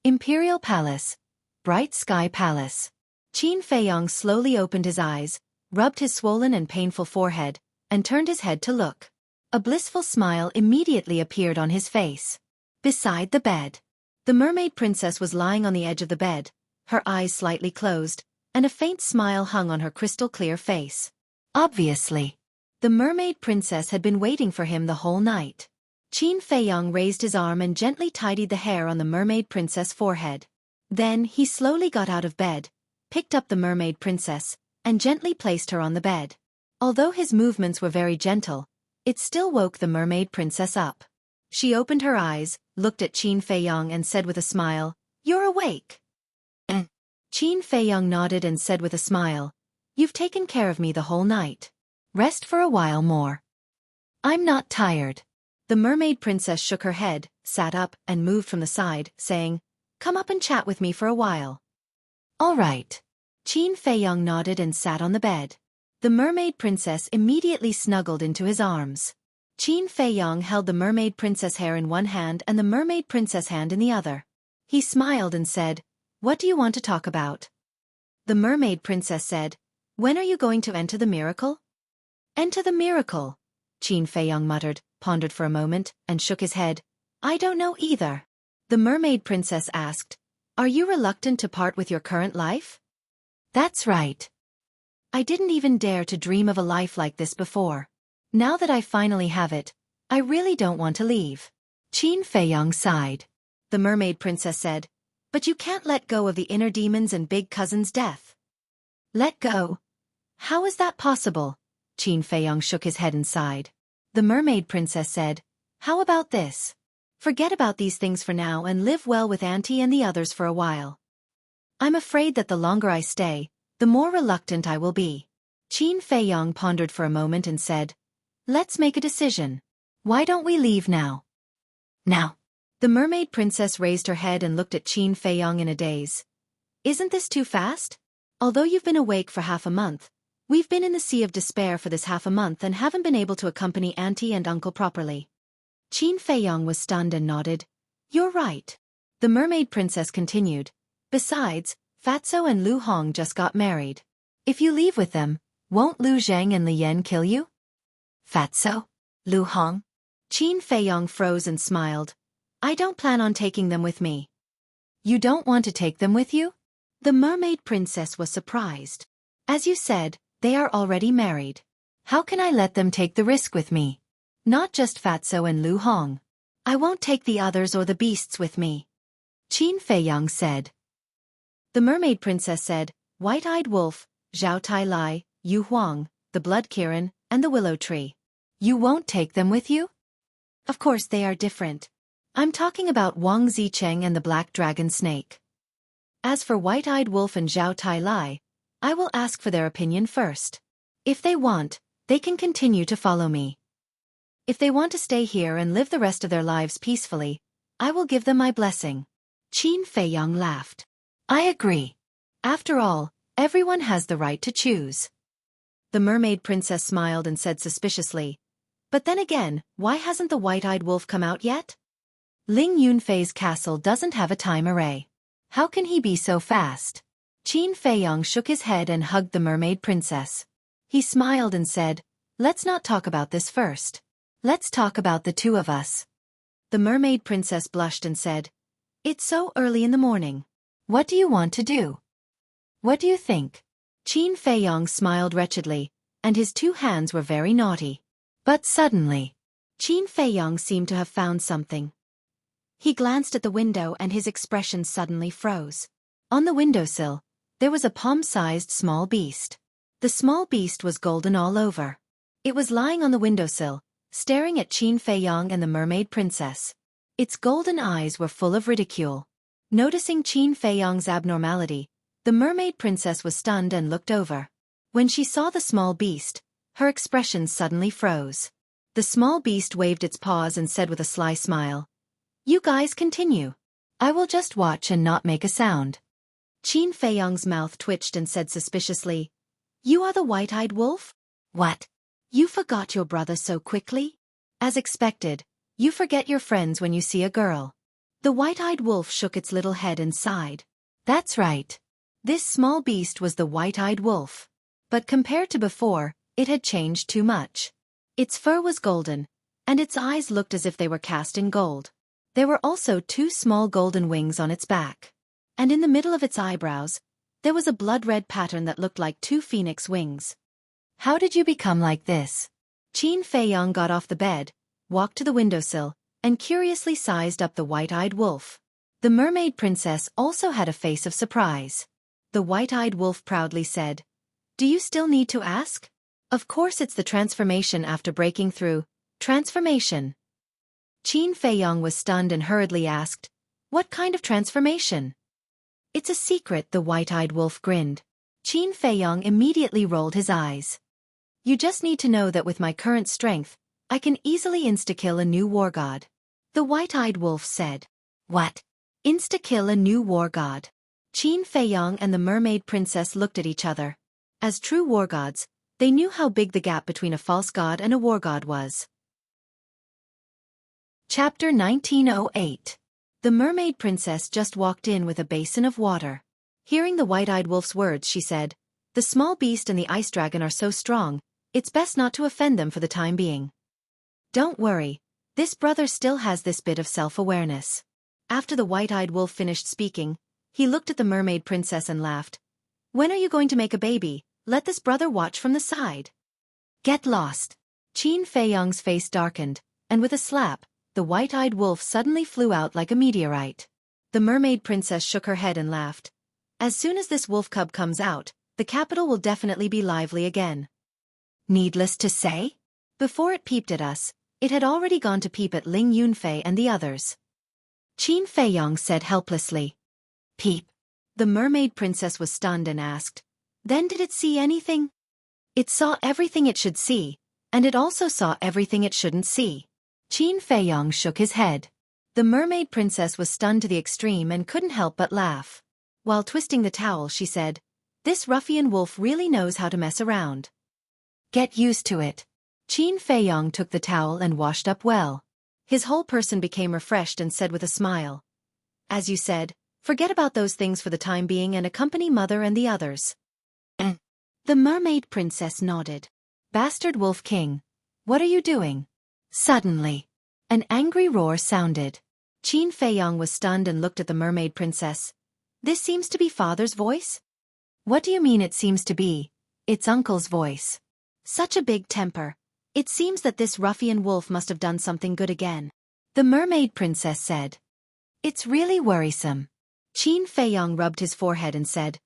Imperial Palace. Bright Sky Palace. Qin Feiyong slowly opened his eyes, rubbed his swollen and painful forehead, and turned his head to look. A blissful smile immediately appeared on his face. Beside the bed, the mermaid princess was lying on the edge of the bed, her eyes slightly closed, and a faint smile hung on her crystal-clear face. Obviously, the mermaid princess had been waiting for him the whole night. Qin Feiyong raised his arm and gently tidied the hair on the mermaid princess' forehead. Then he slowly got out of bed, picked up the mermaid princess, and gently placed her on the bed. Although his movements were very gentle, it still woke the mermaid princess up. She opened her eyes, looked at Qin Feiyong and said with a smile, "You're awake." Qin Feiyong nodded and said with a smile, "You've taken care of me the whole night. Rest for a while more." "I'm not tired." The mermaid princess shook her head, sat up, and moved from the side, saying, "Come up and chat with me for a while." "All right." Qin Feiyong nodded and sat on the bed. The mermaid princess immediately snuggled into his arms. Qin Feiyong held the mermaid princess' hair in one hand and the mermaid princess' hand in the other. He smiled and said, "What do you want to talk about?" The mermaid princess said, "When are you going to enter the miracle?" "Enter the miracle?" Qin Feiyong muttered, pondered for a moment, and shook his head. "I don't know either." The mermaid princess asked, "Are you reluctant to part with your current life?" "That's right. I didn't even dare to dream of a life like this before. Now that I finally have it, I really don't want to leave." Qin Feiyong sighed. The mermaid princess said, "But you can't let go of the inner demons and big cousin's death." "Let go? How is that possible?" Qin Feiyong shook his head and sighed. The mermaid princess said, "How about this? Forget about these things for now and live well with Auntie and the others for a while. I'm afraid that the longer I stay, the more reluctant I will be." Qin Feiyong pondered for a moment and said, "Let's make a decision. Why don't we leave now?" "Now." The mermaid princess raised her head and looked at Qin Feiyong in a daze. "Isn't this too fast? Although you've been awake for half a month, we've been in the sea of despair for this half a month and haven't been able to accompany Auntie and Uncle properly." Qin Feiyong was stunned and nodded. "You're right." The mermaid princess continued, "Besides, Fatso and Lu Hong just got married. If you leave with them, won't Lu Zheng and Li Yan kill you?" "Fatso? Lu Hong?" Qin Feiyong froze and smiled. "I don't plan on taking them with me." "You don't want to take them with you?" The mermaid princess was surprised. "As you said, they are already married. How can I let them take the risk with me? Not just Fatso and Lu Hong. I won't take the others or the beasts with me," Qin Feiyong said. The mermaid princess said, "White-eyed wolf, Zhao Tai Lai, Yu Huang, the blood Kirin, and the willow tree. You won't take them with you?" "Of course they are different. I'm talking about Wang Zicheng and the black dragon snake. As for White-eyed wolf and Zhao Tai Lai, I will ask for their opinion first. If they want, they can continue to follow me. If they want to stay here and live the rest of their lives peacefully, I will give them my blessing." Qin Feiyong laughed. "I agree. After all, everyone has the right to choose." The mermaid princess smiled and said suspiciously, "But then again, why hasn't the white-eyed wolf come out yet? Ling Yunfei's castle doesn't have a time array. How can he be so fast?" Qin Feiyong shook his head and hugged the mermaid princess. He smiled and said, "Let's not talk about this first. Let's talk about the two of us." The mermaid princess blushed and said, "It's so early in the morning. What do you want to do? What do you think?" Qin Feiyong smiled wretchedly, and his two hands were very naughty. But suddenly, Qin Feiyong seemed to have found something. He glanced at the window and his expression suddenly froze. On the windowsill, there was a palm-sized small beast. The small beast was golden all over. It was lying on the windowsill, staring at Qin Feiyong and the mermaid princess. Its golden eyes were full of ridicule. Noticing Qin Feiyong's abnormality, the mermaid princess was stunned and looked over. When she saw the small beast, her expression suddenly froze. The small beast waved its paws and said with a sly smile, "You guys continue. I will just watch and not make a sound." Qin Feiyong's mouth twitched and said suspiciously, "You are the white-eyed wolf? What? You forgot your brother so quickly? As expected, you forget your friends when you see a girl." The white-eyed wolf shook its little head and sighed. That's right. This small beast was the white-eyed wolf. But compared to before, it had changed too much. Its fur was golden, and its eyes looked as if they were cast in gold. There were also 2 small golden wings on its back. And in the middle of its eyebrows, there was a blood-red pattern that looked like 2 phoenix wings. How did you become like this? Qin Feiyong got off the bed, walked to the windowsill, and curiously sized up the white-eyed wolf. The mermaid princess also had a face of surprise. The white-eyed wolf proudly said, "Do you still need to ask? Of course it's the transformation after breaking through. Transformation." Qin Feiyong was stunned and hurriedly asked, "What kind of transformation?" "It's a secret," the white-eyed wolf grinned. Qin Feiyong immediately rolled his eyes. "You just need to know that with my current strength, I can easily insta-kill a new war god." The white-eyed wolf said, "What? Insta-kill a new war god?" Qin Feiyong and the mermaid princess looked at each other. As true war gods, they knew how big the gap between a false god and a war god was. Chapter 1908. The mermaid princess just walked in with a basin of water. Hearing the white-eyed wolf's words, she said, "The small beast and the ice dragon are so strong, it's best not to offend them for the time being." "Don't worry, this brother still has this bit of self-awareness." After the white-eyed wolf finished speaking, he looked at the mermaid princess and laughed. "When are you going to make a baby? Let this brother watch from the side." "Get lost." Qin Feiyong's face darkened, and with a slap, the white-eyed wolf suddenly flew out like a meteorite. The mermaid princess shook her head and laughed. "As soon as this wolf cub comes out, the capital will definitely be lively again." Needless to say, before it peeped at us, it had already gone to peep at Ling Yunfei and the others. Qin Feiyong said helplessly. "Peep." The mermaid princess was stunned and asked, "Then did it see anything?" "It saw everything it should see, and it also saw everything it shouldn't see." Qin Feiyong shook his head. The mermaid princess was stunned to the extreme and couldn't help but laugh. While twisting the towel, she said, "This ruffian wolf really knows how to mess around." "Get used to it." Qin Feiyong took the towel and washed up well. His whole person became refreshed and said with a smile, "As you said, forget about those things for the time being and accompany Mother and the others." The mermaid princess nodded. "Bastard Wolf King, what are you doing?" Suddenly, an angry roar sounded. Qin Feiyong was stunned and looked at the mermaid princess. "This seems to be Father's voice?" "What do you mean it seems to be? It's Uncle's voice." "Such a big temper. It seems that this ruffian wolf must have done something good again," the mermaid princess said. "It's really worrisome." Qin Feiyong rubbed his forehead and said,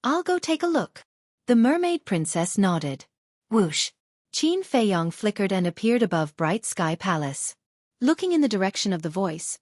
"I'll go take a look." The mermaid princess nodded. Whoosh! Qin Feiyong flickered and appeared above Bright Sky Palace. Looking in the direction of the voice,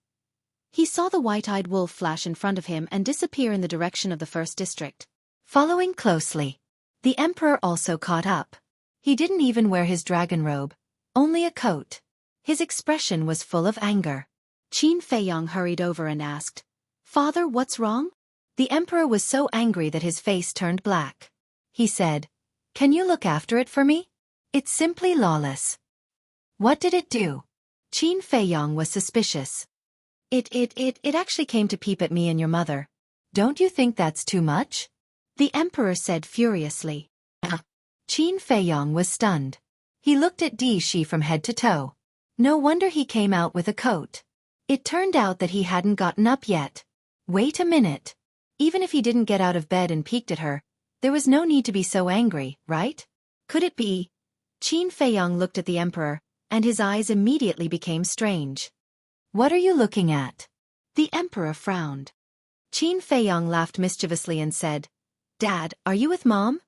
he saw the white-eyed wolf flash in front of him and disappear in the direction of the first district. Following closely, the emperor also caught up. He didn't even wear his dragon robe, only a coat. His expression was full of anger. Qin Feiyong hurried over and asked, "Father, what's wrong?" The emperor was so angry that his face turned black. He said, "Can you look after it for me? It's simply lawless." "What did it do?" Qin Feiyong was suspicious. It actually came to peep at me and your mother. Don't you think that's too much?" the emperor said furiously. Qin Feiyong was stunned. He looked at Di Shi from head to toe. No wonder he came out with a coat. It turned out that he hadn't gotten up yet. Wait a minute. Even if he didn't get out of bed and peeked at her, there was no need to be so angry, right? Could it be? Qin Feiyong looked at the emperor, and his eyes immediately became strange. "What are you looking at?" The emperor frowned. Qin Feiyong laughed mischievously and said, "Dad, are you with Mom?"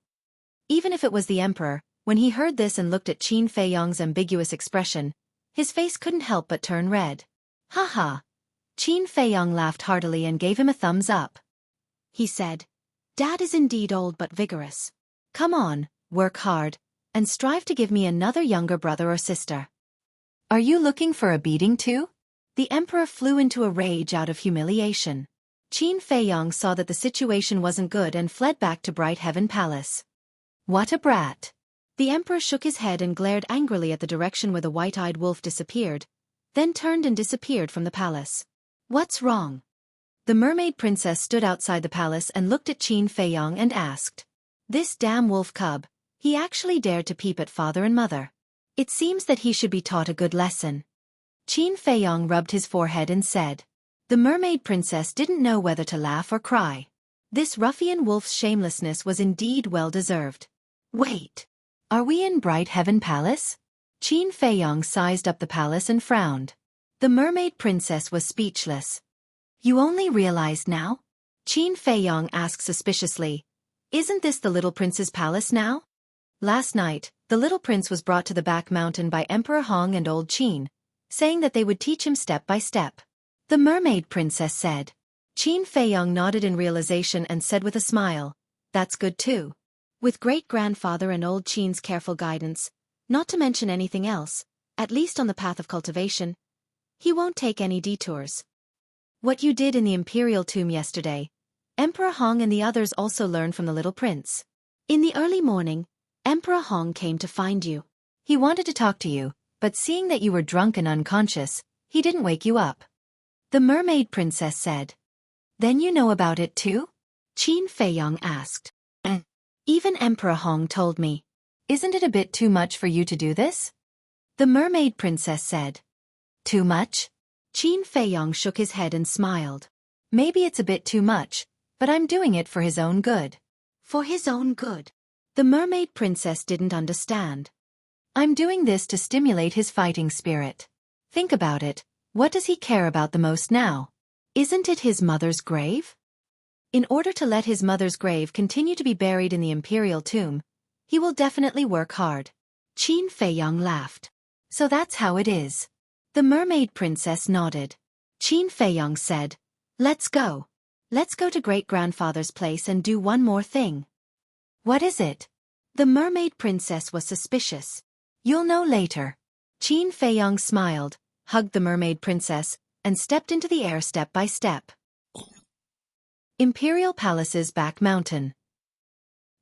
Even if it was the emperor, when he heard this and looked at Qin Feiyong's ambiguous expression, his face couldn't help but turn red. "Ha ha!" Qin Feiyong laughed heartily and gave him a thumbs up. He said, "Dad is indeed old but vigorous. Come on, work hard, and strive to give me another younger brother or sister." "Are you looking for a beating too?" The emperor flew into a rage out of humiliation. Qin Feiyong saw that the situation wasn't good and fled back to Bright Heaven Palace. "What a brat!" The emperor shook his head and glared angrily at the direction where the white-eyed wolf disappeared, then turned and disappeared from the palace. What's wrong? The mermaid princess stood outside the palace and looked at Qin Feiyong and asked. This damn wolf cub, he actually dared to peep at father and mother. It seems that he should be taught a good lesson. Qin Feiyong rubbed his forehead and said. The mermaid princess didn't know whether to laugh or cry. This ruffian wolf's shamelessness was indeed well deserved. Wait. Are we in Bright Heaven Palace? Qin Feiyong sized up the palace and frowned. The mermaid princess was speechless. You only realized now? Qin Feiyong asked suspiciously. Isn't this the little prince's palace now? Last night, the little prince was brought to the back mountain by Emperor Hong and old Qin, saying that they would teach him step by step. The mermaid princess said. Qin Feiyong nodded in realization and said with a smile, That's good too. With great-grandfather and old Qin's careful guidance, not to mention anything else, at least on the path of cultivation, he won't take any detours. What you did in the imperial tomb yesterday, Emperor Hong and the others also learned from the little prince. In the early morning, Emperor Hong came to find you. He wanted to talk to you, but seeing that you were drunk and unconscious, he didn't wake you up. The mermaid princess said. Then you know about it too? Qin Feiyong asked. Even Emperor Hong told me. Isn't it a bit too much for you to do this? The mermaid princess said. Too much? Qin Feiyong shook his head and smiled. Maybe it's a bit too much, but I'm doing it for his own good. For his own good. The mermaid princess didn't understand. I'm doing this to stimulate his fighting spirit. Think about it, what does he care about the most now? Isn't it his mother's grave? In order to let his mother's grave continue to be buried in the imperial tomb, he will definitely work hard. Qin Feiyong laughed. So that's how it is. The mermaid princess nodded. Qin Feiyong said, Let's go. Let's go to great-grandfather's place and do one more thing. What is it? The mermaid princess was suspicious. You'll know later. Qin Feiyong smiled, hugged the mermaid princess, and stepped into the air step by step. Imperial Palace's back mountain.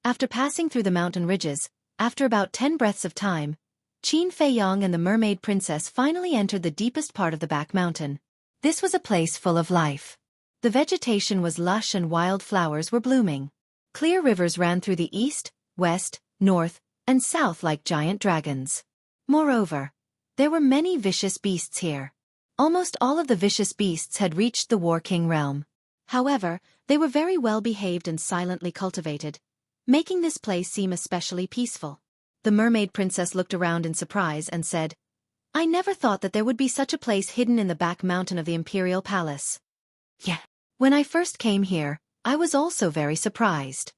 After passing through the mountain ridges, after about 10 breaths of time, Qin Feiyong and the mermaid princess finally entered the deepest part of the back mountain. This was a place full of life. The vegetation was lush and wild flowers were blooming. Clear rivers ran through the east, west, north, and south like giant dragons. Moreover, there were many vicious beasts here. Almost all of the vicious beasts had reached the War King realm. However, they were very well behaved and silently cultivated, making this place seem especially peaceful. The mermaid princess looked around in surprise and said, I never thought that there would be such a place hidden in the back mountain of the imperial palace. Yeah. When I first came here, I was also very surprised.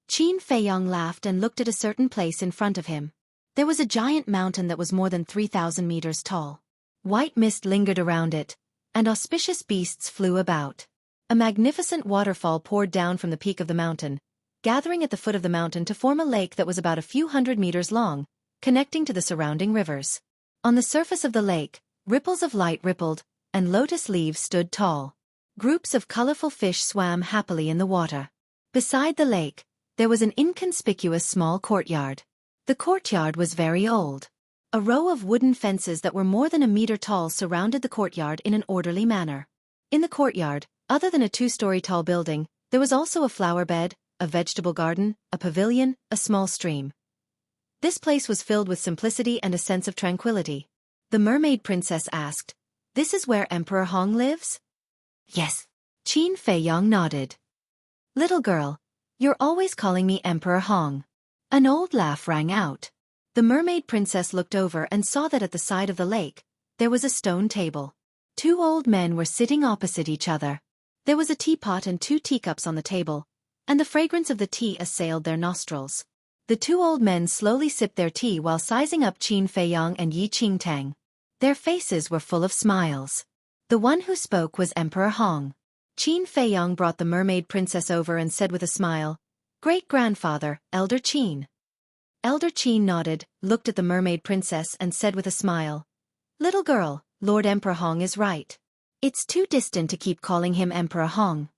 Qin Feiyong laughed and looked at a certain place in front of him. There was a giant mountain that was more than 3,000 meters tall. White mist lingered around it, and auspicious beasts flew about. A magnificent waterfall poured down from the peak of the mountain, gathering at the foot of the mountain to form a lake that was about a few hundred meters long, connecting to the surrounding rivers. On the surface of the lake, ripples of light rippled, and lotus leaves stood tall. Groups of colorful fish swam happily in the water. Beside the lake, there was an inconspicuous small courtyard. The courtyard was very old. A row of wooden fences that were more than a meter tall surrounded the courtyard in an orderly manner. In the courtyard, other than a 2-story tall building, there was also a flower bed, a vegetable garden, a pavilion, a small stream. This place was filled with simplicity and a sense of tranquility. The mermaid princess asked, This is where Emperor Hong lives? Yes. Qin Feiyong nodded. Little girl, you're always calling me Emperor Hong. An old laugh rang out. The mermaid princess looked over and saw that at the side of the lake, there was a stone table. 2 old men were sitting opposite each other. There was a teapot and 2 teacups on the table, and the fragrance of the tea assailed their nostrils. The 2 old men slowly sipped their tea while sizing up Qin Feiyong and Yi Qingtang. Their faces were full of smiles. The one who spoke was Emperor Hong. Qin Feiyong brought the mermaid princess over and said with a smile, Great-grandfather, Elder Qin. Elder Qin nodded, looked at the mermaid princess and said with a smile, Little girl, Lord Emperor Hong is right. It's too distant to keep calling him Emperor Hong.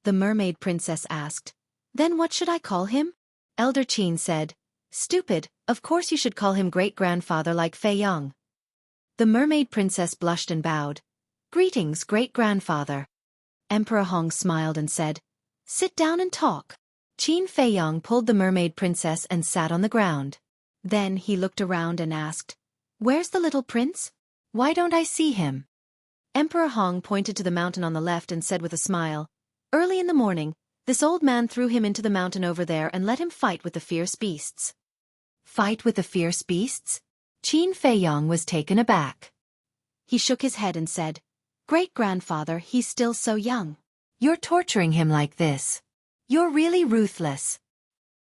The mermaid princess asked, Then what should I call him? Elder Qin said, Stupid, of course you should call him great-grandfather like Feiyong. The mermaid princess blushed and bowed. Greetings, great-grandfather. Emperor Hong smiled and said, sit down and talk. Qin Feiyang pulled the mermaid princess and sat on the ground. Then he looked around and asked, where's the little prince? Why don't I see him? Emperor Hong pointed to the mountain on the left and said with a smile, early in the morning, this old man threw him into the mountain over there and let him fight with the fierce beasts. Fight with the fierce beasts? Qin Feiyang was taken aback. He shook his head and said, great-grandfather, he's still so young. You're torturing him like this. You're really ruthless.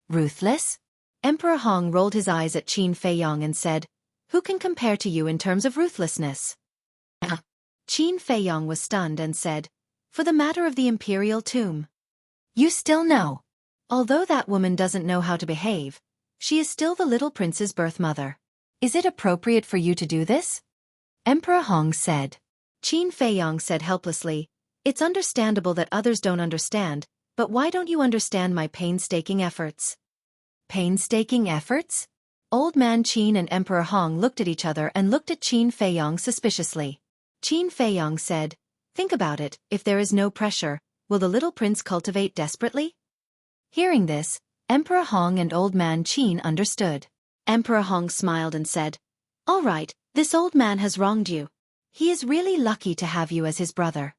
Ruthless? Emperor Hong rolled his eyes at Qin Feiyang and said, who can compare to you in terms of ruthlessness? Qin Feiyang was stunned and said, for the matter of the imperial tomb. You still know. Although that woman doesn't know how to behave, she is still the little prince's birth mother. Is it appropriate for you to do this? Emperor Hong said. Qin Feiyang said helplessly, it's understandable that others don't understand, but why don't you understand my painstaking efforts? Painstaking efforts? Old man Qin and Emperor Hong looked at each other and looked at Qin Feiyang suspiciously. Qin Feiyang said, think about it, if there is no pressure, will the little prince cultivate desperately? Hearing this, Emperor Hong and old man Qin understood. Emperor Hong smiled and said, all right, this old man has wronged you. He is really lucky to have you as his brother.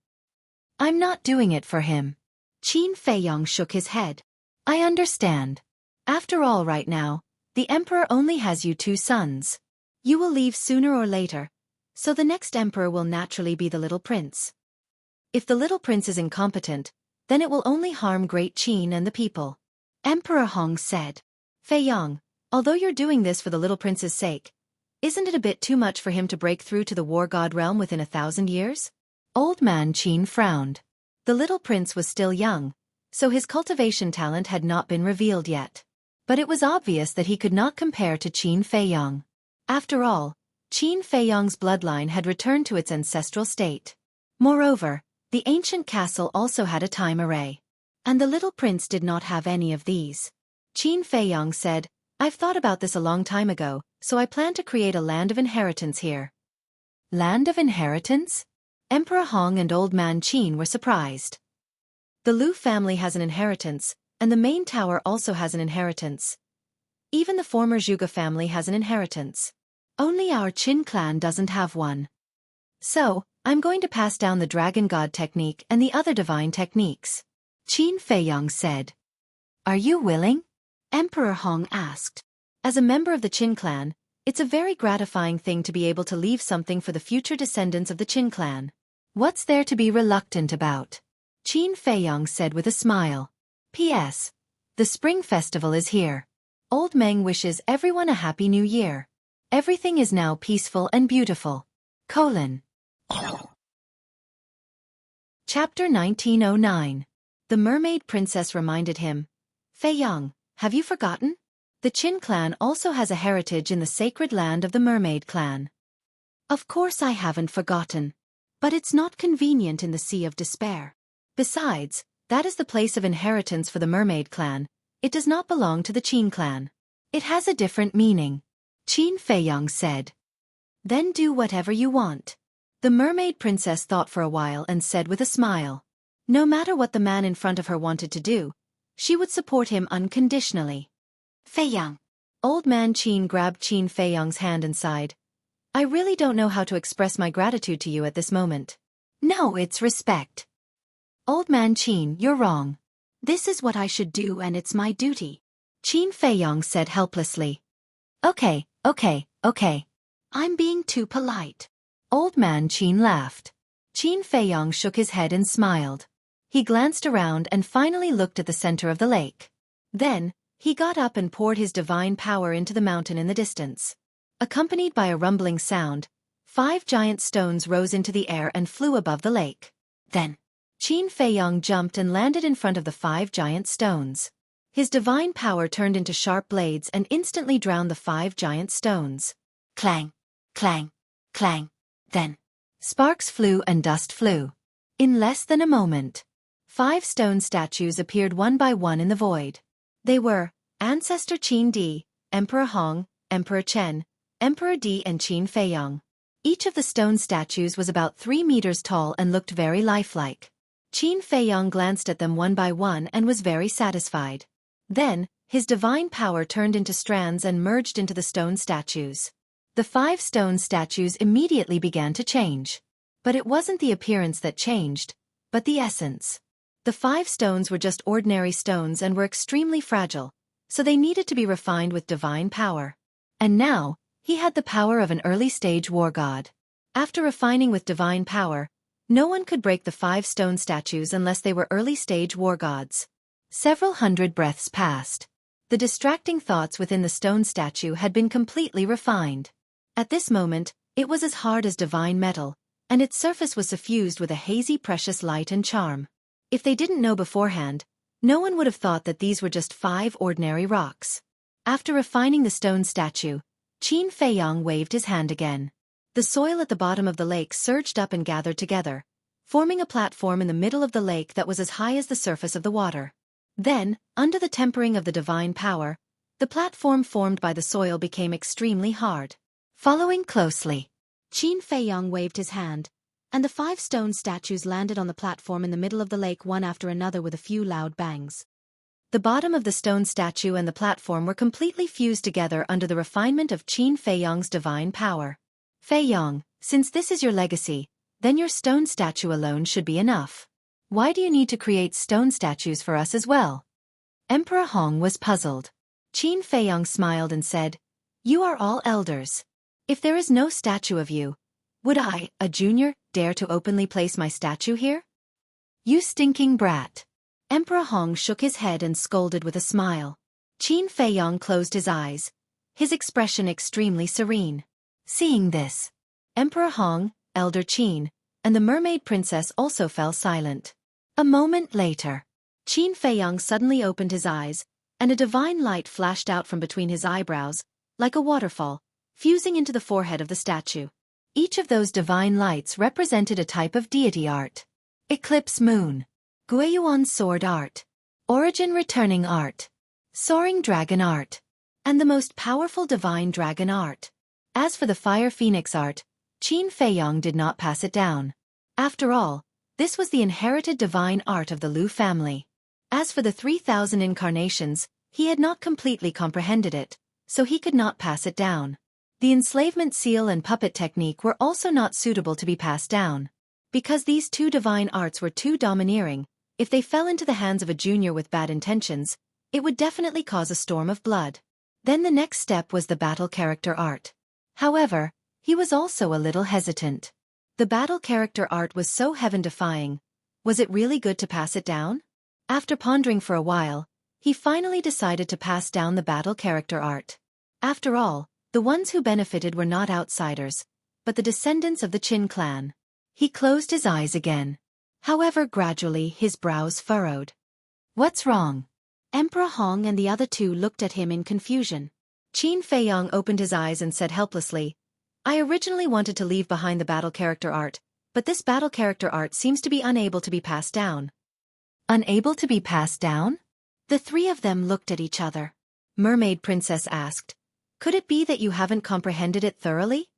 I'm not doing it for him. Qin Feiyang shook his head. I understand. After all, right now, the emperor only has you 2 sons. You will leave sooner or later, so the next emperor will naturally be the little prince. If the little prince is incompetent, then it will only harm great Qin and the people. Emperor Hong said. Feiyang, although you're doing this for the little prince's sake, isn't it a bit too much for him to break through to the war god realm within 1,000 years? Old man Qin frowned. The little prince was still young, so his cultivation talent had not been revealed yet. But it was obvious that he could not compare to Qin Feiyang. After all, Qin Feiyang's bloodline had returned to its ancestral state. Moreover, the ancient castle also had a time array. And the little prince did not have any of these. Qin Feiyang said, I've thought about this a long time ago, so I plan to create a land of inheritance here. Land of inheritance? Emperor Hong and old man Qin were surprised. The Lu family has an inheritance, and the main tower also has an inheritance. Even the former Xueqi family has an inheritance. Only our Qin clan doesn't have one. So, I'm going to pass down the dragon god technique and the other divine techniques. Qin Feiyang said. Are you willing? Emperor Hong asked. As a member of the Qin clan, it's a very gratifying thing to be able to leave something for the future descendants of the Qin clan. What's there to be reluctant about? Qin Feiyang said with a smile. P.S. The Spring Festival is here. Old Meng wishes everyone a Happy New Year. Everything is now peaceful and beautiful. Chapter 1909. The Mermaid Princess reminded him. Feiyang, have you forgotten? The Qin clan also has a heritage in the sacred land of the Mermaid clan. Of course I haven't forgotten. But it's not convenient in the Sea of Despair. Besides, that is the place of inheritance for the Mermaid clan. It does not belong to the Qin clan. It has a different meaning. Qin Feiyang said. Then do whatever you want. The Mermaid Princess thought for a while and said with a smile. No matter what the man in front of her wanted to do, she would support him unconditionally. Feiyang. Old man Qin grabbed Qin Feiyang's hand and sighed. I really don't know how to express my gratitude to you at this moment. No, it's respect. Old man Qin, you're wrong. This is what I should do and it's my duty. Qin Feiyang said helplessly. Okay. I'm being too polite. Old man Qin laughed. Qin Feiyang shook his head and smiled. He glanced around and finally looked at the center of the lake. Then, he got up and poured his divine power into the mountain in the distance. Accompanied by a rumbling sound, 5 giant stones rose into the air and flew above the lake. Then, Qin Feiyang jumped and landed in front of the 5 giant stones. His divine power turned into sharp blades and instantly drowned the 5 giant stones. Clang, clang, clang. Then, sparks flew and dust flew. In less than a moment, 5 stone statues appeared one by one in the void. They were Ancestor Qin Di, Emperor Hong, Emperor Chen, Emperor Di and Qin Feiyang. Each of the stone statues was about 3 meters tall and looked very lifelike. Qin Feiyang glanced at them one by one and was very satisfied. Then, his divine power turned into strands and merged into the stone statues. The 5 stone statues immediately began to change. But it wasn't the appearance that changed, but the essence. The 5 stones were just ordinary stones and were extremely fragile, so they needed to be refined with divine power. And now, he had the power of an early-stage war god. After refining with divine power, no one could break the 5 stone statues unless they were early-stage war gods. Several hundred breaths passed. The distracting thoughts within the stone statue had been completely refined. At this moment, it was as hard as divine metal, and its surface was suffused with a hazy precious light and charm. If they didn't know beforehand, no one would have thought that these were just 5 ordinary rocks. After refining the stone statue, Qin Feiyang waved his hand again. The soil at the bottom of the lake surged up and gathered together, forming a platform in the middle of the lake that was as high as the surface of the water. Then, under the tempering of the divine power, the platform formed by the soil became extremely hard. Following closely, Qin Feiyang waved his hand, and the 5 stone statues landed on the platform in the middle of the lake one after another with a few loud bangs. The bottom of the stone statue and the platform were completely fused together under the refinement of Qin Feiyang's divine power. Feiyang, since this is your legacy, then your stone statue alone should be enough. Why do you need to create stone statues for us as well? Emperor Hong was puzzled. Qin Feiyang smiled and said, "You are all elders. If there is no statue of you, would I, a junior, dare to openly place my statue here? You stinking brat." Emperor Hong shook his head and scolded with a smile. Qin Feiyang closed his eyes, his expression extremely serene. Seeing this, Emperor Hong, Elder Qin, and the mermaid princess also fell silent. A moment later, Qin Feiyang suddenly opened his eyes, and a divine light flashed out from between his eyebrows, like a waterfall, fusing into the forehead of the statue. Each of those divine lights represented a type of deity art. Eclipse Moon, Guiyuan Sword Art, Origin Returning Art, Soaring Dragon Art, and the most powerful Divine Dragon Art. As for the Fire Phoenix Art, Qin Feiyang did not pass it down. After all, this was the inherited divine art of the Liu family. As for the 3,000 incarnations, he had not completely comprehended it, so he could not pass it down. The enslavement seal and puppet technique were also not suitable to be passed down. Because these 2 divine arts were too domineering, if they fell into the hands of a junior with bad intentions, it would definitely cause a storm of blood. Then the next step was the battle character art. However, he was also a little hesitant. The battle character art was so heaven-defying. Was it really good to pass it down? After pondering for a while, he finally decided to pass down the battle character art. After all, the ones who benefited were not outsiders, but the descendants of the Qin clan. He closed his eyes again. However, gradually his brows furrowed. What's wrong? Emperor Hong and the other 2 looked at him in confusion. Qin Feiyang opened his eyes and said helplessly, "I originally wanted to leave behind the battle character art, but this battle character art seems to be unable to be passed down." Unable to be passed down? The 3 of them looked at each other. Mermaid Princess asked, "Could it be that you haven't comprehended it thoroughly?"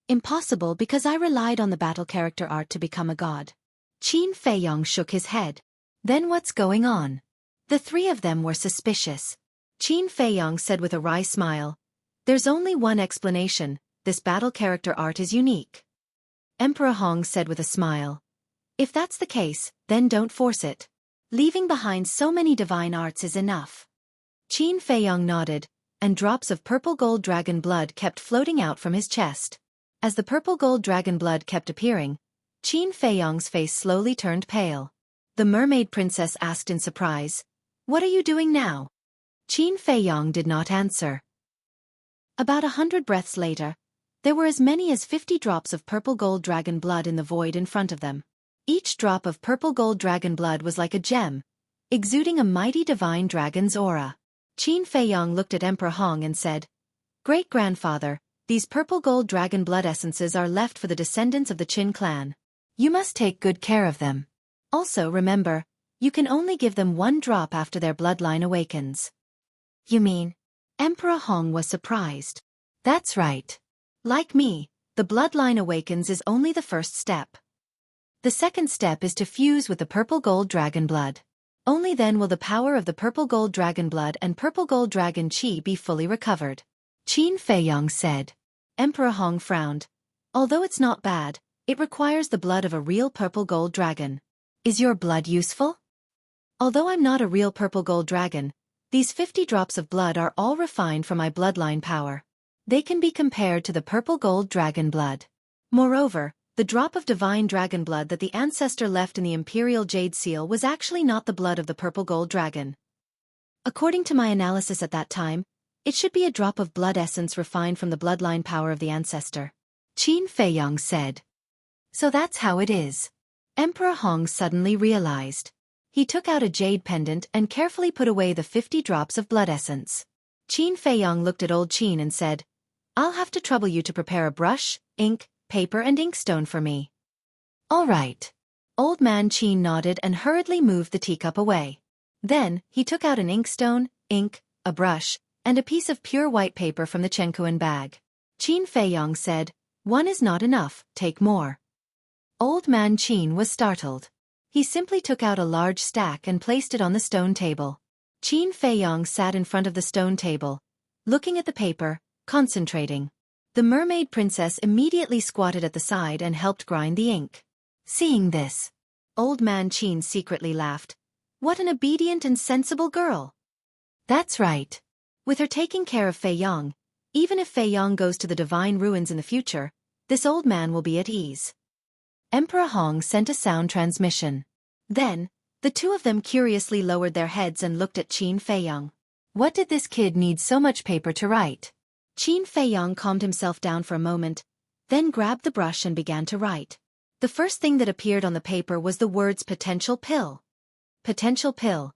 "Impossible, because I relied on the battle character art to become a god." Qin Feiyang shook his head. "Then what's going on?" The 3 of them were suspicious. Qin Feiyang said with a wry smile, "There's only one explanation, this battle character art is unique." Emperor Hong said with a smile, "If that's the case, then don't force it. Leaving behind so many divine arts is enough." Qin Feiyang nodded, and drops of purple gold dragon blood kept floating out from his chest. As the purple gold dragon blood kept appearing, Qin Feiyang's face slowly turned pale. The mermaid princess asked in surprise, "What are you doing now?" Qin Feiyang did not answer. About 100 breaths later, there were as many as 50 drops of purple gold dragon blood in the void in front of them. Each drop of purple gold dragon blood was like a gem, exuding a mighty divine dragon's aura. Qin Feiyang looked at Emperor Hong and said, "Great-grandfather, these purple gold dragon blood essences are left for the descendants of the Qin clan. You must take good care of them. Also remember, you can only give them 1 drop after their bloodline awakens." "You mean?" Emperor Hong was surprised. "That's right. Like me, the bloodline awakens is only the first step. The second step is to fuse with the purple gold dragon blood. Only then will the power of the purple gold dragon blood and purple gold dragon qi be fully recovered. Qin Feiyong said. Emperor Hong frowned. Although it's not bad, it requires the blood of a real purple gold dragon. Is your blood useful? Although I'm not a real purple gold dragon, these 50 drops of blood are all refined from my bloodline power. They can be compared to the purple gold dragon blood. Moreover, the drop of divine dragon blood that the ancestor left in the imperial jade seal was actually not the blood of the purple gold dragon. According to my analysis at that time, it should be a drop of blood essence refined from the bloodline power of the ancestor. Qin Feiyong said. So that's how it is. Emperor Hong suddenly realized. He took out a jade pendant and carefully put away the 50 drops of blood essence. Qin Feiyong looked at old Qin and said, I'll have to trouble you to prepare a brush, ink, paper and inkstone for me. All right. Old man Qin nodded and hurriedly moved the teacup away. Then, he took out an inkstone, ink, a brush, and a piece of pure white paper from the Chenkuan bag. Qin Feiyong said, One is not enough, take more. Old man Qin was startled. He simply took out a large stack and placed it on the stone table. Qin Feiyong sat in front of the stone table, looking at the paper, concentrating. The mermaid princess immediately squatted at the side and helped grind the ink. Seeing this, old man Qin secretly laughed. What an obedient and sensible girl. That's right. With her taking care of Feiyong, even if Feiyong goes to the divine ruins in the future, this old man will be at ease. Emperor Hong sent a sound transmission. Then, the two of them curiously lowered their heads and looked at Qin Feiyong. What did this kid need so much paper to write? Qin Feiyong calmed himself down for a moment, then grabbed the brush and began to write. The first thing that appeared on the paper was the words potential pill. Potential pill.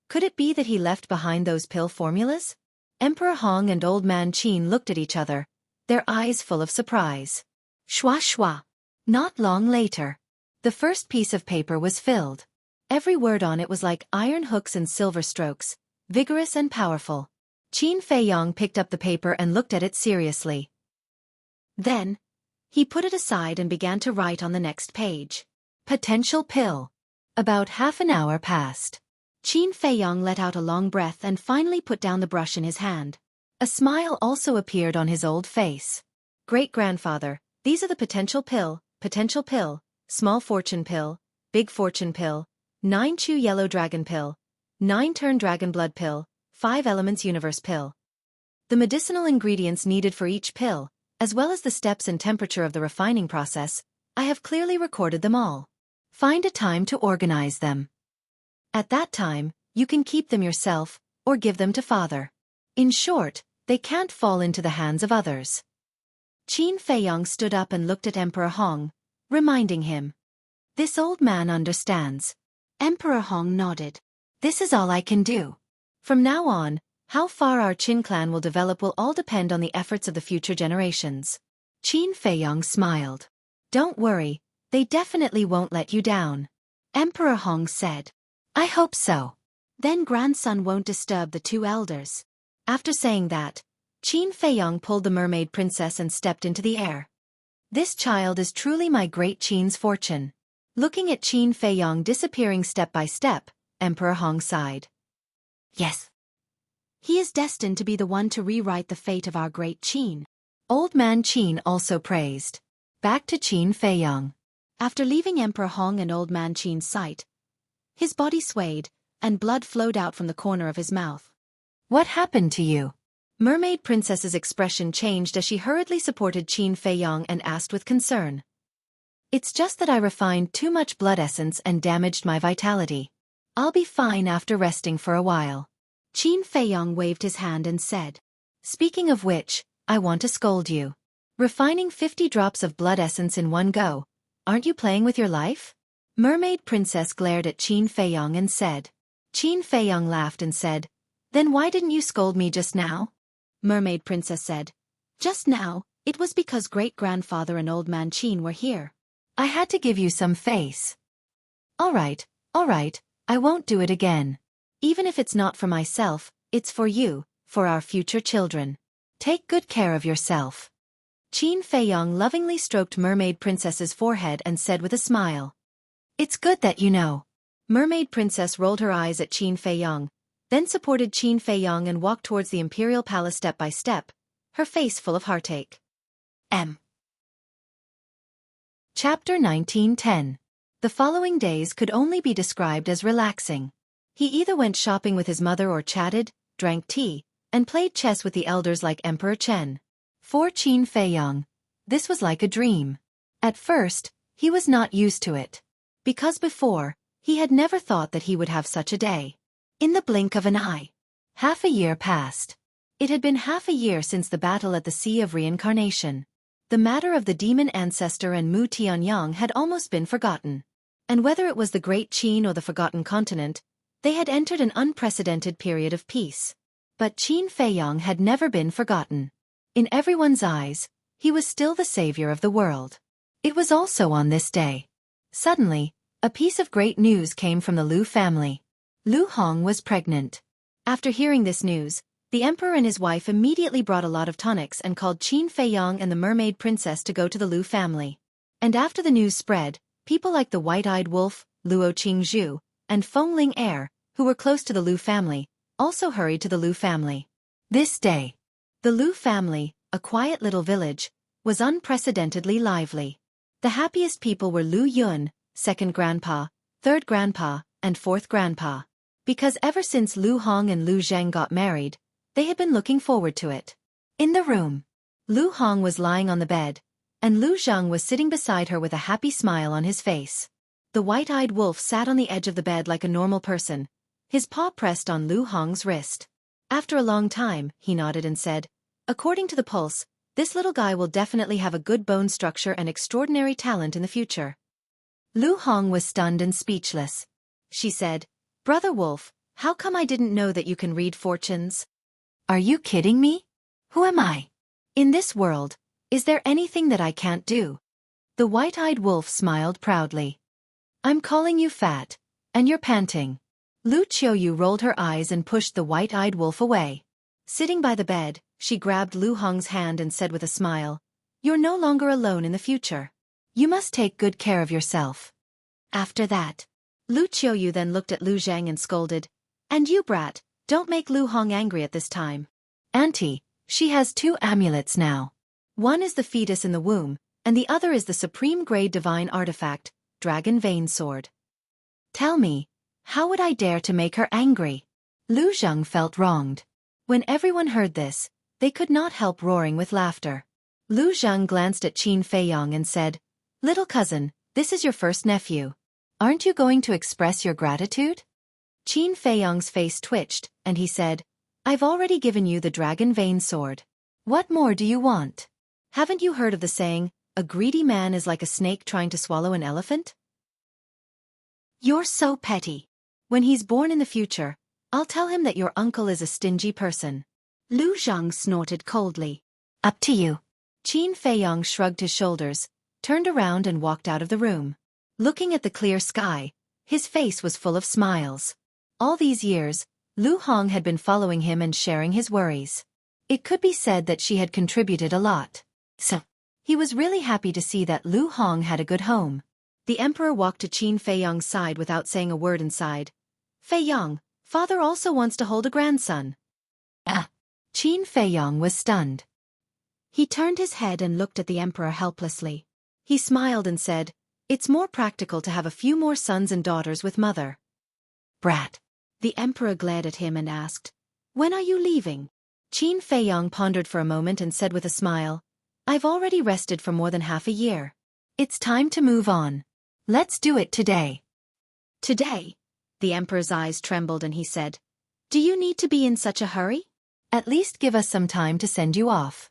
Could it be that he left behind those pill formulas? Emperor Hong and old man Qin looked at each other, their eyes full of surprise. Shwa shwa. Not long later, the first piece of paper was filled. Every word on it was like iron hooks and silver strokes, vigorous and powerful. Qin Feiyong picked up the paper and looked at it seriously. Then, he put it aside and began to write on the next page. Potential pill. About half an hour passed. Qin Feiyong let out a long breath and finally put down the brush in his hand. A smile also appeared on his old face. Great-grandfather, these are the potential pill, small fortune pill, big fortune pill, 9 chew yellow dragon pill, 9 turn dragon blood pill, 5 elements universe pill. The medicinal ingredients needed for each pill, as well as the steps and temperature of the refining process, I have clearly recorded them all. Find a time to organize them. At that time, you can keep them yourself, or give them to father. In short, they can't fall into the hands of others. Qin Feiyong stood up and looked at Emperor Hong, reminding him. This old man understands. Emperor Hong nodded. This is all I can do. From now on, how far our Qin clan will develop will all depend on the efforts of the future generations. Qin Feiyong smiled. Don't worry, they definitely won't let you down. Emperor Hong said. I hope so. Then grandson won't disturb the two elders. After saying that, Qin Feiyong pulled the mermaid princess and stepped into the air. This child is truly my great Qin's fortune. Looking at Qin Feiyong disappearing step by step, Emperor Hong sighed. Yes. He is destined to be the one to rewrite the fate of our great Qin. Old man Qin also praised. Back to Qin Feiyong. After leaving Emperor Hong and old man Qin's sight, his body swayed, and blood flowed out from the corner of his mouth. What happened to you? Mermaid Princess's expression changed as she hurriedly supported Qin Feiyong and asked with concern. It's just that I refined too much blood essence and damaged my vitality. I'll be fine after resting for a while. Qin Feiyong waved his hand and said. Speaking of which, I want to scold you. Refining 50 drops of blood essence in one go, aren't you playing with your life? Mermaid Princess glared at Qin Feiyong and said. Qin Feiyong laughed and said, Then why didn't you scold me just now? Mermaid Princess said, Just now, it was because great-grandfather and old man Qin were here. I had to give you some face. All right, I won't do it again. Even if it's not for myself, it's for you, for our future children. Take good care of yourself. Qin Feiyong lovingly stroked Mermaid Princess's forehead and said with a smile. It's good that you know. Mermaid Princess rolled her eyes at Qin Feiyong, then supported Qin Feiyong and walked towards the imperial palace step by step, her face full of heartache. Chapter 1910. The following days could only be described as relaxing. He either went shopping with his mother or chatted, drank tea, and played chess with the elders like Emperor Chen. For Qin Feiyong, this was like a dream. At first, he was not used to it. Because before, he had never thought that he would have such a day. In the blink of an eye, half a year passed. It had been half a year since the battle at the Sea of Reincarnation. The matter of the demon ancestor and Mu Tianyang had almost been forgotten. And whether it was the Great Qin or the Forgotten Continent, they had entered an unprecedented period of peace. But Qin Feiyong had never been forgotten. In everyone's eyes, he was still the savior of the world. It was also on this day. Suddenly, a piece of great news came from the Lu family. Lu Hong was pregnant. After hearing this news, the emperor and his wife immediately brought a lot of tonics and called Qin Feiyong and the mermaid princess to go to the Lu family. And after the news spread, people like the white-eyed wolf, Luo Qingzhu, and Feng Ling heir, who were close to the Lu family, also hurried to the Lu family. This day, the Lu family, a quiet little village, was unprecedentedly lively. The happiest people were Lu Yun, second grandpa, third grandpa, and fourth grandpa. Because ever since Lu Hong and Lu Zheng got married, they had been looking forward to it. In the room, Lu Hong was lying on the bed, and Lu Zheng was sitting beside her with a happy smile on his face. The white-eyed wolf sat on the edge of the bed like a normal person, his paw pressed on Lu Hong's wrist. After a long time, he nodded and said, "According to the pulse, this little guy will definitely have a good bone structure and extraordinary talent in the future." Lu Hong was stunned and speechless. She said, "Brother Wolf, how come I didn't know that you can read fortunes?" "Are you kidding me? Who am I? In this world, is there anything that I can't do?" The white-eyed wolf smiled proudly. "I'm calling you fat, and you're panting." Lu Qiuyu rolled her eyes and pushed the white-eyed wolf away. Sitting by the bed, she grabbed Lu Hong's hand and said with a smile, "You're no longer alone in the future. You must take good care of yourself." After that, Lu Qiuyu then looked at Lu Zheng and scolded, "And you brat, don't make Lu Hong angry at this time. Auntie, she has 2 amulets now. One is the fetus in the womb, and the other is the supreme-grade divine artifact, Dragon Vein Sword. Tell me, how would I dare to make her angry?" Lu Zheng felt wronged. When everyone heard this, they could not help roaring with laughter. Lu Zheng glanced at Qin Feiyong and said, "Little cousin, this is your first nephew. Aren't you going to express your gratitude?" Qin Feiyong's face twitched, and he said, "I've already given you the Dragon Vein Sword. What more do you want? Haven't you heard of the saying, a greedy man is like a snake trying to swallow an elephant? You're so petty. When he's born in the future, I'll tell him that your uncle is a stingy person." Lu Zheng snorted coldly. "Up to you." Qin Feiyong shrugged his shoulders, turned around and walked out of the room. Looking at the clear sky, his face was full of smiles. All these years, Lu Hong had been following him and sharing his worries. It could be said that she had contributed a lot. So, he was really happy to see that Lu Hong had a good home. The emperor walked to Qin Feiyong's side without saying a word and sighed. "Feiyong, father also wants to hold a grandson." Ah! Qin Feiyong was stunned. He turned his head and looked at the emperor helplessly. He smiled and said, "It's more practical to have a few more sons and daughters with mother." "Brat." The emperor glared at him and asked, "When are you leaving?" Qin Feiyong pondered for a moment and said with a smile, "I've already rested for more than half a year. It's time to move on. Let's do it today." "Today?" The emperor's eyes trembled and he said, "Do you need to be in such a hurry? At least give us some time to send you off."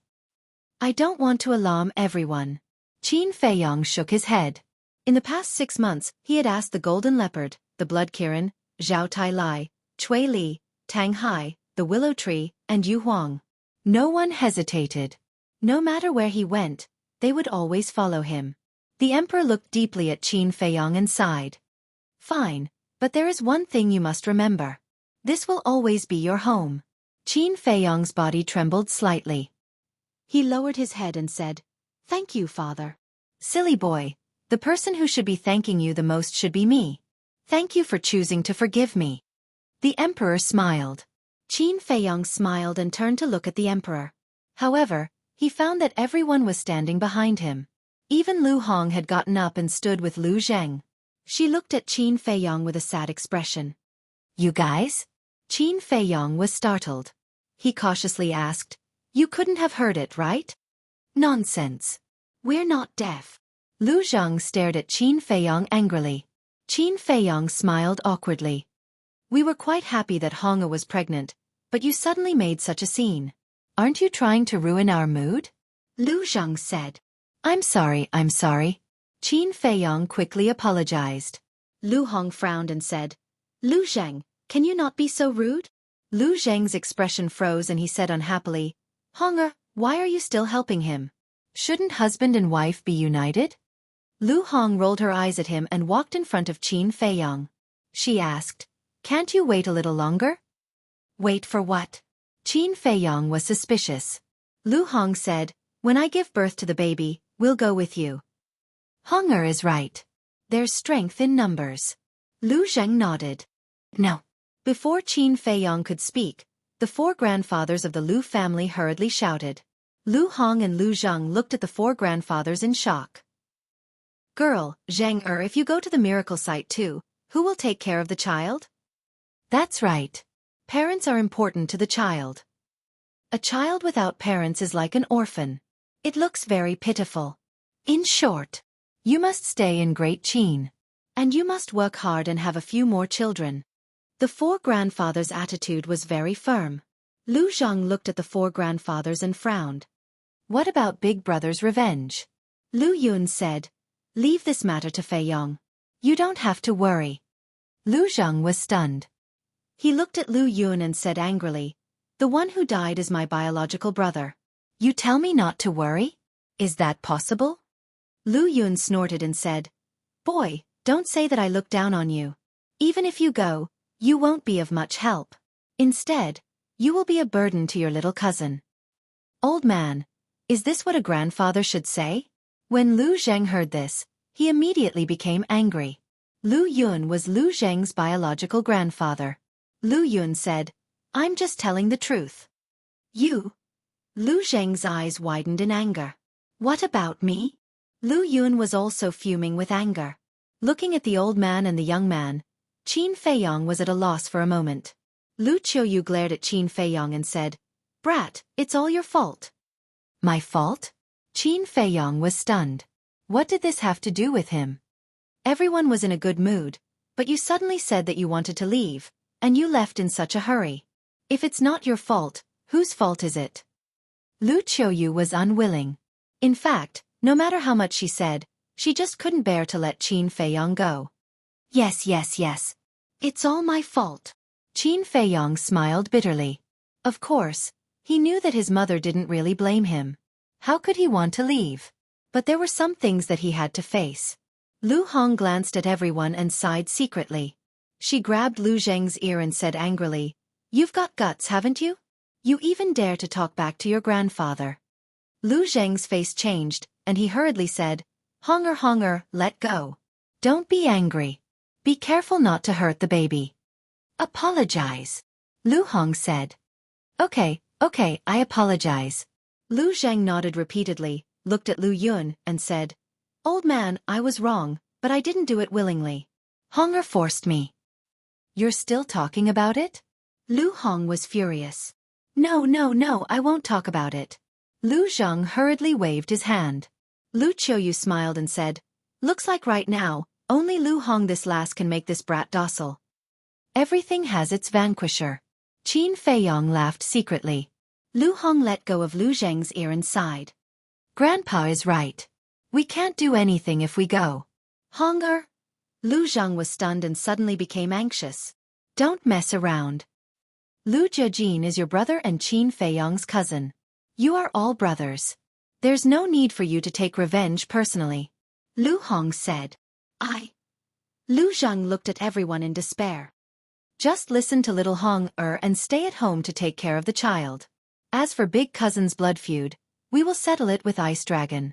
"I don't want to alarm everyone." Qin Feiyong shook his head. In the past 6 months, he had asked the Golden Leopard, the Blood Kirin, Zhao Tai Lai, Cui Li, Tang Hai, the Willow Tree, and Yu Huang. No one hesitated. No matter where he went, they would always follow him. The emperor looked deeply at Qin Feiyong and sighed. "Fine, but there is one thing you must remember. This will always be your home." Qin Feiyong's body trembled slightly. He lowered his head and said, Thank you, father. Silly boy. The person who should be thanking you the most should be me. Thank you for choosing to forgive me. The emperor smiled. Qin Feiyong smiled and turned to look at the emperor. However, he found that everyone was standing behind him. Even Lu Hong had gotten up and stood with Lu Zheng. She looked at Qin Feiyong with a sad expression. You guys? Qin Feiyong was startled. He cautiously asked, You couldn't have heard it, right? Nonsense. We're not deaf. Lu Zheng stared at Qin Feiyong angrily. Qin Feiyong smiled awkwardly. We were quite happy that Honga was pregnant, but you suddenly made such a scene. Aren't you trying to ruin our mood? Lu Zheng said. I'm sorry. Qin Feiyong quickly apologized. Lu Hong frowned and said, Lu Zheng, can you not be so rude? Lu Zheng's expression froze and he said unhappily, Honga, why are you still helping him? Shouldn't husband and wife be united? Lu Hong rolled her eyes at him and walked in front of Qin Feiyong. She asked, Can't you wait a little longer? Wait for what? Qin Feiyong was suspicious. Lu Hong said, When I give birth to the baby, we'll go with you. Honga is right. There's strength in numbers. Lu Zheng nodded. No. Before Qin Feiyong could speak, the four grandfathers of the Lu family hurriedly shouted. Lu Hong and Lu Zheng looked at the four grandfathers in shock. Girl, Zheng if you go to the miracle site too, who will take care of the child? That's right. Parents are important to the child. A child without parents is like an orphan. It looks very pitiful. In short, you must stay in Great Qin. And you must work hard and have a few more children. The four grandfathers' attitude was very firm. Lu Zheng looked at the four grandfathers and frowned. What about Big Brother's revenge? Lu Yun said, Leave this matter to Feiyong. You don't have to worry. Lu Zheng was stunned. He looked at Lu Yun and said angrily, The one who died is my biological brother. You tell me not to worry? Is that possible? Lu Yun snorted and said, Boy, don't say that I look down on you. Even if you go, you won't be of much help. Instead, you will be a burden to your little cousin. Old man, is this what a grandfather should say? When Lu Zheng heard this, he immediately became angry. Lu Yun was Lu Zheng's biological grandfather. Lu Yun said, I'm just telling the truth. You? Lu Zheng's eyes widened in anger. What about me? Lu Yun was also fuming with anger. Looking at the old man and the young man, Qin Feiyong was at a loss for a moment. Lu Qiuyu glared at Qin Feiyong and said, Brat, it's all your fault. My fault? Qin Feiyong was stunned. What did this have to do with him? Everyone was in a good mood, but you suddenly said that you wanted to leave, and you left in such a hurry. If it's not your fault, whose fault is it? Lu Qiuyu was unwilling. In fact, no matter how much she said, she just couldn't bear to let Qin Feiyong go. Yes. It's all my fault. Qin Feiyong smiled bitterly. Of course, he knew that his mother didn't really blame him. How could he want to leave? But there were some things that he had to face. Lu Hong glanced at everyone and sighed secretly. She grabbed Lu Zheng's ear and said angrily, You've got guts, haven't you? You even dare to talk back to your grandfather. Lu Zheng's face changed, and he hurriedly said, Honger, let go. Don't be angry. Be careful not to hurt the baby. Apologize. Lu Hong said. Okay, I apologize. Lu Zheng nodded repeatedly, looked at Lu Yun, and said, Old man, I was wrong, but I didn't do it willingly. Honger forced me. You're still talking about it? Lu Hong was furious. No, I won't talk about it. Lu Zheng hurriedly waved his hand. Lu Qiuyu smiled and said, Looks like right now, only Lu Hong this last can make this brat docile. Everything has its vanquisher. Qin Feiyong laughed secretly. Lu Hong let go of Lu Zheng's ear and sighed. Grandpa is right. We can't do anything if we go. Honger? Lu Zheng was stunned and suddenly became anxious. Don't mess around. Lu Jiajin is your brother and Qin Feiyong's cousin. You are all brothers. There's no need for you to take revenge personally. Lu Hong said. Lu Zheng looked at everyone in despair. Just listen to little Hong and stay at home to take care of the child. As for big cousin's blood feud, we will settle it with Ice Dragon.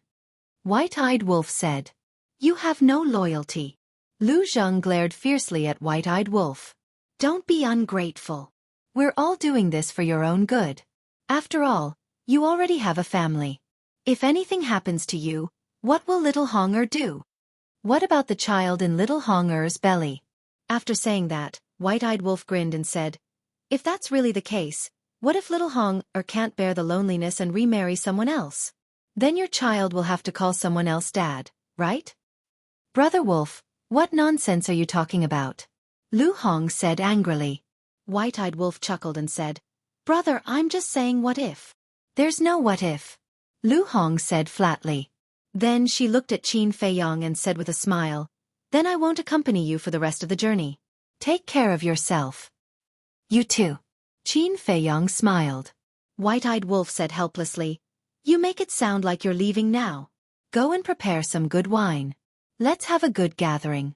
White-Eyed Wolf said. You have no loyalty. Lu Zheng glared fiercely at White-Eyed Wolf. Don't be ungrateful. We're all doing this for your own good. After all, you already have a family. If anything happens to you, what will little Hong-Er do? What about the child in little Hong-Er's belly? After saying that, White-Eyed Wolf grinned and said, if that's really the case, what if little Hong-Er can't bear the loneliness and remarry someone else? Then your child will have to call someone else dad, right? Brother Wolf, what nonsense are you talking about? Lu Hong said angrily. White-Eyed Wolf chuckled and said, Brother, I'm just saying what if. There's no what if. Lu Hong said flatly. Then she looked at Qin Feiyong and said with a smile, then I won't accompany you for the rest of the journey. Take care of yourself. You too. Qin Feiyong smiled. White-Eyed Wolf said helplessly, you make it sound like you're leaving now. Go and prepare some good wine. Let's have a good gathering.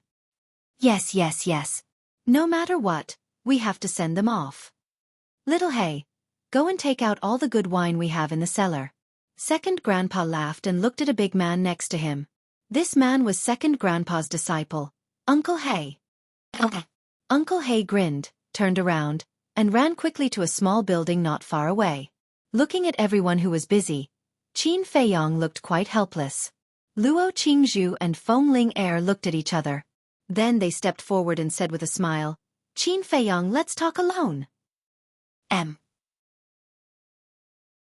Yes, yes, yes. No matter what, we have to send them off. Little Hay, go and take out all the good wine we have in the cellar. Second Grandpa laughed and looked at a big man next to him. This man was Second Grandpa's disciple, Uncle Hay. Uncle Hay grinned, turned around, and ran quickly to a small building not far away. Looking at everyone who was busy, Qin Feiyong looked quite helpless. Luo Qingzhu and Feng Ling looked at each other. Then they stepped forward and said with a smile, Qin Feiyong, let's talk alone.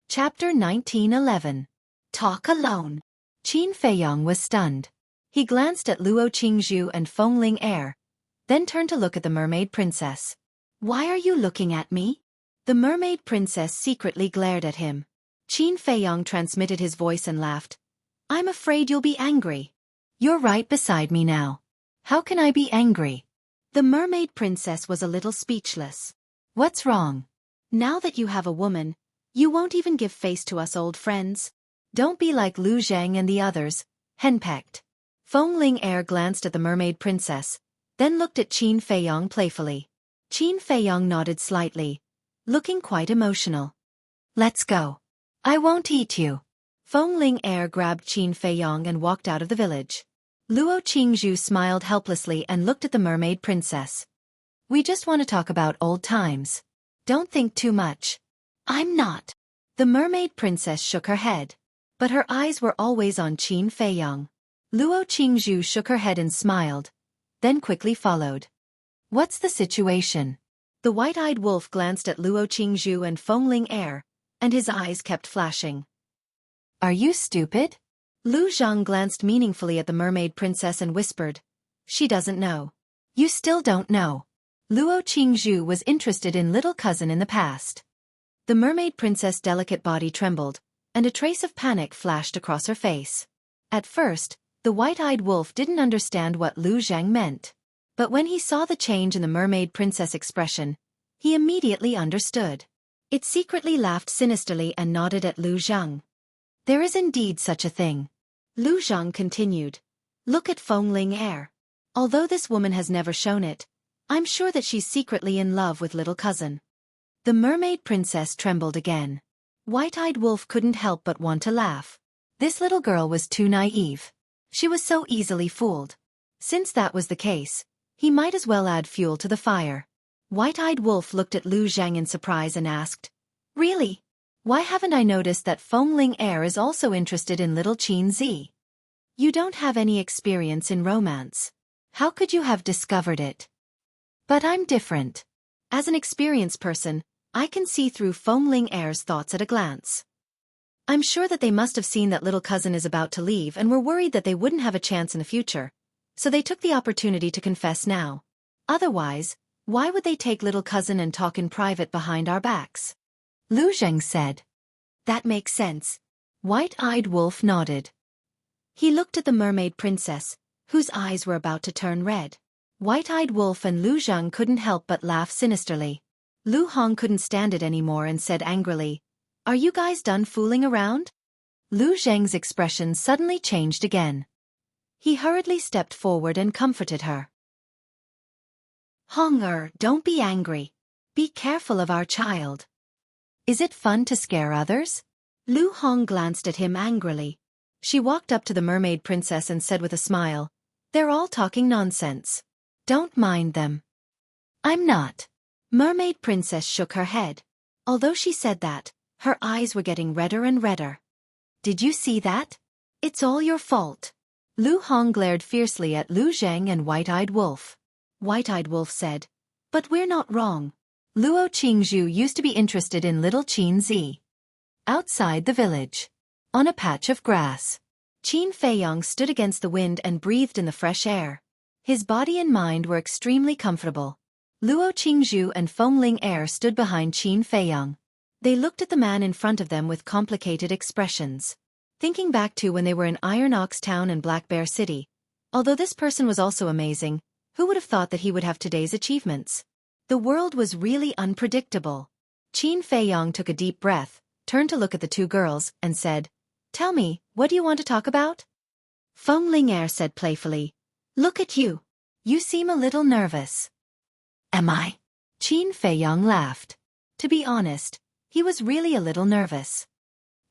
Chapter 1911. Talk alone. Qin Feiyong was stunned. He glanced at Luo Qingzhu and Feng Ling, then turned to look at the mermaid princess. Why are you looking at me? The mermaid princess secretly glared at him. Qin Feiyong transmitted his voice and laughed. I'm afraid you'll be angry. You're right beside me now. How can I be angry? The mermaid princess was a little speechless. What's wrong? Now that you have a woman, you won't even give face to us old friends. Don't be like Lu Zhang and the others, henpecked. Feng Ling glanced at the mermaid princess, then looked at Qin Feiyong playfully. Qin Feiyong nodded slightly, looking quite emotional. Let's go. I won't eat you. Feng Ling grabbed Qin Feiyong and walked out of the village. Luo Qingzhu smiled helplessly and looked at the mermaid princess. We just want to talk about old times. Don't think too much. I'm not. The mermaid princess shook her head. But her eyes were always on Qin Feiyong. Luo Qingzhu shook her head and smiled, then quickly followed. What's the situation? The white-eyed wolf glanced at Luo Qingzhu and Feng Ling and his eyes kept flashing. Are you stupid? Lu Zhang glanced meaningfully at the mermaid princess and whispered, she doesn't know. You still don't know. Luo Qingzhu was interested in little cousin in the past. The mermaid princess' delicate body trembled, and a trace of panic flashed across her face. At first, the white-eyed wolf didn't understand what Lu Zhang meant. But when he saw the change in the mermaid princess' expression, he immediately understood. It secretly laughed sinisterly and nodded at Lu Zhang. There is indeed such a thing. Lu Zhang continued. Look at Feng Ling. Although this woman has never shown it, I'm sure that she's secretly in love with little cousin. The mermaid princess trembled again. White-eyed wolf couldn't help but want to laugh. This little girl was too naive. She was so easily fooled. Since that was the case, he might as well add fuel to the fire. White-eyed wolf looked at Lu Zhang in surprise and asked, really? Why haven't I noticed that Feng Ling is also interested in little Qin Zi? You don't have any experience in romance. How could you have discovered it? But I'm different. As an experienced person, I can see through Feng Ling's thoughts at a glance. I'm sure that they must have seen that little cousin is about to leave and were worried that they wouldn't have a chance in the future, so they took the opportunity to confess now. Otherwise, why would they take little cousin and talk in private behind our backs? Lu Zheng said. That makes sense. White-eyed wolf nodded. He looked at the mermaid princess, whose eyes were about to turn red. White-eyed wolf and Lu Zheng couldn't help but laugh sinisterly. Lu Hong couldn't stand it anymore and said angrily, are you guys done fooling around? Lu Zheng's expression suddenly changed again. He hurriedly stepped forward and comforted her. Hong-Er, don't be angry. Be careful of our child. Is it fun to scare others? Lu Hong glanced at him angrily. She walked up to the mermaid princess and said with a smile, "They're all talking nonsense. Don't mind them." "I'm not." Mermaid princess shook her head. Although she said that, her eyes were getting redder and redder. "Did you see that? It's all your fault." Lu Hong glared fiercely at Lu Zheng and White-Eyed Wolf. White-Eyed Wolf said, "But we're not wrong. Luo Qingzhu used to be interested in little Qin Zi." Outside the village, on a patch of grass, Qin Feiyong stood against the wind and breathed in the fresh air. His body and mind were extremely comfortable. Luo Qingzhu and Fengling Air stood behind Qin Feiyong. They looked at the man in front of them with complicated expressions. Thinking back to when they were in Iron Ox Town and Black Bear City, although this person was also amazing, who would have thought that he would have today's achievements? The world was really unpredictable. Qin Feiyong took a deep breath, turned to look at the two girls, and said, "Tell me, what do you want to talk about?" Fengling Air said playfully, "Look at you. You seem a little nervous." "Am I?" Qin Feiyong laughed. To be honest, he was really a little nervous.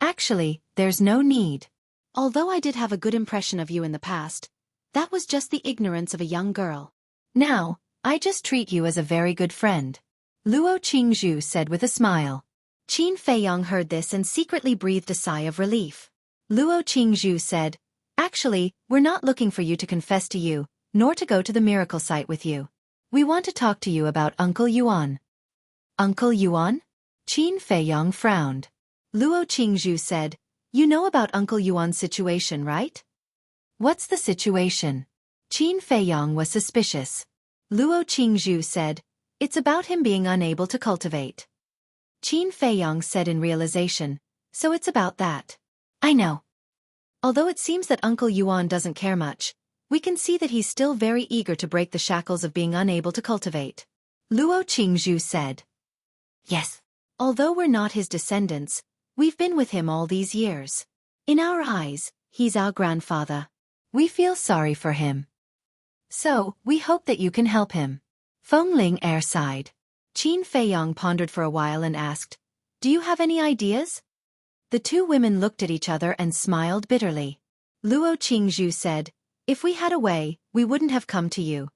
"Actually, there's no need. Although I did have a good impression of you in the past, that was just the ignorance of a young girl. Now, I just treat you as a very good friend," Luo Qingzhu said with a smile. Qin Feiyong heard this and secretly breathed a sigh of relief. Luo Qingzhu said, "Actually, we're not looking for you to confess to you, nor to go to the miracle site with you. We want to talk to you about Uncle Yuan." "Uncle Yuan?" Qin Feiyong frowned. Luo Qingzhu said, "You know about Uncle Yuan's situation, right?" "What's the situation?" Qin Feiyong was suspicious. Luo Qingzhu said, "It's about him being unable to cultivate." Qin Feiyong said in realization, "So it's about that." "I know." Although it seems that Uncle Yuan doesn't care much, we can see that he's still very eager to break the shackles of being unable to cultivate. Luo Qingzhu said, "Yes. Although we're not his descendants, we've been with him all these years. In our eyes, he's our grandfather. We feel sorry for him. So, we hope that you can help him." Fengling Air sighed. Qin Feiyong pondered for a while and asked, "Do you have any ideas?" The two women looked at each other and smiled bitterly. Luo Qingzhu said, "If we had a way, we wouldn't have come to you."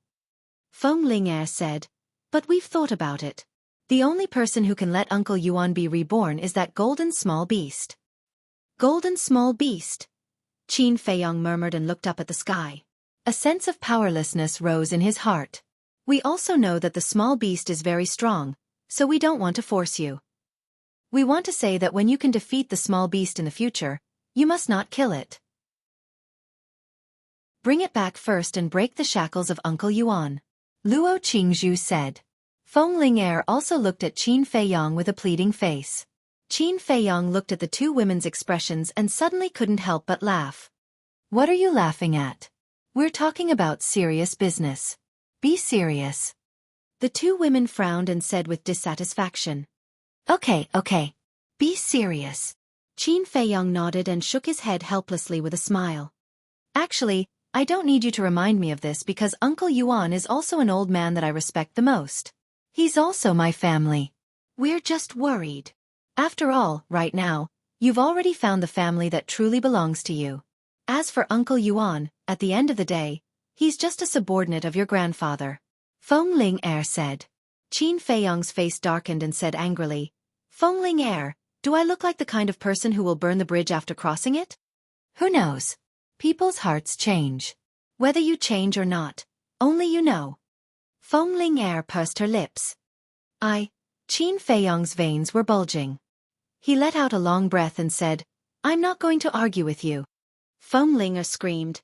Fengling Air said, "But we've thought about it. The only person who can let Uncle Yuan be reborn is that golden small beast." "Golden small beast?" Qin Feiyong murmured and looked up at the sky. A sense of powerlessness rose in his heart. "We also know that the small beast is very strong, so we don't want to force you. We want to say that when you can defeat the small beast in the future, you must not kill it. Bring it back first and break the shackles of Uncle Yuan," Luo Qingzhu said. Fengling Air also looked at Qin Feiyong with a pleading face. Qin Feiyong looked at the two women's expressions and suddenly couldn't help but laugh. "What are you laughing at? We're talking about serious business. Be serious." The two women frowned and said with dissatisfaction, Okay. Be serious." Qin Feiyong nodded and shook his head helplessly with a smile. "Actually, I don't need you to remind me of this because Uncle Yuan is also an old man that I respect the most. He's also my family. We're just worried. After all, right now, you've already found the family that truly belongs to you. As for Uncle Yuan, at the end of the day, he's just a subordinate of your grandfather," Fengling Air said. Qin Feiyong's face darkened and said angrily, "Fengling Air, do I look like the kind of person who will burn the bridge after crossing it?" "Who knows? People's hearts change. Whether you change or not, only you know." Fengling Air pursed her lips. Qin Feiyong's veins were bulging. He let out a long breath and said, "I'm not going to argue with you." Fengling Air screamed,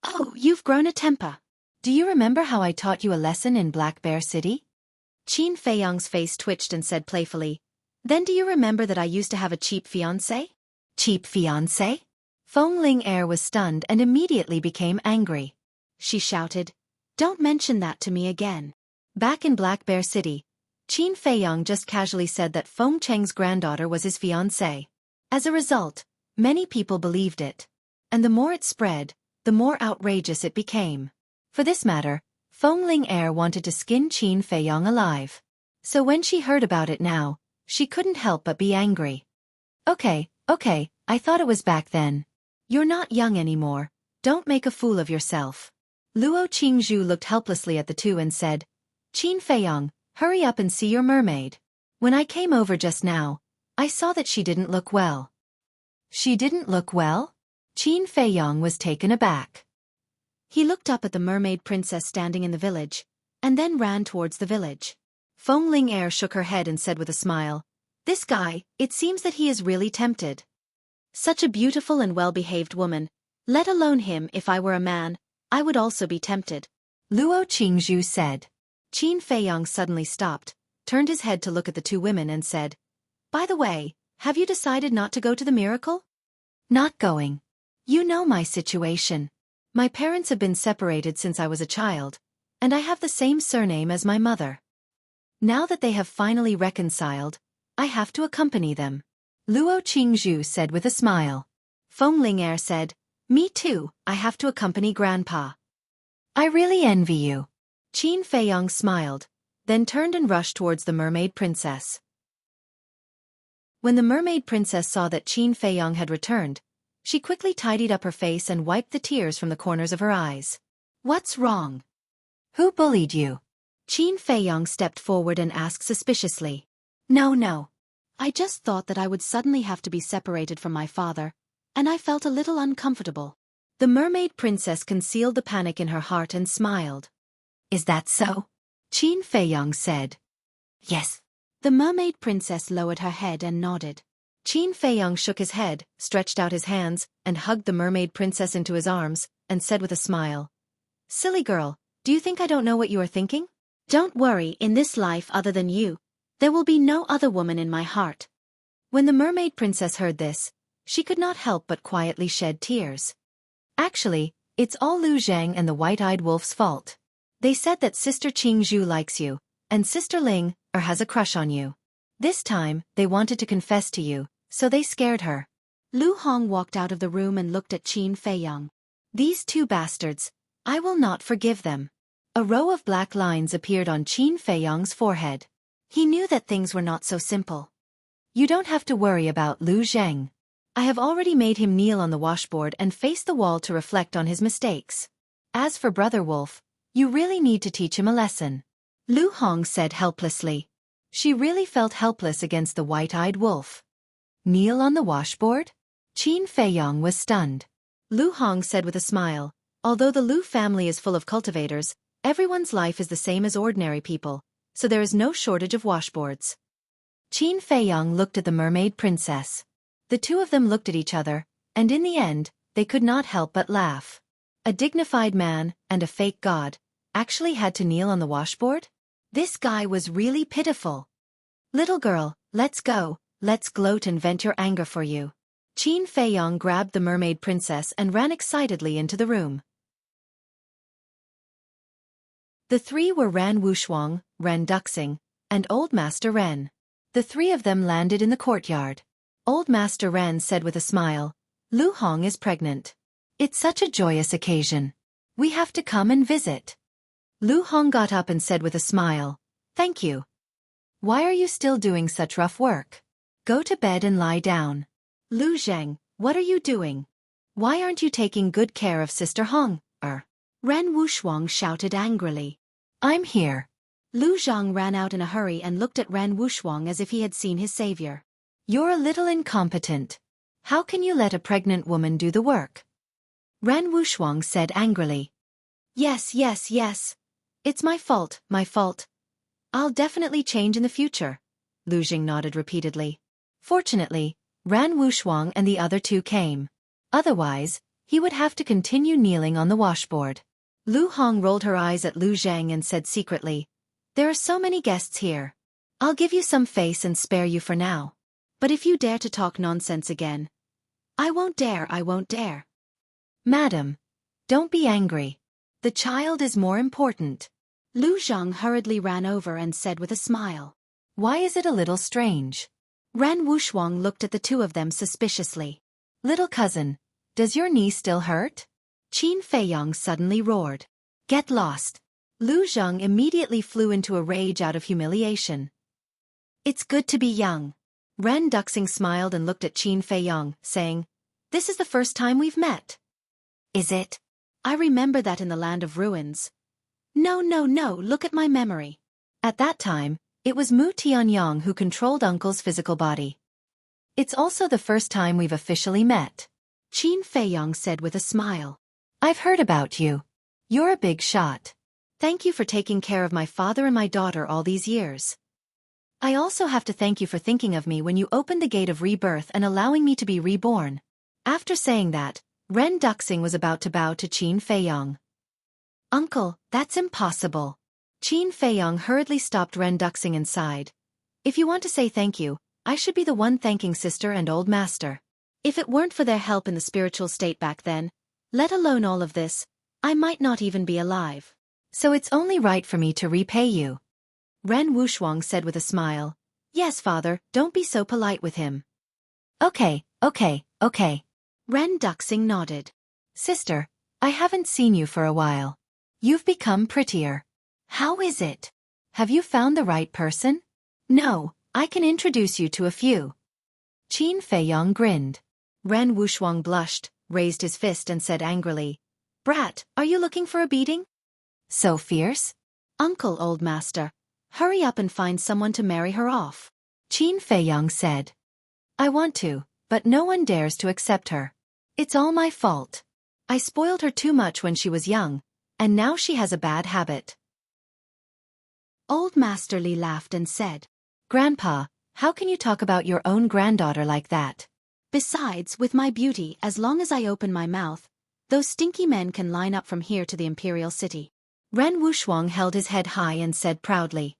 "Oh, you've grown a temper. Do you remember how I taught you a lesson in Black Bear City?" Qin Feiyong's face twitched and said playfully, "Then do you remember that I used to have a cheap fiancé?" "Cheap fiancé?" Fengling Air was stunned and immediately became angry. She shouted, "Don't mention that to me again." Back in Black Bear City, Qin Feiyong just casually said that Feng Cheng's granddaughter was his fiancée. As a result, many people believed it. And the more it spread, the more outrageous it became. For this matter, Fengling Air wanted to skin Qin Feiyong alive. So when she heard about it now, she couldn't help but be angry. Okay, I thought it was back then. You're not young anymore, don't make a fool of yourself. Luo Qingzhu looked helplessly at the two and said, Qin Feiyong, hurry up and see your mermaid. When I came over just now, I saw that she didn't look well. She didn't look well? Qin Feiyong was taken aback. He looked up at the mermaid princess standing in the village, and then ran towards the village. Feng Ling shook her head and said with a smile, This guy, it seems that he is really tempted. Such a beautiful and well-behaved woman, let alone him. If I were a man, I would also be tempted. Luo Qingzhu said. Qin Feiyong suddenly stopped, turned his head to look at the two women and said, By the way, have you decided not to go to the miracle? Not going. You know my situation. My parents have been separated since I was a child, and I have the same surname as my mother. Now that they have finally reconciled, I have to accompany them. Luo Qingzhu said with a smile. Feng Ling said, Me too, I have to accompany Grandpa. I really envy you. Qin Feiyong smiled, then turned and rushed towards the mermaid princess. When the mermaid princess saw that Qin Feiyong had returned, she quickly tidied up her face and wiped the tears from the corners of her eyes. What's wrong? Who bullied you? Qin Feiyong stepped forward and asked suspiciously. No. I just thought that I would suddenly have to be separated from my father, and I felt a little uncomfortable. The mermaid princess concealed the panic in her heart and smiled. Is that so? Qin Feiyong said. Yes. The mermaid princess lowered her head and nodded. Qin Feiyong shook his head, stretched out his hands, and hugged the mermaid princess into his arms, and said with a smile, Silly girl, do you think I don't know what you are thinking? Don't worry, in this life other than you, there will be no other woman in my heart. When the mermaid princess heard this, she could not help but quietly shed tears. Actually, it's all Lu Zhang and the white-eyed wolf's fault. They said that Sister Qingzhu likes you, and Sister Ling has a crush on you. This time, they wanted to confess to you, so they scared her. Lu Hong walked out of the room and looked at Qin Feiyong. These two bastards, I will not forgive them. A row of black lines appeared on Qin Feiyong's forehead. He knew that things were not so simple. You don't have to worry about Lu Zhang. I have already made him kneel on the washboard and face the wall to reflect on his mistakes. As for Brother Wolf, you really need to teach him a lesson. Lu Hong said helplessly. She really felt helpless against the white-eyed wolf. Kneel on the washboard? Qin Feiyong was stunned. Lu Hong said with a smile, Although the Lu family is full of cultivators, everyone's life is the same as ordinary people, so there is no shortage of washboards. Qin Feiyong looked at the mermaid princess. The two of them looked at each other, and in the end, they could not help but laugh. A dignified man, and a fake god, actually had to kneel on the washboard? This guy was really pitiful. Little girl, let's go, let's gloat and vent your anger for you. Qin Feiyong grabbed the mermaid princess and ran excitedly into the room. The three were Ran Wushuang, Ren Duxing, and Old Master Ren. The three of them landed in the courtyard. Old Master Ren said with a smile, Lu Hong is pregnant. It's such a joyous occasion. We have to come and visit. Lu Hong got up and said with a smile, Thank you. Why are you still doing such rough work? Go to bed and lie down. Lu Zhang, what are you doing? Why aren't you taking good care of Sister Hong? Ren Wushuang shouted angrily. I'm here. Lu Zhang ran out in a hurry and looked at Ren Wushuang as if he had seen his savior. You're a little incompetent. How can you let a pregnant woman do the work? Ren Wushuang said angrily. Yes. It's my fault. I'll definitely change in the future. Lu Jing nodded repeatedly. Fortunately, Ran Wushuang and the other two came. Otherwise, he would have to continue kneeling on the washboard. Lu Hong rolled her eyes at Lu Zhang and said secretly, There are so many guests here. I'll give you some face and spare you for now. But if you dare to talk nonsense again, I won't dare. Madam, don't be angry. The child is more important. Lu Zhang hurriedly ran over and said with a smile. Why is it a little strange? Ren Wushuang looked at the two of them suspiciously. Little cousin, does your knee still hurt? Qin Feiyong suddenly roared. Get lost. Lu Zhang immediately flew into a rage out of humiliation. It's good to be young. Ren Duxing smiled and looked at Qin Feiyong, saying, This is the first time we've met. Is it? I remember that in the land of ruins. No, look at my memory. At that time, it was Mu Tianyang who controlled Uncle's physical body. It's also the first time we've officially met. Qin Feiyong said with a smile. I've heard about you. You're a big shot. Thank you for taking care of my father and my daughter all these years. I also have to thank you for thinking of me when you opened the gate of rebirth and allowing me to be reborn. After saying that, Ren Duxing was about to bow to Qin Feiyong. Uncle, that's impossible. Qin Feiyong hurriedly stopped Ren Duxing inside. If you want to say thank you, I should be the one thanking sister and old master. If it weren't for their help in the spiritual state back then, let alone all of this, I might not even be alive. So it's only right for me to repay you. Ren Wuxuang said with a smile. Yes, father, don't be so polite with him. Okay. Ren Duxing nodded. Sister, I haven't seen you for a while. You've become prettier. How is it? Have you found the right person? No, I can introduce you to a few. Qin Feiyong grinned. Ren Wuxuang blushed, raised his fist and said angrily, Brat, are you looking for a beating? So fierce? Uncle, old master, hurry up and find someone to marry her off. Qin Feiyong said. I want to, but no one dares to accept her. It's all my fault. I spoiled her too much when she was young, and now she has a bad habit. Old Master Li laughed and said, Grandpa, how can you talk about your own granddaughter like that? Besides, with my beauty, as long as I open my mouth, those stinky men can line up from here to the imperial city. Ren Wuxuang held his head high and said proudly,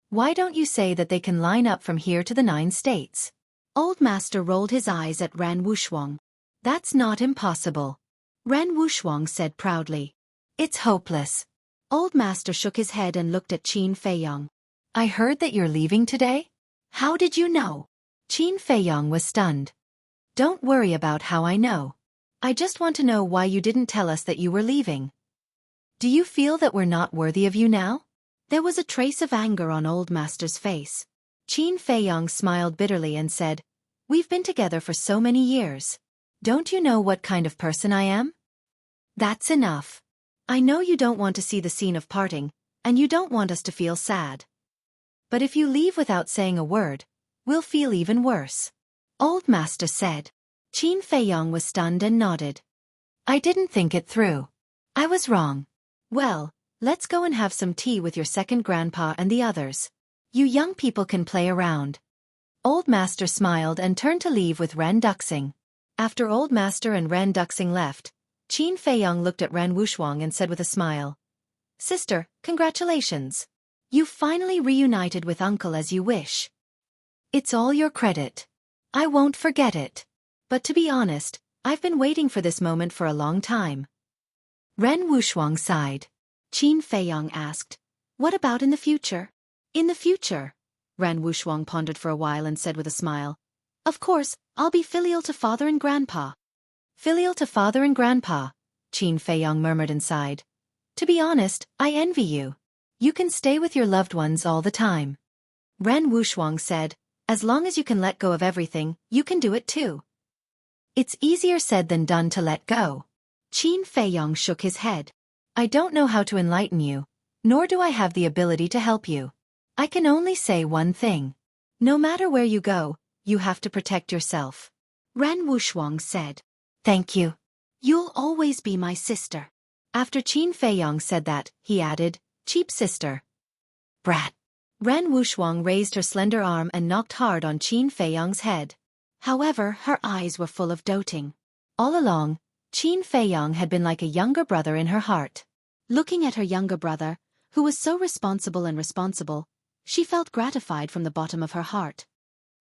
Why don't you say that they can line up from here to the 9 states? Old Master rolled his eyes at Ren Wuxuang. That's not impossible. Ren Wuxuang said proudly. It's hopeless. Old Master shook his head and looked at Qin Feiyong. I heard that you're leaving today? How did you know? Qin Feiyong was stunned. Don't worry about how I know. I just want to know why you didn't tell us that you were leaving. Do you feel that we're not worthy of you now? There was a trace of anger on Old Master's face. Qin Feiyong smiled bitterly and said, We've been together for so many years. Don't you know what kind of person I am? That's enough. I know you don't want to see the scene of parting, and you don't want us to feel sad. But if you leave without saying a word, we'll feel even worse. Old Master said. Qin Feiyong was stunned and nodded. I didn't think it through. I was wrong. Well, let's go and have some tea with your second grandpa and the others. You young people can play around. Old Master smiled and turned to leave with Ren Duxing. After Old Master and Ren Duxing left, Qin Feiyong looked at Ren Wuxuang and said with a smile, Sister, congratulations. You've finally reunited with Uncle as you wish. It's all your credit. I won't forget it. But to be honest, I've been waiting for this moment for a long time. Ren Wuxuang sighed. Qin Feiyong asked, What about in the future? In the future? Ren Wuxuang pondered for a while and said with a smile, Of course, I'll be filial to father and grandpa. Filial to father and grandpa, Qin Feiyong murmured inside. To be honest, I envy you. You can stay with your loved ones all the time. Ren Wuxuang said, As long as you can let go of everything, you can do it too. It's easier said than done to let go. Qin Feiyong shook his head. I don't know how to enlighten you, nor do I have the ability to help you. I can only say one thing. No matter where you go, you have to protect yourself. Ren Wuxuang said. Thank you. You'll always be my sister. After Qin Feiyong said that, he added, Cheap sister. Brat. Ren Wuxuang raised her slender arm and knocked hard on Qin Feiyong's head. However, her eyes were full of doting. All along, Qin Feiyong had been like a younger brother in her heart. Looking at her younger brother, who was so responsible and responsible, she felt gratified from the bottom of her heart.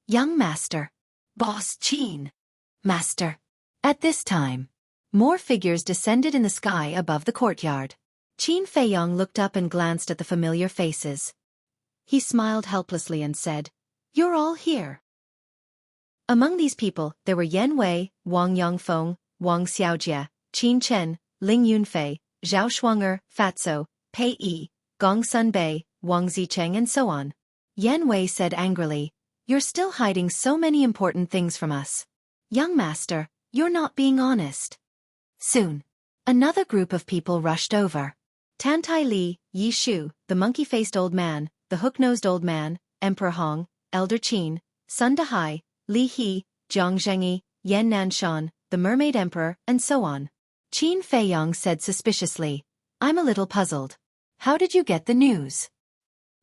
Young master. Boss Qin. Master. At this time, more figures descended in the sky above the courtyard. Qin Feiyong looked up and glanced at the familiar faces. He smiled helplessly and said, You're all here. Among these people, there were Yan Wei, Wang Yongfeng, Wang Xiaojie, Qin Chen, Ling Yunfei, Zhao Shuanger, Fatso, Pei Yi, Gong Sunbei, Wang Zicheng and so on. Yan Wei said angrily, You're still hiding so many important things from us. Young master, You're not being honest. Soon, another group of people rushed over. Tantai Li, Yi Shu, the monkey-faced old man, the hook-nosed old man, Emperor Hong, Elder Qin, Sun Dahai, Li He, Jiang Zhengyi, Yan Nanshan, the Mermaid Emperor, and so on. Qin Feiyong said suspiciously, I'm a little puzzled. How did you get the news?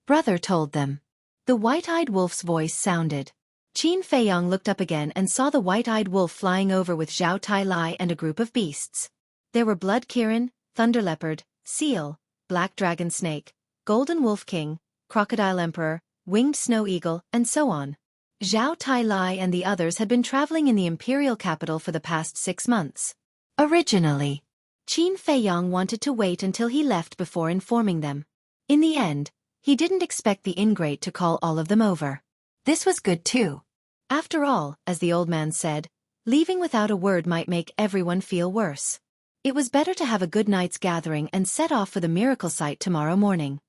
Brother told them. The white-eyed wolf's voice sounded. Qin Feiyong looked up again and saw the white-eyed wolf flying over with Zhao Tai Lai and a group of beasts. There were blood kirin, thunder leopard, seal, black dragon snake, golden wolf king, crocodile emperor, winged snow eagle, and so on. Zhao Tai Lai and the others had been traveling in the imperial capital for the past 6 months. Originally, Qin Feiyong wanted to wait until he left before informing them. In the end, he didn't expect the ingrate to call all of them over. This was good too. After all, as the old man said, leaving without a word might make everyone feel worse. It was better to have a good night's gathering and set off for the miracle site tomorrow morning.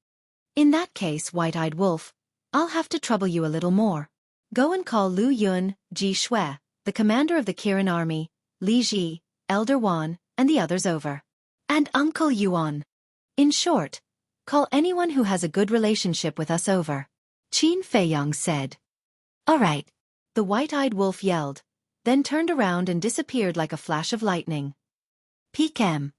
In that case, White-Eyed Wolf, I'll have to trouble you a little more. Go and call Lu Yun, Ji Shui, the commander of the Kirin army, Li Ji, Elder Wan, and the others over. And Uncle Yuan. In short, call anyone who has a good relationship with us over. Qin Feiyong said. All right. The white-eyed wolf yelled, then turned around and disappeared like a flash of lightning. P.K.M.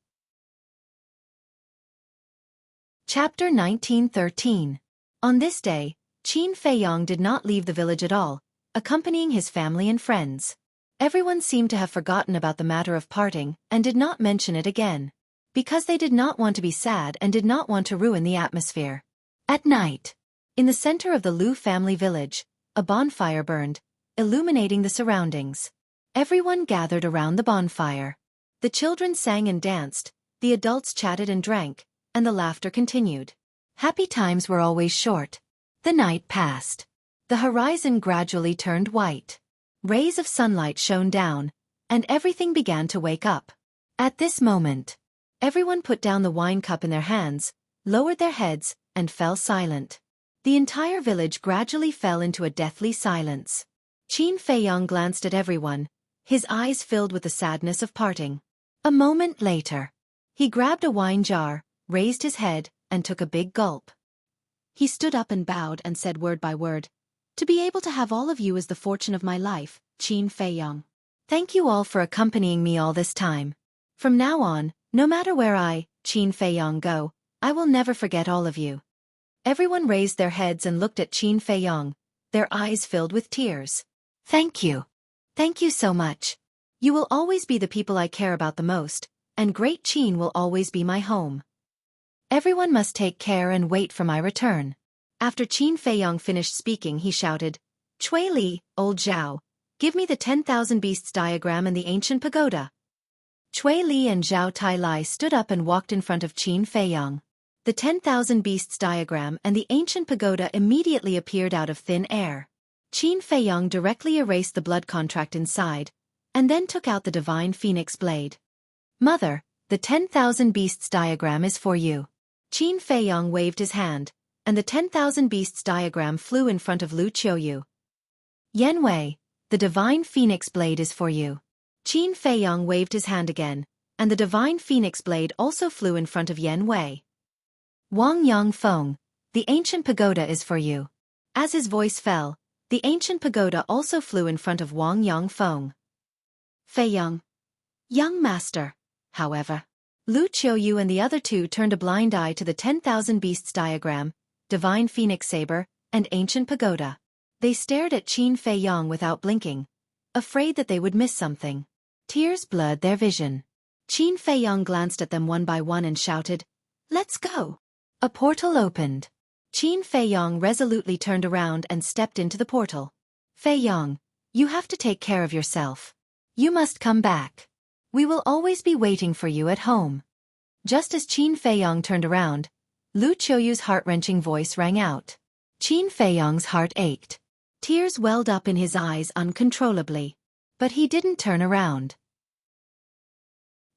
Chapter 1913. On this day, Qin Feiyong did not leave the village at all, accompanying his family and friends. Everyone seemed to have forgotten about the matter of parting and did not mention it again, because they did not want to be sad and did not want to ruin the atmosphere. At night, in the center of the Lu family village, a bonfire burned, illuminating the surroundings. Everyone gathered around the bonfire. The children sang and danced, the adults chatted and drank, and the laughter continued. Happy times were always short. The night passed. The horizon gradually turned white. Rays of sunlight shone down, and everything began to wake up. At this moment, everyone put down the wine cup in their hands, lowered their heads, and fell silent. The entire village gradually fell into a deathly silence. Qin Feiyong glanced at everyone, his eyes filled with the sadness of parting. A moment later, he grabbed a wine jar, raised his head, and took a big gulp. He stood up and bowed and said word by word, To be able to have all of you is the fortune of my life, Qin Feiyong. Thank you all for accompanying me all this time. From now on, no matter where I, Qin Feiyong, go, I will never forget all of you. Everyone raised their heads and looked at Qin Feiyong, their eyes filled with tears. Thank you. Thank you so much. You will always be the people I care about the most, and Great Qin will always be my home. Everyone must take care and wait for my return. After Qin Feiyong finished speaking, he shouted, Chui Li, old Zhao, give me the 10,000 beasts diagram and the ancient pagoda. Chui Li and Zhao Tai Lai stood up and walked in front of Qin Feiyong. The 10,000 beasts diagram and the ancient pagoda immediately appeared out of thin air. Qin Feiyong directly erased the blood contract inside, and then took out the divine phoenix blade. Mother, the 10,000 beasts diagram is for you. Qin Feiyong waved his hand, and the 10,000 beasts diagram flew in front of Lu Qiuyu. Yan Wei, the divine phoenix blade is for you. Qin Feiyong waved his hand again, and the divine phoenix blade also flew in front of Yan Wei. Wang Yangfeng, the ancient pagoda is for you. As his voice fell, the ancient pagoda also flew in front of Wang Yangfeng. Feiyong. Young master, however. Lu Qiuyu and the other two turned a blind eye to the 10,000 beasts diagram, divine phoenix saber, and ancient pagoda. They stared at Qin Feiyong without blinking, afraid that they would miss something. Tears blurred their vision. Qin Feiyong glanced at them one by one and shouted, Let's go! A portal opened. Qin Feiyong resolutely turned around and stepped into the portal. Feiyong, you have to take care of yourself. You must come back. We will always be waiting for you at home. Just as Qin Feiyong turned around, Lu Qiuyu's heart-wrenching voice rang out. Qin Feiyong's heart ached. Tears welled up in his eyes uncontrollably. But he didn't turn around.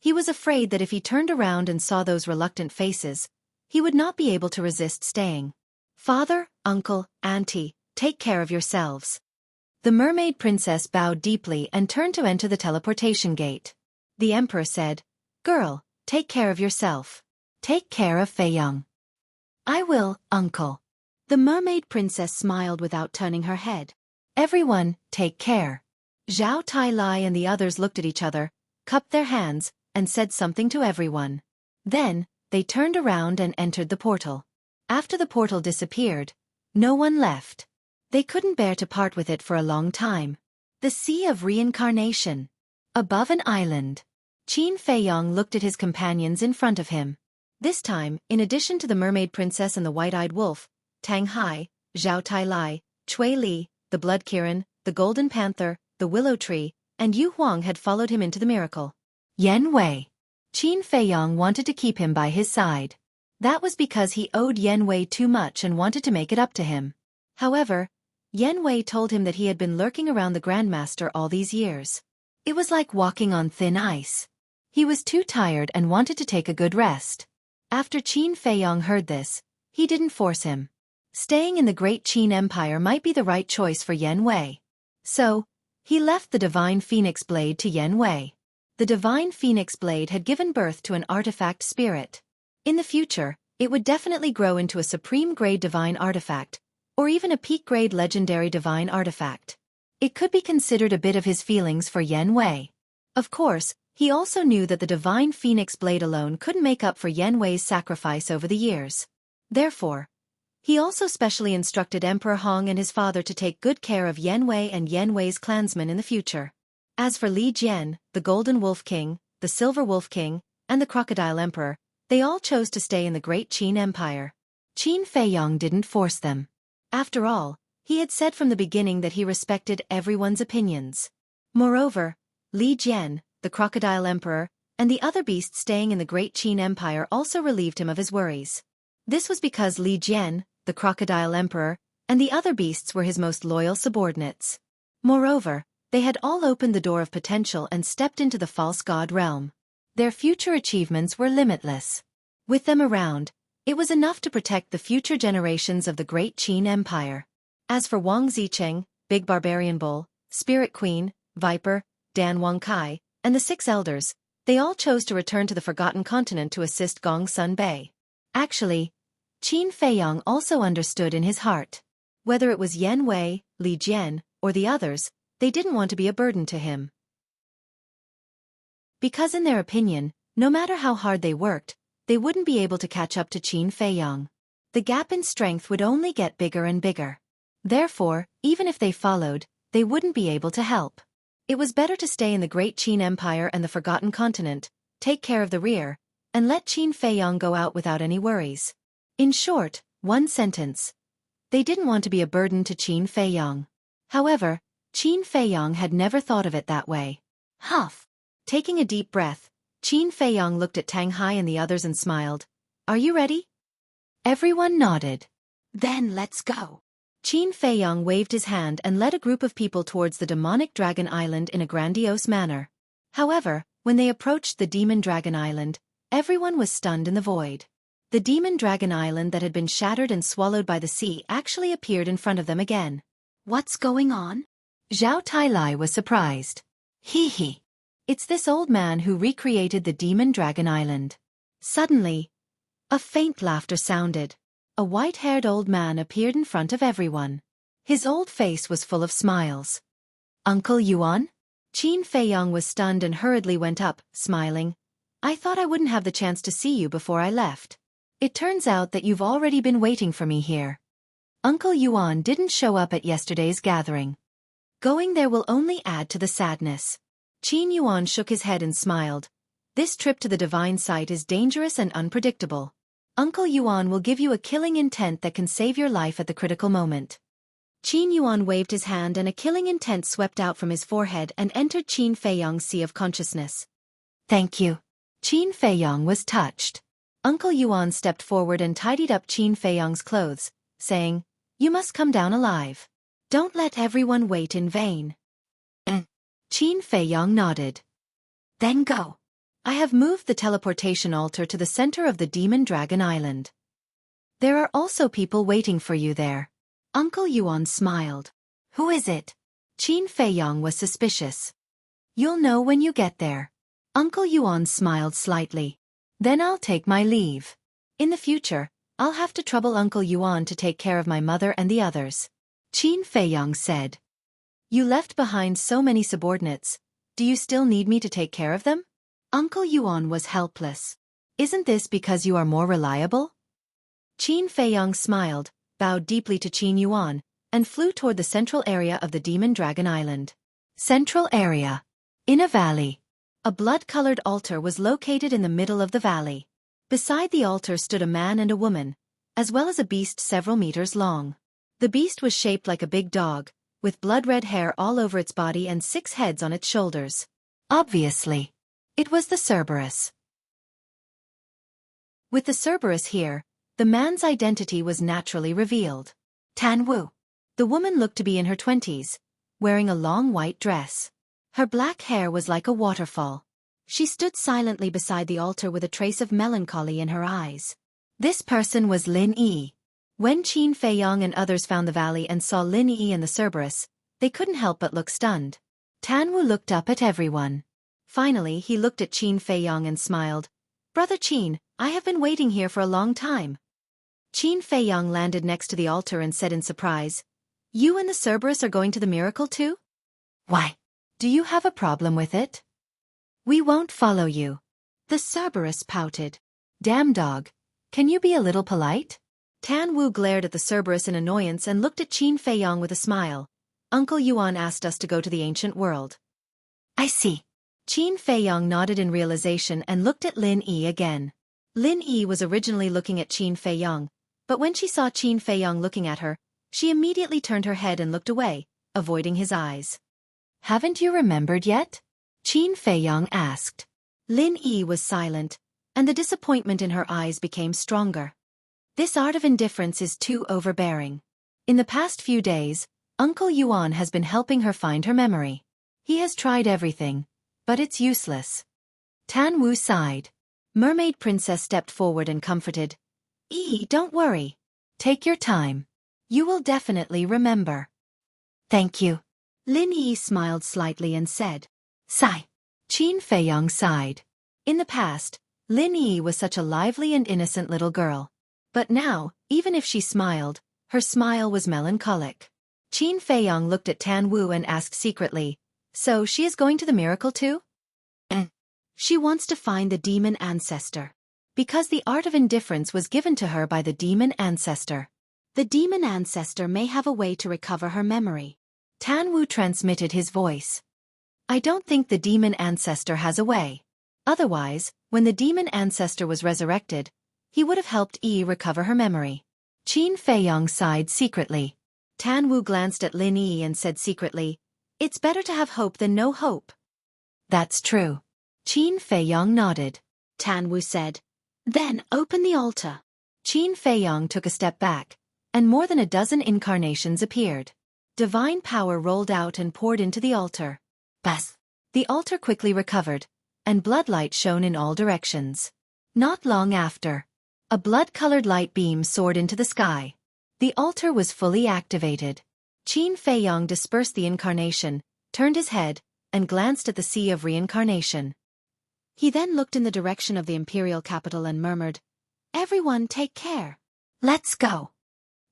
He was afraid that if he turned around and saw those reluctant faces, he would not be able to resist staying. Father, uncle, auntie, take care of yourselves. The mermaid princess bowed deeply and turned to enter the teleportation gate. The emperor said, "Girl, take care of yourself. Take care of Feiyang." "I will, uncle." The mermaid princess smiled without turning her head. "Everyone, take care." Zhao Tai and the others looked at each other, cupped their hands, and said something to everyone. Then, they turned around and entered the portal. After the portal disappeared, no one left. They couldn't bear to part with it for a long time. The Sea of Reincarnation. Above an island. Qin Feiyang looked at his companions in front of him. This time, in addition to the mermaid princess and the white-eyed wolf, Tang Hai, Zhao Tai, Xueqi, the Blood Kirin, the Golden Panther, the Willow Tree, and Yu Huang had followed him into the miracle. Yan Wei. Qin Feiyang wanted to keep him by his side. That was because he owed Yan Wei too much and wanted to make it up to him. However, Yan Wei told him that he had been lurking around the Grandmaster all these years. It was like walking on thin ice. He was too tired and wanted to take a good rest. After Qin Feiyang heard this, he didn't force him. Staying in the Great Qin Empire might be the right choice for Yan Wei. So, he left the Divine Phoenix Blade to Yan Wei. The Divine Phoenix Blade had given birth to an artifact spirit. In the future, it would definitely grow into a supreme-grade divine artifact, or even a peak-grade legendary divine artifact. It could be considered a bit of his feelings for Yan Wei. Of course, he also knew that the Divine Phoenix Blade alone couldn't make up for Yan Wei's sacrifice over the years. Therefore, he also specially instructed Emperor Hong and his father to take good care of Yan Wei and Yan Wei's clansmen in the future. As for Li Jian, the Golden Wolf King, the Silver Wolf King, and the Crocodile Emperor, they all chose to stay in the Great Qin Empire. Qin Feiyang didn't force them. After all, he had said from the beginning that he respected everyone's opinions. Moreover, Li Jian, the Crocodile Emperor, and the other beasts staying in the Great Qin Empire also relieved him of his worries. This was because Li Jian, the Crocodile Emperor, and the other beasts were his most loyal subordinates. Moreover, they had all opened the door of potential and stepped into the false god realm. Their future achievements were limitless. With them around, it was enough to protect the future generations of the Great Qin Empire. As for Wang Zicheng, Big Barbarian Bull, Spirit Queen, Viper, Dan Wang Kai, and the 6 elders, they all chose to return to the Forgotten Continent to assist Gong Sun Bei. Actually, Qin Feiyang also understood in his heart. Whether it was Yan Wei, Li Jian, or the others, they didn't want to be a burden to him. Because in their opinion, no matter how hard they worked, they wouldn't be able to catch up to Qin Feiyang. The gap in strength would only get bigger and bigger. Therefore, even if they followed, they wouldn't be able to help. It was better to stay in the Great Qin Empire and the Forgotten Continent, take care of the rear, and let Qin Feiyang go out without any worries. In short, one sentence. They didn't want to be a burden to Qin Feiyang. However, Qin Feiyang had never thought of it that way. Huff. Taking a deep breath, Qin Feiyang looked at Tang Hai and the others and smiled. "Are you ready?" Everyone nodded. "Then let's go." Qin Feiyang waved his hand and led a group of people towards the demonic dragon island in a grandiose manner. However, when they approached the demon dragon island, everyone was stunned in the void. The demon dragon island that had been shattered and swallowed by the sea actually appeared in front of them again. "What's going on?" Zhao Tai was surprised. "Hee hee. It's this old man who recreated the demon dragon island." Suddenly, a faint laughter sounded. A white-haired old man appeared in front of everyone. His old face was full of smiles. "Uncle Yuan?" Qin Feiyang was stunned and hurriedly went up, smiling. "I thought I wouldn't have the chance to see you before I left. It turns out that you've already been waiting for me here." Uncle Yuan didn't show up at yesterday's gathering. Going there will only add to the sadness. Qin Yuan shook his head and smiled. "This trip to the divine site is dangerous and unpredictable. Uncle Yuan will give you a killing intent that can save your life at the critical moment." Qin Yuan waved his hand and a killing intent swept out from his forehead and entered Qin Feiyang's sea of consciousness. "Thank you." Qin Feiyang was touched. Uncle Yuan stepped forward and tidied up Qin Feiyang's clothes, saying, "You must come down alive. Don't let everyone wait in vain." Qin Feiyang nodded. "Then go. I have moved the teleportation altar to the center of the Demon Dragon Island. There are also people waiting for you there." Uncle Yuan smiled. "Who is it?" Qin Feiyong was suspicious. You'll know when you get there. Uncle Yuan smiled slightly. Then I'll take my leave. In the future, I'll have to trouble Uncle Yuan to take care of my mother and the others. Qin Feiyong said. You left behind so many subordinates. Do you still need me to take care of them? Uncle Yuan was helpless. Isn't this because you are more reliable? Qin Feiyong smiled, bowed deeply to Qin Yuan, and flew toward the central area of the Demon Dragon Island. Central area. In a valley. A blood-colored altar was located in the middle of the valley. Beside the altar stood a man and a woman, as well as a beast several meters long. The beast was shaped like a big dog, with blood-red hair all over its body and 6 heads on its shoulders. Obviously, it was the Cerberus. With the Cerberus here, the man's identity was naturally revealed. Tan Wu. The woman looked to be in her 20s, wearing a long white dress. Her black hair was like a waterfall. She stood silently beside the altar with a trace of melancholy in her eyes. This person was Lin Yi. When Qin Feiyong and others found the valley and saw Lin Yi and the Cerberus, they couldn't help but look stunned. Tan Wu looked up at everyone. Finally, he looked at Qin Feiyong and smiled. Brother Qin, I have been waiting here for a long time. Qin Feiyong landed next to the altar and said in surprise, You and the Cerberus are going to the miracle too? Why? Do you have a problem with it? We won't follow you. The Cerberus pouted. Damn dog. Can you be a little polite? Tan Wu glared at the Cerberus in annoyance and looked at Qin Feiyong with a smile. Uncle Yuan asked us to go to the ancient world. I see. Qin Feiyong nodded in realization and looked at Lin Yi again. Lin Yi was originally looking at Qin Feiyong, but when she saw Qin Feiyong looking at her, she immediately turned her head and looked away, avoiding his eyes. Haven't you remembered yet? Qin Feiyong asked. Lin Yi was silent, and the disappointment in her eyes became stronger. This art of indifference is too overbearing. In the past few days, Uncle Yuan has been helping her find her memory. He has tried everything, but it's useless. Tan Wu sighed. Mermaid Princess stepped forward and comforted. Don't worry. Take your time. You will definitely remember. Thank you. Lin Yi smiled slightly and said. Sigh. Qin Feiyong sighed. In the past, Lin Yi was such a lively and innocent little girl. But now, even if she smiled, her smile was melancholic. Qin Feiyong looked at Tan Wu and asked secretly, So she is going to the miracle too? She wants to find the demon ancestor. Because the art of indifference was given to her by the demon ancestor. The demon ancestor may have a way to recover her memory. Tan Wu transmitted his voice. I don't think the demon ancestor has a way. Otherwise, when the demon ancestor was resurrected, he would have helped Yi recover her memory. Qin Feiyong sighed secretly. Tan Wu glanced at Lin Yi and said secretly, It's better to have hope than no hope. That's true. Qin Feiyong nodded. Tan Wu said, Then open the altar. Qin Feiyong took a step back, and more than a dozen incarnations appeared. Divine power rolled out and poured into the altar. Bas! The altar quickly recovered, and bloodlight shone in all directions. Not long after, a blood-colored light beam soared into the sky. The altar was fully activated. Qin Feiyong dispersed the incarnation, turned his head, and glanced at the sea of reincarnation. He then looked in the direction of the imperial capital and murmured, Everyone take care. Let's go.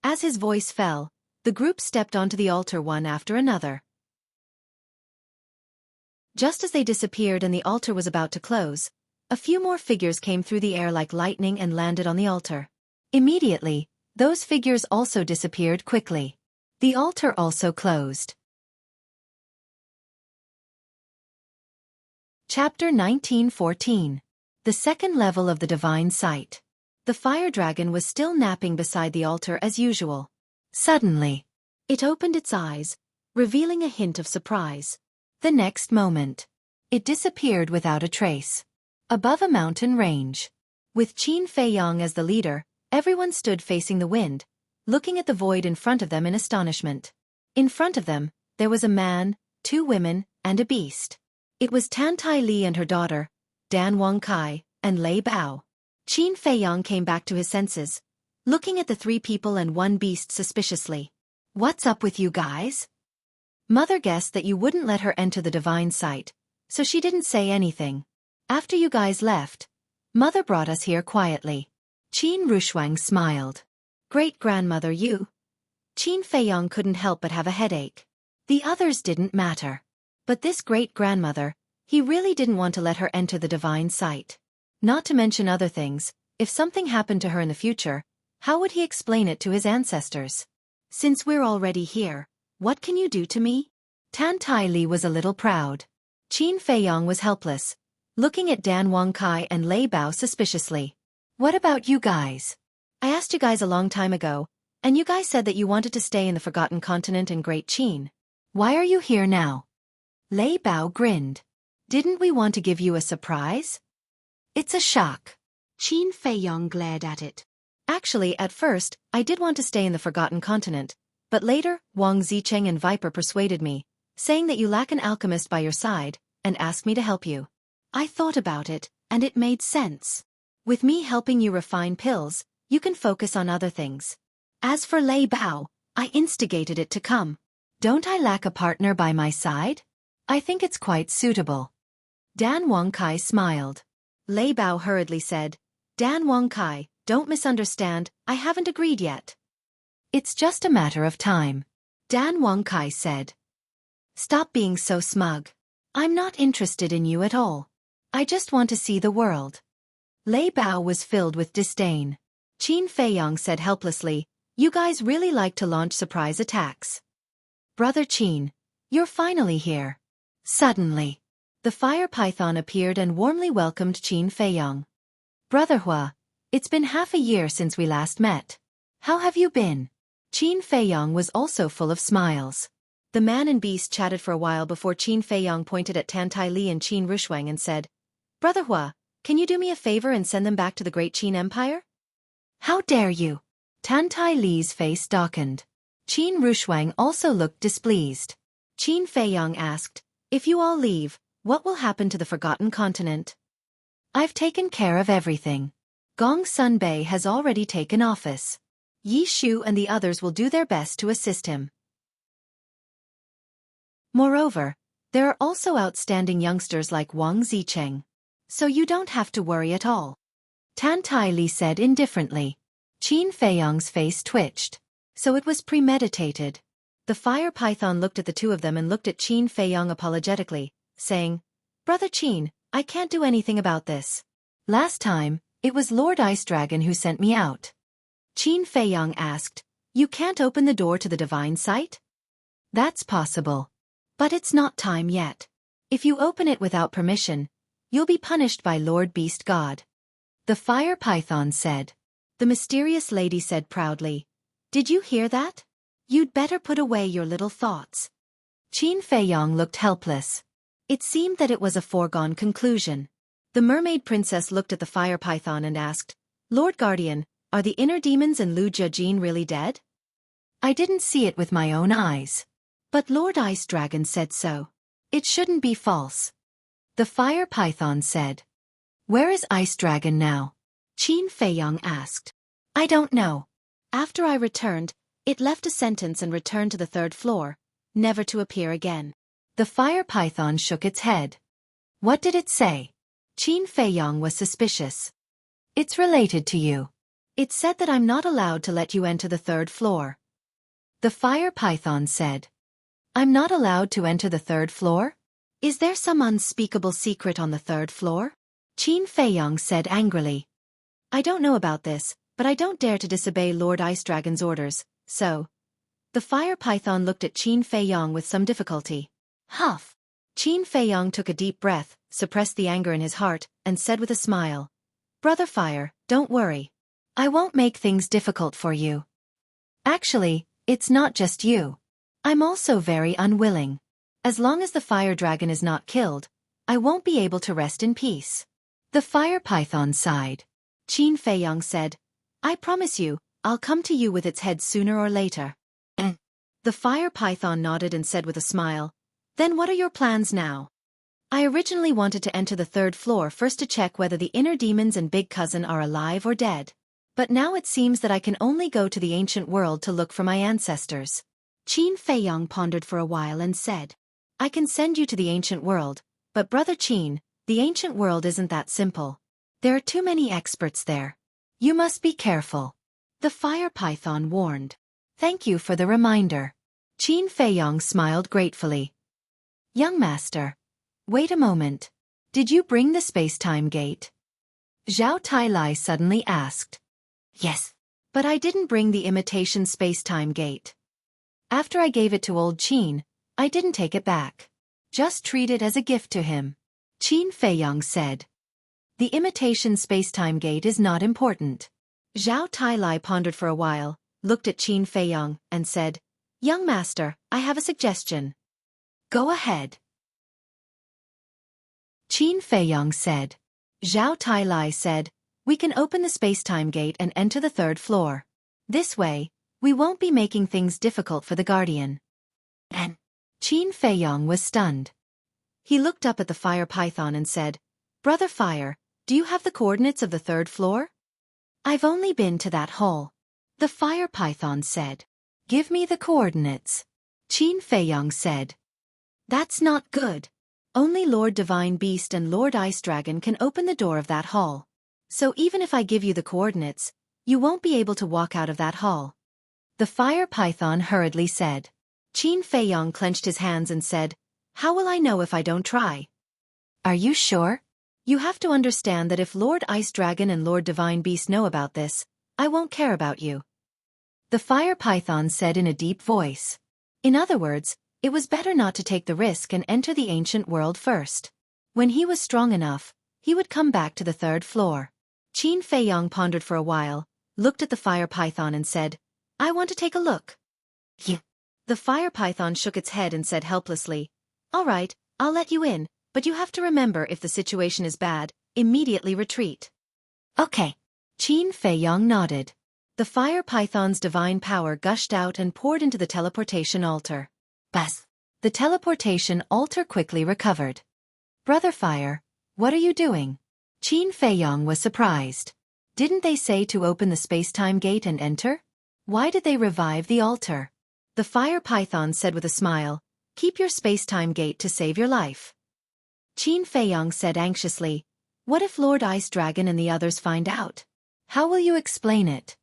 As his voice fell, the group stepped onto the altar one after another. Just as they disappeared and the altar was about to close, a few more figures came through the air like lightning and landed on the altar. Immediately, those figures also disappeared quickly. The altar also closed. Chapter 1914. The second level of the divine sight. The fire dragon was still napping beside the altar as usual. Suddenly, it opened its eyes, revealing a hint of surprise. The next moment, it disappeared without a trace. Above a mountain range. With Qin Feiyong as the leader, everyone stood facing the wind, looking at the void in front of them in astonishment. In front of them, there was a man, 2 women, and a beast. It was Tan Tai Li and her daughter, Dan Wang Kai, and Lei Bao. Qin Feiyong came back to his senses, looking at the 3 people and 1 beast suspiciously. What's up with you guys? Mother guessed that you wouldn't let her enter the divine sight, so she didn't say anything. After you guys left, Mother brought us here quietly. Qin Rushuang smiled. Great-grandmother you. Qin Feiyong couldn't help but have a headache. The others didn't matter. But this great-grandmother, he really didn't want to let her enter the divine sight. Not to mention other things, if something happened to her in the future, how would he explain it to his ancestors? Since we're already here, what can you do to me? Tan Tai Li was a little proud. Qin Feiyong was helpless, looking at Dan Wangkai and Lei Bao suspiciously. What about you guys? I asked you guys a long time ago, and you guys said that you wanted to stay in the Forgotten Continent in Great Qin. Why are you here now? Lei Bao grinned. Didn't we want to give you a surprise? It's a shock. Qin Feiyong glared at it. Actually, at first, I did want to stay in the Forgotten Continent, but later, Wang Zicheng and Viper persuaded me, saying that you lack an alchemist by your side, and asked me to help you. I thought about it, and it made sense. With me helping you refine pills, you can focus on other things. As for Lei Bao, I instigated it to come. Don't I lack a partner by my side? I think it's quite suitable. Dan Wangkai smiled. Lei Bao hurriedly said, Dan Wangkai, don't misunderstand, I haven't agreed yet. It's just a matter of time. Dan Wangkai said. Stop being so smug. I'm not interested in you at all. I just want to see the world. Lei Bao was filled with disdain. Qin Feiyong said helplessly, you guys really like to launch surprise attacks. Brother Qin, you're finally here. Suddenly, the fire python appeared and warmly welcomed Qin Feiyong. Brother Hua, it's been half a year since we last met. How have you been? Qin Feiyong was also full of smiles. The man and beast chatted for a while before Qin Feiyong pointed at Tan Tai Li and Qin Rushuang and said, Brother Hua, can you do me a favor and send them back to the Great Qin Empire? How dare you? Tan Tai Li's face darkened. Qin Rushuang also looked displeased. Qin Feiyong asked, if you all leave, what will happen to the Forgotten Continent? I've taken care of everything. Gong Sun Bei has already taken office. Yi Shu and the others will do their best to assist him. Moreover, there are also outstanding youngsters like Wang Zicheng. So you don't have to worry at all. Tan Tai Li said indifferently. Qin Feiyong's face twitched. So it was premeditated. The fire python looked at the two of them and looked at Qin Feiyong apologetically, saying, Brother Qin, I can't do anything about this. Last time, it was Lord Ice Dragon who sent me out. Qin Feiyong asked, you can't open the door to the divine sight? That's possible. But it's not time yet. If you open it without permission, you'll be punished by Lord Beast God. The fire python said. The mysterious lady said proudly, did you hear that? You'd better put away your little thoughts. Qin Feiyong looked helpless. It seemed that it was a foregone conclusion. The mermaid princess looked at the fire python and asked, Lord Guardian, are the inner demons and Lu Jiajin really dead? I didn't see it with my own eyes. But Lord Ice Dragon said so. It shouldn't be false. The fire python said. Where is Ice Dragon now? Qin Feiyong asked. I don't know. After I returned, it left a sentence and returned to the 3rd floor, never to appear again. The fire python shook its head. What did it say? Qin Feiyong was suspicious. It's related to you. It said that I'm not allowed to let you enter the 3rd floor. The fire python said. I'm not allowed to enter the 3rd floor? Is there some unspeakable secret on the 3rd floor? Qin Feiyong said angrily. I don't know about this, but I don't dare to disobey Lord Ice Dragon's orders, so. The fire python looked at Qin Feiyong with some difficulty. Huff. Qin Feiyong took a deep breath, suppressed the anger in his heart, and said with a smile. Brother Fire, don't worry. I won't make things difficult for you. Actually, it's not just you. I'm also very unwilling. As long as the fire dragon is not killed, I won't be able to rest in peace. The fire python sighed. Qin Feiyong said, I promise you, I'll come to you with its head sooner or later. The fire python nodded and said with a smile, Then what are your plans now? I originally wanted to enter the 3rd floor first to check whether the inner demons and big cousin are alive or dead. But now it seems that I can only go to the ancient world to look for my ancestors. Qin Feiyong pondered for a while and said, I can send you to the ancient world, but Brother Qin, the ancient world isn't that simple. There are too many experts there. You must be careful. The fire python warned. Thank you for the reminder. Qin Feiyong smiled gratefully. Young master. Wait a moment. Did you bring the space-time gate? Zhao Tailai suddenly asked. Yes. But I didn't bring the imitation space-time gate. After I gave it to old Qin, I didn't take it back. Just treat it as a gift to him. Qin Feiyong said. The imitation space-time gate is not important. Zhao Tailai pondered for a while, looked at Qin Feiyong, and said, Young master, I have a suggestion. Go ahead. Qin Feiyong said. Zhao Tailai said, we can open the space-time gate and enter the third floor. This way, we won't be making things difficult for the Guardian. And Qin Feiyong was stunned. He looked up at the fire python and said, Brother Fire, do you have the coordinates of the third floor? I've only been to that hole. The fire python said. Give me the coordinates. Qin Feiyong said. That's not good. Only Lord Divine Beast and Lord Ice Dragon can open the door of that hall. So even if I give you the coordinates, you won't be able to walk out of that hall. The fire python hurriedly said. Qin Feiyong clenched his hands and said, How will I know if I don't try? Are you sure? You have to understand that if Lord Ice Dragon and Lord Divine Beast know about this, I won't care about you. The fire python said in a deep voice. In other words, it was better not to take the risk and enter the ancient world first. When he was strong enough, he would come back to the third floor. Qin Feiyong pondered for a while, looked at the fire python and said, I want to take a look. Yeah. The fire python shook its head and said helplessly, All right, I'll let you in, but you have to remember if the situation is bad, immediately retreat. Okay. Qin Feiyong nodded. The fire python's divine power gushed out and poured into the teleportation altar. Buzz. The teleportation altar quickly recovered. Brother Fire, what are you doing? Qin Feiyong was surprised. Didn't they say to open the space-time gate and enter? Why did they revive the altar? The fire python said with a smile, Keep your space-time gate to save your life. Qin Feiyong said anxiously, What if Lord Ice Dragon and the others find out? How will you explain it?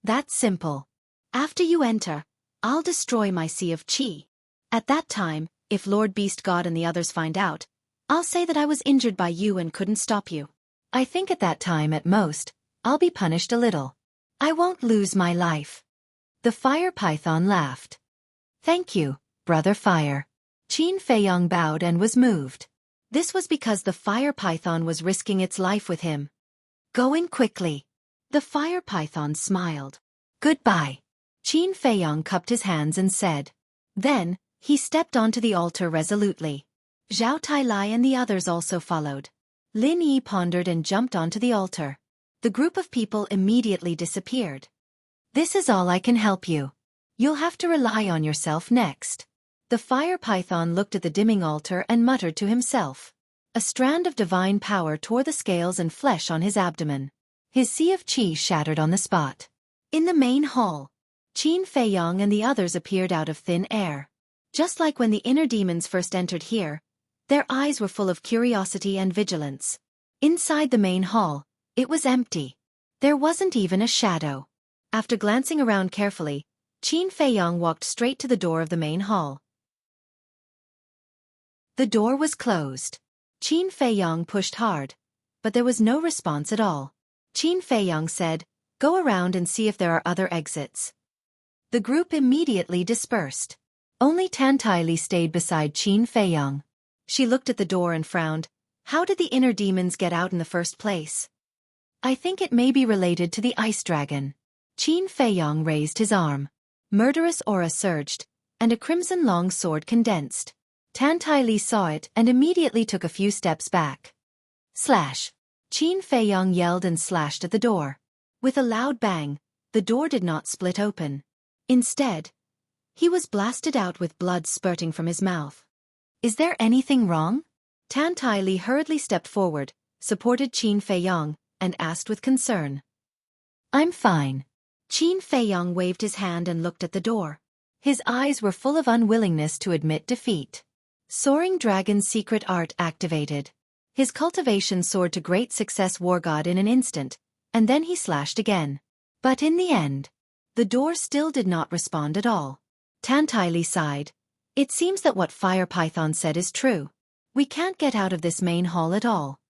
That's simple. After you enter, I'll destroy my Sea of Qi. At that time, if Lord Beast God and the others find out, I'll say that I was injured by you and couldn't stop you. I think at that time at most, I'll be punished a little. I won't lose my life. The fire python laughed. Thank you, Brother Fire. Qin Feiyong bowed and was moved. This was because the fire python was risking its life with him. Go in quickly. The fire python smiled. Goodbye. Qin Feiyong cupped his hands and said. Then, he stepped onto the altar resolutely. Zhao Tailai and the others also followed. Lin Yi pondered and jumped onto the altar. The group of people immediately disappeared. This is all I can help you. You'll have to rely on yourself next. The fire python looked at the dimming altar and muttered to himself. A strand of divine power tore the scales and flesh on his abdomen. His Sea of Qi shattered on the spot. In the main hall, Qin Feiyong and the others appeared out of thin air. Just like when the inner demons first entered here, their eyes were full of curiosity and vigilance. Inside the main hall, it was empty. There wasn't even a shadow. After glancing around carefully, Qin Feiyong walked straight to the door of the main hall. The door was closed. Qin Feiyong pushed hard, but there was no response at all. Qin Feiyong said, Go around and see if there are other exits. The group immediately dispersed. Only Tantaili stayed beside Qin Feiyong. She looked at the door and frowned. How did the inner demons get out in the first place? I think it may be related to the ice dragon. Qin Feiyong raised his arm. Murderous aura surged, and a crimson long sword condensed. Tantaili saw it and immediately took a few steps back. Slash! Qin Feiyong yelled and slashed at the door. With a loud bang, the door did not split open. Instead, he was blasted out with blood spurting from his mouth. Is there anything wrong? Tantaili hurriedly stepped forward, supported Qin Feiyong, and asked with concern. I'm fine. Qin Feiyong waved his hand and looked at the door. His eyes were full of unwillingness to admit defeat. Soaring Dragon's secret art activated. His cultivation soared to great success War God in an instant, and then he slashed again. But in the end, the door still did not respond at all. Tantaili sighed. It seems that what Fire Python said is true. We can't get out of this main hall at all.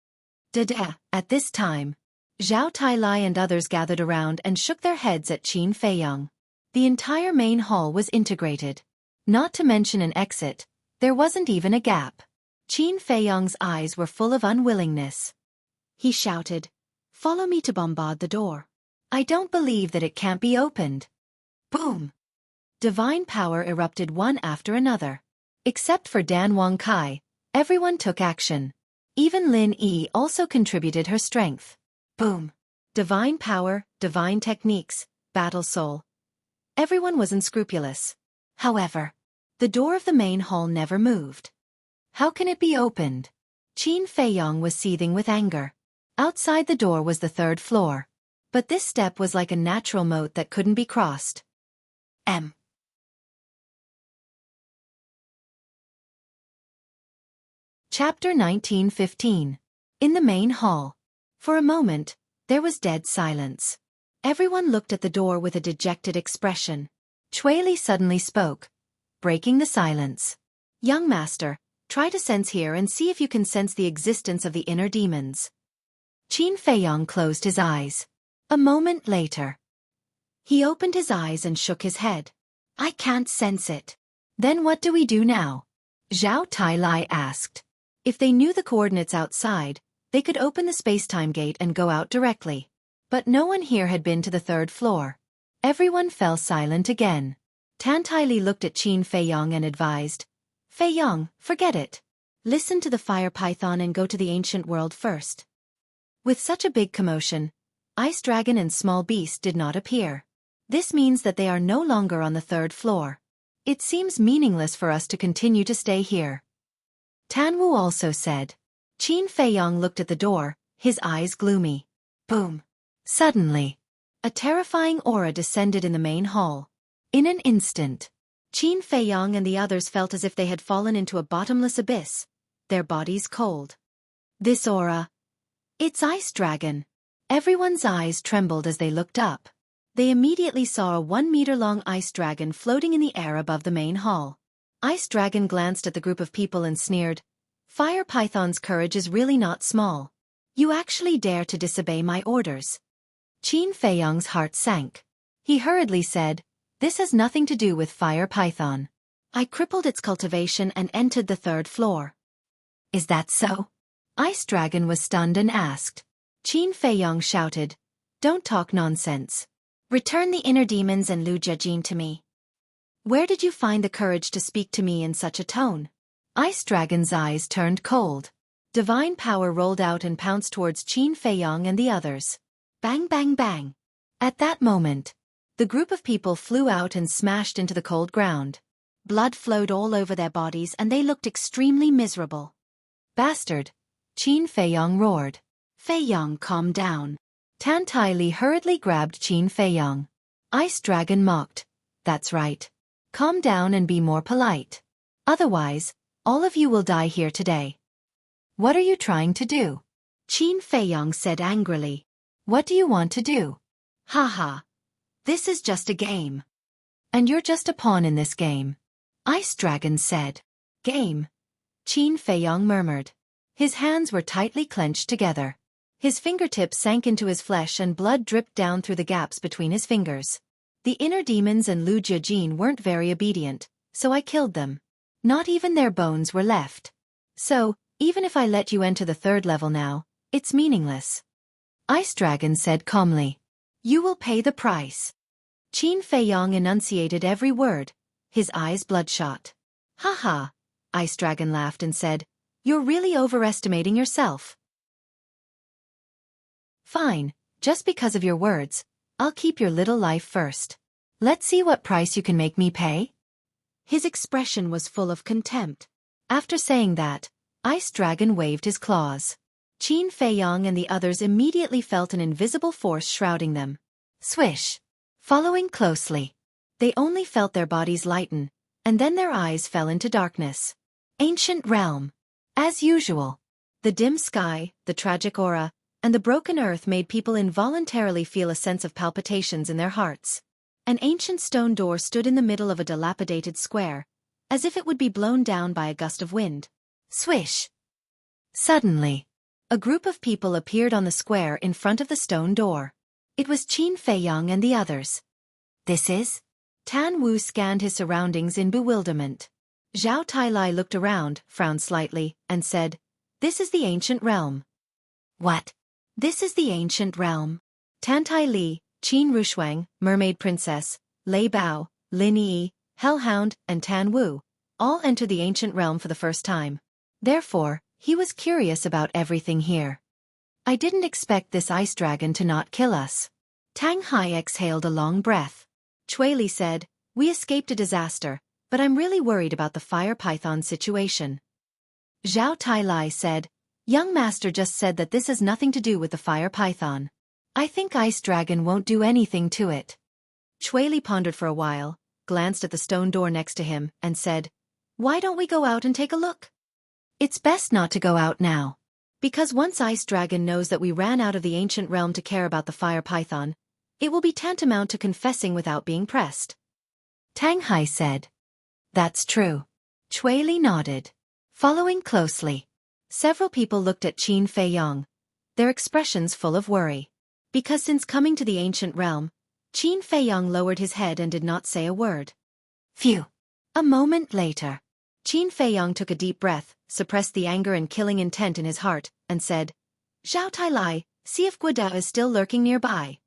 Dada. At this time, Zhao Tailai and others gathered around and shook their heads at Qin Feiyang. The entire main hall was integrated. Not to mention an exit, there wasn't even a gap. Qin Feiyang's eyes were full of unwillingness. He shouted, "Follow me to bombard the door. I don't believe that it can't be opened." Boom! Divine power erupted one after another. Except for Dan Wang Kai, everyone took action. Even Lin Yi also contributed her strength. Boom! Divine power, divine techniques, battle soul. Everyone was unscrupulous. However, the door of the main hall never moved. How can it be opened? Qin Feiyang was seething with anger. Outside the door was the third floor. But this step was like a natural moat that couldn't be crossed. Chapter 1915. In the main hall. For a moment, there was dead silence. Everyone looked at the door with a dejected expression. Xueqi suddenly spoke, breaking the silence. "Young master, try to sense here and see if you can sense the existence of the inner demons." Qin Feiyang closed his eyes. A moment later, he opened his eyes and shook his head. "I can't sense it." "Then what do we do now?" Zhao Tailai asked. If they knew the coordinates outside, they could open the space-time gate and go out directly. But no one here had been to the third floor. Everyone fell silent again. Tantaili looked at Qin Feiyang and advised, "Feiyang, forget it. Listen to the fire python and go to the ancient world first." With such a big commotion, Ice Dragon and Small Beast did not appear. This means that they are no longer on the third floor. It seems meaningless for us to continue to stay here. Tanwu also said. Qin Feiyang looked at the door, his eyes gloomy. Boom! Suddenly, a terrifying aura descended in the main hall. In an instant, Qin Feiyang and the others felt as if they had fallen into a bottomless abyss, their bodies cold. This aura... It's Ice Dragon. Everyone's eyes trembled as they looked up. They immediately saw a 1-meter-long ice dragon floating in the air above the main hall. Ice Dragon glanced at the group of people and sneered, "Fire Python's courage is really not small. You actually dare to disobey my orders." Qin Feiyang's heart sank. He hurriedly said, "This has nothing to do with Fire Python. I crippled its cultivation and entered the third floor." "Is that so?" Ice Dragon was stunned and asked. Qin Feiyang shouted, "Don't talk nonsense. Return the inner demons and Lu Jiajin to me." "Where did you find the courage to speak to me in such a tone?" Ice Dragon's eyes turned cold. Divine power rolled out and pounced towards Qin Feiyang and the others. Bang bang bang. At that moment, the group of people flew out and smashed into the cold ground. Blood flowed all over their bodies and they looked extremely miserable. "Bastard!" Qin Feiyang roared. "Feiyang, calm down." Tantaili hurriedly grabbed Qin Feiyang. Ice Dragon mocked. "That's right. Calm down and be more polite. Otherwise, all of you will die here today." "What are you trying to do?" Qin Feiyang said angrily. "What do you want to do?" "Haha. This is just a game." "And you're just a pawn in this game." Ice Dragon said. "Game?" Qin Feiyang murmured. His hands were tightly clenched together. His fingertips sank into his flesh and blood dripped down through the gaps between his fingers. "The inner demons and Lu Jiajin weren't very obedient, so I killed them. Not even their bones were left. So, even if I let you enter the third level now, it's meaningless." Ice Dragon said calmly. "You will pay the price." Qin Feiyang enunciated every word, his eyes bloodshot. "Haha," Ice Dragon laughed and said, "You're really overestimating yourself." "Fine, just because of your words, I'll keep your little life first. Let's see what price you can make me pay." His expression was full of contempt. After saying that, Ice Dragon waved his claws. Qin Feiyang and the others immediately felt an invisible force shrouding them. Swish! Following closely, They only felt their bodies lighten, and then their eyes fell into darkness. Ancient realm. As usual. The dim sky, the tragic aura, and the broken earth made people involuntarily feel a sense of palpitations in their hearts. An ancient stone door stood in the middle of a dilapidated square, as if it would be blown down by a gust of wind. Swish! Suddenly, a group of people appeared on the square in front of the stone door. It was Qin Feiyang and the others. This is? Tan Wu scanned his surroundings in bewilderment. Zhao Tailai looked around, frowned slightly, and said, "This is the ancient realm." What? This is the ancient realm. Tan Tai Li, Qin Rushuang, Mermaid Princess, Lei Bao, Lin Yi, Hellhound, and Tan Wu, all entered the ancient realm for the first time. Therefore, he was curious about everything here. I didn't expect this ice dragon to not kill us. Tang Hai exhaled a long breath. Xueqi said, "We escaped a disaster, but I'm really worried about the fire python situation." Zhao Tailai said, "Young master just said that this has nothing to do with the fire python. I think ice dragon won't do anything to it." Xueqi pondered for a while, glanced at the stone door next to him, and said, "Why don't we go out and take a look?" "It's best not to go out now. Because once Ice Dragon knows that we ran out of the ancient realm to care about the fire python, it will be tantamount to confessing without being pressed." Tang Hai said. "That's true." Xueqi nodded. Following closely, several people looked at Qin Feiyang, their expressions full of worry. Because since coming to the ancient realm, Qin Feiyang lowered his head and did not say a word. Phew! A moment later, Qin Feiyang took a deep breath, suppressed the anger and killing intent in his heart, and said, "Zhao Tailai, see if Guada is still lurking nearby."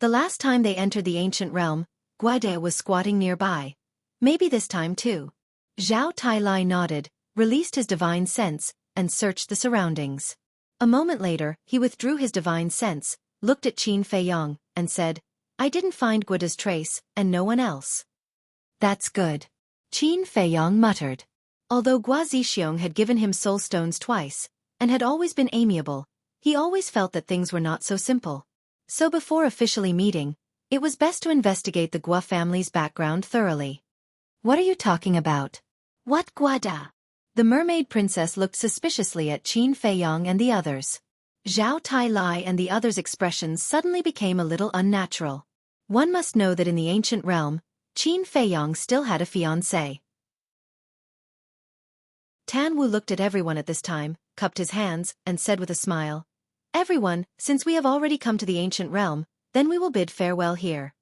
The last time they entered the ancient realm, Guada was squatting nearby. Maybe this time too. Zhao Tailai nodded, released his divine sense, and searched the surroundings. A moment later, he withdrew his divine sense, looked at Qin Feiyang, and said, "I didn't find Guada's trace, and no one else." "That's good," Qin Feiyang muttered. Although Gua Zixiong had given him soul stones twice, and had always been amiable, he always felt that things were not so simple. So before officially meeting, it was best to investigate the Gua family's background thoroughly. "What are you talking about? What Guada?" The mermaid princess looked suspiciously at Qin Feiyang and the others. Zhao Tailai and the others' expressions suddenly became a little unnatural. One must know that in the ancient realm, Qin Feiyang still had a fiancé. Tan Wu looked at everyone at this time, cupped his hands, and said with a smile, "Everyone, since we have already come to the ancient realm, then we will bid farewell here."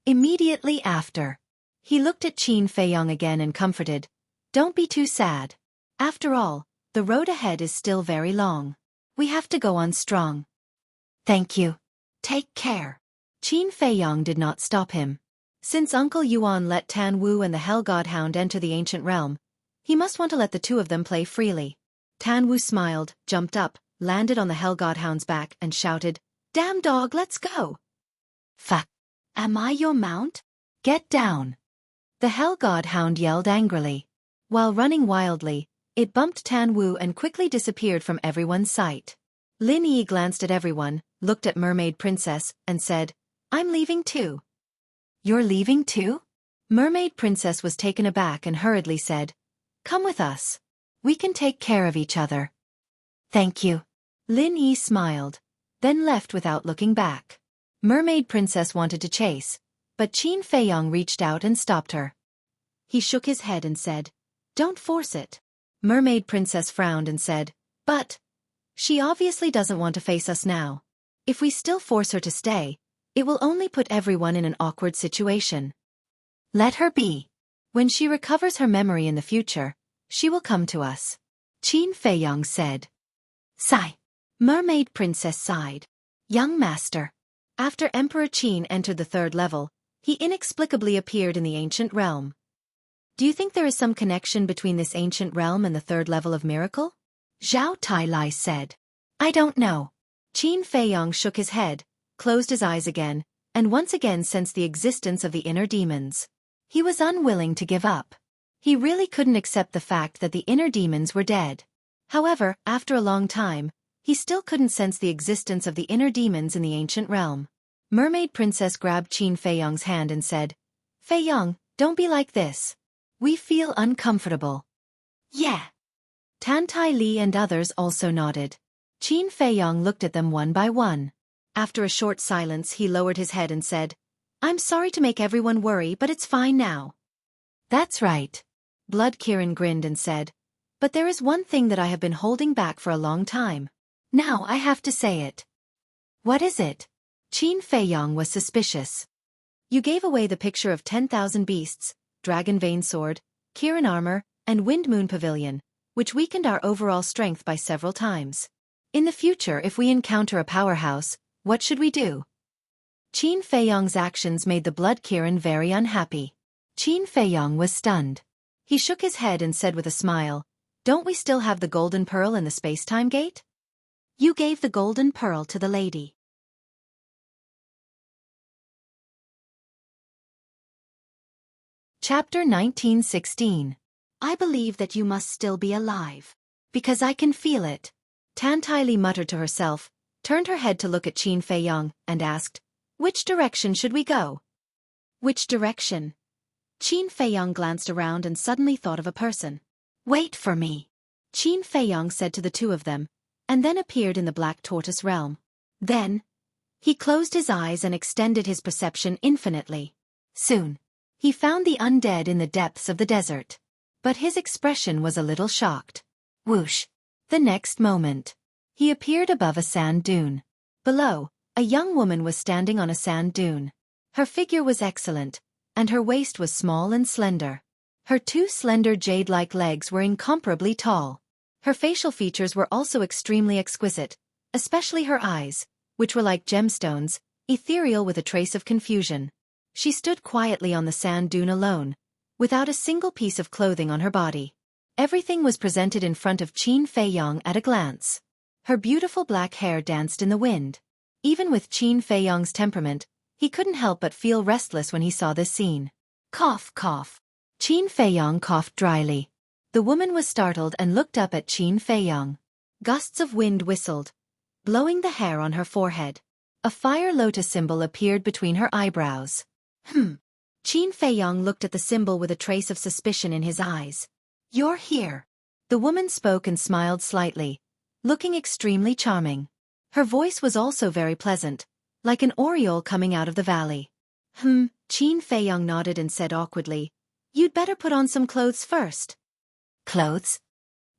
Immediately after, he looked at Qin Feiyang again and comforted, "Don't be too sad. After all, the road ahead is still very long. We have to go on strong." "Thank you. Take care." Qin Feiyang did not stop him. Since Uncle Yuan let Tan Wu and the Hell God Hound enter the ancient realm, he must want to let the two of them play freely. Tan Wu smiled, jumped up, landed on the Hell God Hound's back, and shouted, "Damn dog, let's go!" "Fuck! Am I your mount? Get down!" The Hell God Hound yelled angrily. While running wildly, it bumped Tan Wu and quickly disappeared from everyone's sight. Lin Yi glanced at everyone, looked at Mermaid Princess, and said, "I'm leaving too." "You're leaving too?" Mermaid Princess was taken aback and hurriedly said, "Come with us. We can take care of each other." "Thank you." Lin Yi smiled, then left without looking back. Mermaid Princess wanted to chase, but Qin Feiyang reached out and stopped her. He shook his head and said, "Don't force it." Mermaid Princess frowned and said, "But she obviously doesn't want to face us now. If we still force her to stay, it will only put everyone in an awkward situation. Let her be. When she recovers her memory in the future, she will come to us." Qin Feiyang said. Sigh. Mermaid Princess sighed. "Young master." After Emperor Qin entered the third level, he inexplicably appeared in the ancient realm. "Do you think there is some connection between this ancient realm and the third level of miracle?" Zhao Tailai said. "I don't know." Qin Feiyang shook his head, closed his eyes again, and once again sensed the existence of the inner demons. He was unwilling to give up. He really couldn't accept the fact that the inner demons were dead. However, after a long time, he still couldn't sense the existence of the inner demons in the ancient realm. Mermaid Princess grabbed Qin Feiyang's hand and said, Fei Yong, don't be like this. We feel uncomfortable. Yeah. Tan Tai Li and others also nodded. Qin Fei Yong looked at them one by one. After a short silence he lowered his head and said, I'm sorry to make everyone worry, but it's fine now. That's right. Blood Kirin grinned and said, but there is one thing that I have been holding back for a long time. Now I have to say it. What is it? Qin Fei Yong was suspicious. You gave away the picture of 10,000 beasts, dragon vein sword, Kirin armor, and wind moon pavilion, which weakened our overall strength by several times. In the future, if we encounter a powerhouse, what should we do? Qin Fei Yong's actions made the Blood Kirin very unhappy. Qin Fei Yong was stunned. He shook his head and said with a smile, don't we still have the golden pearl in the space-time gate? You gave the golden pearl to the lady. Chapter 1916. I believe that you must still be alive. Because I can feel it. Tan Tai Li muttered to herself, turned her head to look at Qin Fei Yong, and asked, which direction should we go? Which direction? Qin Fei Yong glanced around and suddenly thought of a person. Wait for me. Qin Fei Yong said to the two of them, and then appeared in the Black Tortoise realm. Then, he closed his eyes and extended his perception infinitely. Soon, he found the undead in the depths of the desert. But his expression was a little shocked. Whoosh! The next moment, he appeared above a sand dune. Below, a young woman was standing on a sand dune. Her figure was excellent, and her waist was small and slender. Her two slender jade-like legs were incomparably tall. Her facial features were also extremely exquisite, especially her eyes, which were like gemstones, ethereal with a trace of confusion. She stood quietly on the sand dune alone, without a single piece of clothing on her body. Everything was presented in front of Qin Fei Yong at a glance. Her beautiful black hair danced in the wind. Even with Qin Fei Yong's temperament, he couldn't help but feel restless when he saw this scene. Cough, cough. Qin Fei Yong coughed dryly. The woman was startled and looked up at Qin Fei Yong. Gusts of wind whistled, blowing the hair on her forehead. A fire lotus symbol appeared between her eyebrows. Qin Fei Yong looked at the symbol with a trace of suspicion in his eyes. You're here. The woman spoke and smiled slightly, looking extremely charming. Her voice was also very pleasant, like an aureole coming out of the valley. Qin Fei Yong nodded and said awkwardly, you'd better put on some clothes first. Clothes?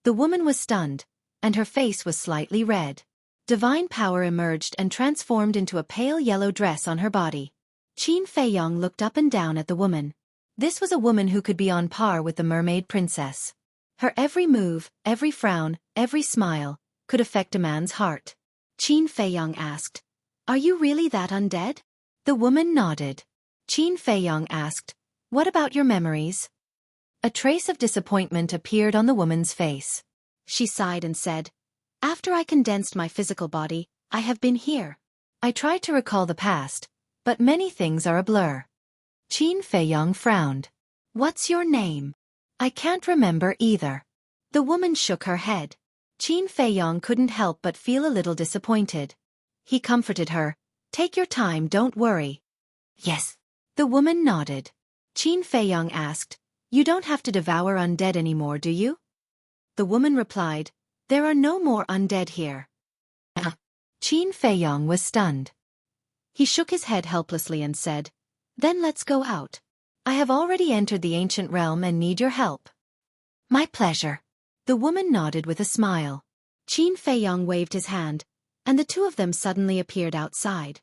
The woman was stunned, and her face was slightly red. Divine power emerged and transformed into a pale yellow dress on her body. Qin Fei Yong looked up and down at the woman. This was a woman who could be on par with the mermaid princess. Her every move, every frown, every smile, could affect a man's heart. Qin Fei Yong asked, are you really that undead? The woman nodded. Qin Fei Yong asked, what about your memories? A trace of disappointment appeared on the woman's face. She sighed and said, after I condensed my physical body, I have been here. I tried to recall the past, but many things are a blur. Qin Fei Yong frowned. What's your name? I can't remember either. The woman shook her head. Qin Fei Yong couldn't help but feel a little disappointed. He comforted her. Take your time, don't worry. Yes. The woman nodded. Qin Fei Yong asked, you don't have to devour undead anymore, do you? The woman replied, there are no more undead here. Qin Fei Yong was stunned. He shook his head helplessly and said, then let's go out. I have already entered the ancient realm and need your help. My pleasure. The woman nodded with a smile. Qin Fei Yong waved his hand, and the two of them suddenly appeared outside.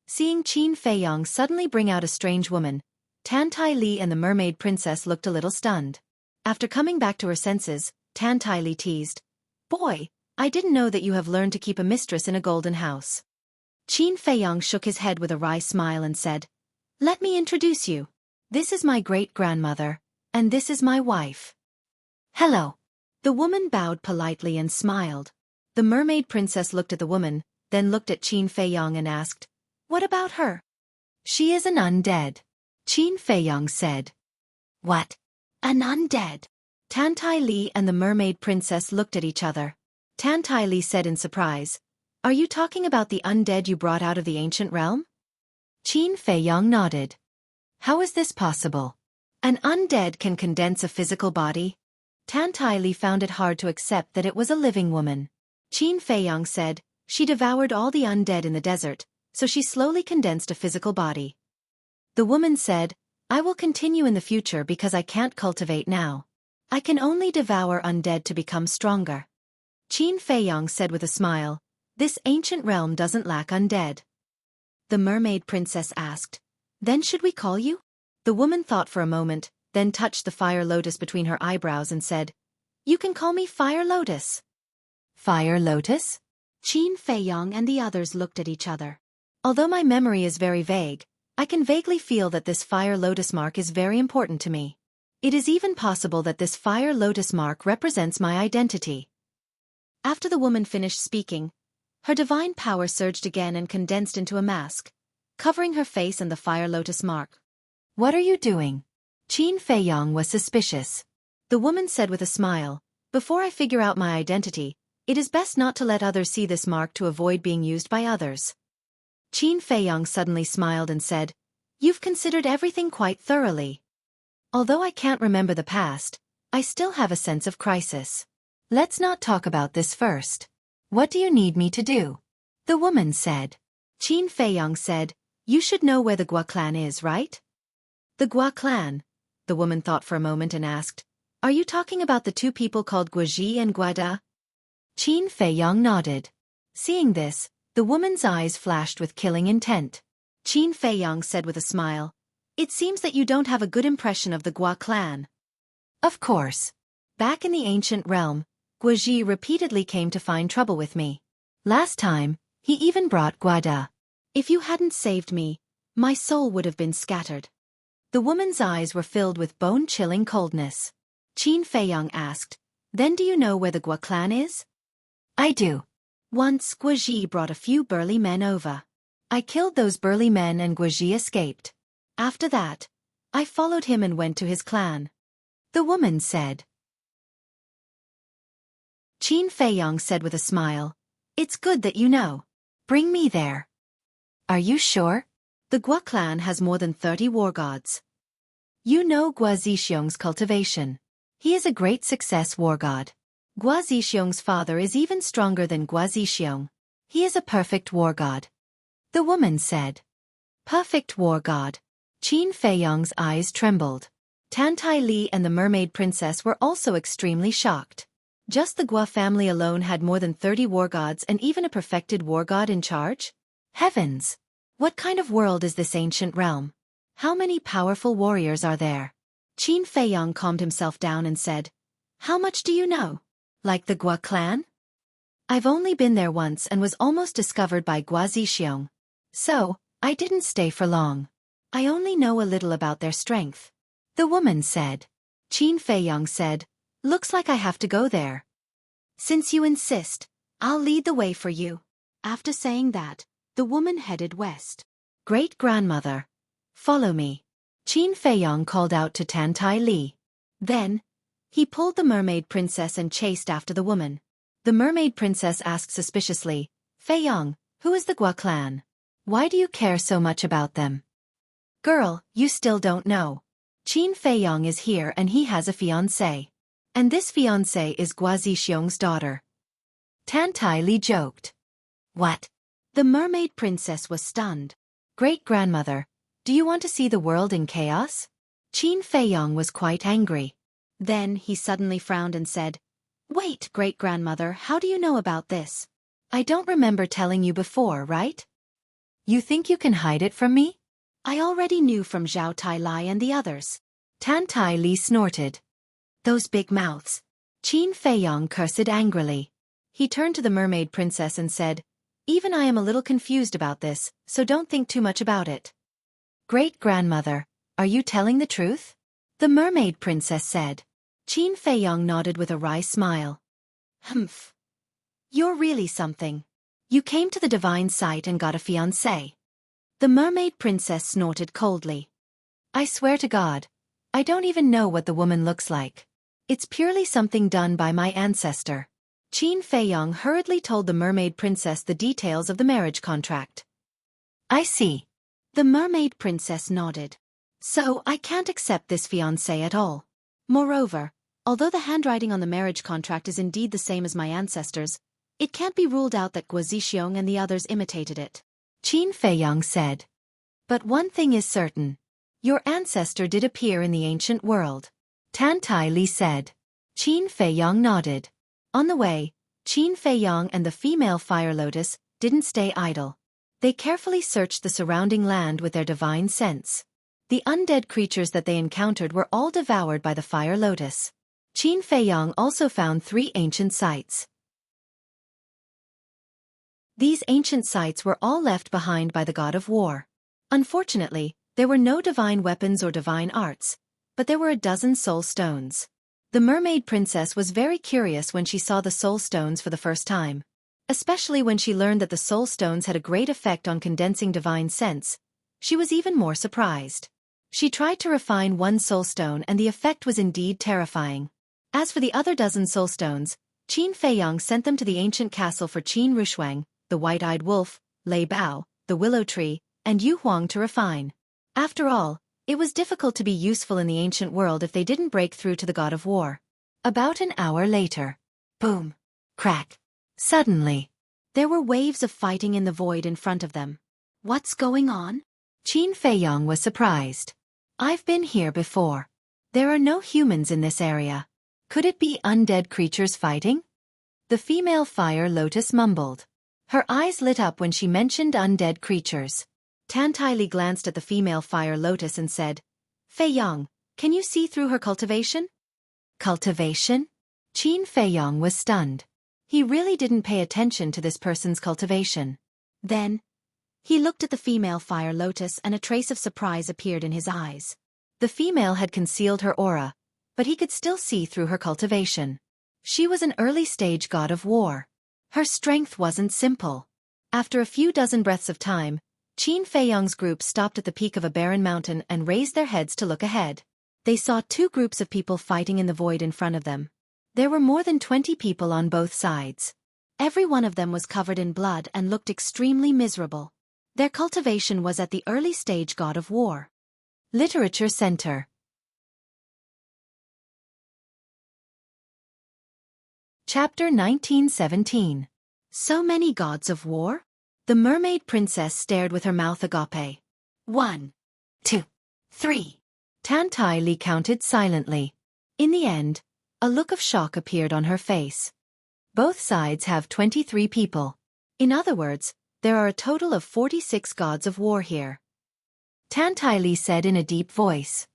Seeing Qin Fei Yong suddenly bring out a strange woman, Tan Tai Li and the mermaid princess looked a little stunned. After coming back to her senses, Tan Tai Li teased, boy, I didn't know that you have learned to keep a mistress in a golden house. Qin Fei Yong shook his head with a wry smile and said, let me introduce you. This is my great-grandmother, and this is my wife. Hello. The woman bowed politely and smiled. The mermaid princess looked at the woman, then looked at Qin Fei Yong and asked, what about her? She is an undead. Qin Fei Yong said. What? An undead? Tan Tai Li and the mermaid princess looked at each other. Tan Tai Li said in surprise, are you talking about the undead you brought out of the ancient realm? Qin Feiyang nodded. How is this possible? An undead can condense a physical body? Tan Tai Li found it hard to accept that it was a living woman. Qin Feiyang said, she devoured all the undead in the desert, so she slowly condensed a physical body. The woman said, I will continue in the future because I can't cultivate now. I can only devour undead to become stronger. Qin Feiyang said with a smile, this ancient realm doesn't lack undead. The mermaid princess asked, then should we call you? The woman thought for a moment, then touched the fire lotus between her eyebrows and said, you can call me Fire Lotus. Fire Lotus? Qin Feiyang and the others looked at each other. Although my memory is very vague, I can vaguely feel that this Fire Lotus mark is very important to me. It is even possible that this Fire Lotus mark represents my identity. After the woman finished speaking, her divine power surged again and condensed into a mask, covering her face and the Fire Lotus mark. What are you doing? Qin Feiyang was suspicious. The woman said with a smile, before I figure out my identity, it is best not to let others see this mark to avoid being used by others. Qin Feiyang suddenly smiled and said, you've considered everything quite thoroughly. Although I can't remember the past, I still have a sense of crisis. Let's not talk about this first. What do you need me to do? The woman said. Qin Feiyang said, you should know where the Gua clan is, right? The Gua clan? The woman thought for a moment and asked, are you talking about the two people called Guaji and Guada? Qin Feiyang nodded. Seeing this, the woman's eyes flashed with killing intent. Qin Feiyang said with a smile, it seems that you don't have a good impression of the Gua clan. Of course. Back in the ancient realm, Guaji repeatedly came to find trouble with me. Last time, he even brought Guada. If you hadn't saved me, my soul would have been scattered. The woman's eyes were filled with bone-chilling coldness. Qin Feiyang asked, then do you know where the Gua clan is? I do. Once Guaji brought a few burly men over. I killed those burly men and Guaji escaped. After that, I followed him and went to his clan. The woman said. Qin Feiyang said with a smile, it's good that you know. Bring me there. Are you sure? The Gua clan has more than 30 war gods. You know Gua Zixiong's cultivation. He is a great success war god. Gua Zixiong's father is even stronger than Gua Zixiong. He is a perfect war god. The woman said. Perfect war god. Qin Feiyang's eyes trembled. Tan Tai Li and the mermaid princess were also extremely shocked. Just the Gua family alone had more than 30 war gods and even a perfected war god in charge? Heavens! What kind of world is this ancient realm? How many powerful warriors are there? Qin Feiyang calmed himself down and said, how much do you know? Like the Gua clan? I've only been there once and was almost discovered by Gua Zixiong. So, I didn't stay for long. I only know a little about their strength. The woman said. Qin Feiyang said, looks like I have to go there. Since you insist, I'll lead the way for you. After saying that, the woman headed west. Great-grandmother, follow me. Qin Feiyang called out to Tan Tai Li. Then, he pulled the mermaid princess and chased after the woman. The mermaid princess asked suspiciously, Feiyang, who is the Gua clan? Why do you care so much about them? Girl, you still don't know. Qin Feiyang is here and he has a fiancé. And this fiancé is Gua Zixiong's daughter. Tan Tai Li joked. What? The mermaid princess was stunned. Great-grandmother, do you want to see the world in chaos? Qin Feiyang was quite angry. Then he suddenly frowned and said, wait, great-grandmother, how do you know about this? I don't remember telling you before, right? You think you can hide it from me? I already knew from Zhao Tai Lai and the others. Tan Tai Li snorted. Those big mouths. Qin Feiyang cursed angrily. He turned to the mermaid princess and said, even I am a little confused about this, so don't think too much about it. Great-grandmother, are you telling the truth? The mermaid princess said. Qin Feiyang nodded with a wry smile. Humph. You're really something. You came to the divine site and got a fiancé. The mermaid princess snorted coldly. I swear to God, I don't even know what the woman looks like. It's purely something done by my ancestor. Qin Feiyang hurriedly told the mermaid princess the details of the marriage contract. I see. The mermaid princess nodded. So I can't accept this fiancé at all. Moreover, although the handwriting on the marriage contract is indeed the same as my ancestors, it can't be ruled out that Guo Zixiong and the others imitated it. Qin Feiyang said. But one thing is certain. Your ancestor did appear in the ancient world. Tan Tai Li said. Qin Feiyang nodded. On the way, Qin Feiyang and the female fire lotus didn't stay idle. They carefully searched the surrounding land with their divine sense. The undead creatures that they encountered were all devoured by the fire lotus. Qin Feiyang also found 3 ancient sites. These ancient sites were all left behind by the god of war. Unfortunately, there were no divine weapons or divine arts, but there were a dozen soul stones. The mermaid princess was very curious when she saw the soul stones for the first time. Especially when she learned that the soul stones had a great effect on condensing divine sense, she was even more surprised. She tried to refine one soul stone and the effect was indeed terrifying. As for the other dozen soul stones, Qin Feiyang sent them to the ancient castle for Qin Rushuang, the white-eyed wolf, Lei Bao, the willow tree, and Yu Huang to refine. After all, it was difficult to be useful in the ancient world if they didn't break through to the god of war. About an hour later. Boom. Crack. Suddenly. There were waves of fighting in the void in front of them. What's going on? Qin Feiyang was surprised. I've been here before. There are no humans in this area. Could it be undead creatures fighting? The female fire lotus mumbled. Her eyes lit up when she mentioned undead creatures. Tan Tai Li glanced at the female fire lotus and said, Feiyang, can you see through her cultivation? Cultivation? Qin Feiyang was stunned. He really didn't pay attention to this person's cultivation. Then, he looked at the female fire lotus and a trace of surprise appeared in his eyes. The female had concealed her aura, but he could still see through her cultivation. She was an early-stage god of war. Her strength wasn't simple. After a few dozen breaths of time, Qin Feiyang's group stopped at the peak of a barren mountain and raised their heads to look ahead. They saw 2 groups of people fighting in the void in front of them. There were more than 20 people on both sides. Every one of them was covered in blood and looked extremely miserable. Their cultivation was at the early stage god of war. Literature Center. Chapter 1917. So many gods of war? The mermaid princess stared with her mouth agape. 1, 2, 3. Tan Tai Li counted silently. In the end, a look of shock appeared on her face. Both sides have 23 people. In other words, there are a total of 46 gods of war here. Tan Tai Li said in a deep voice.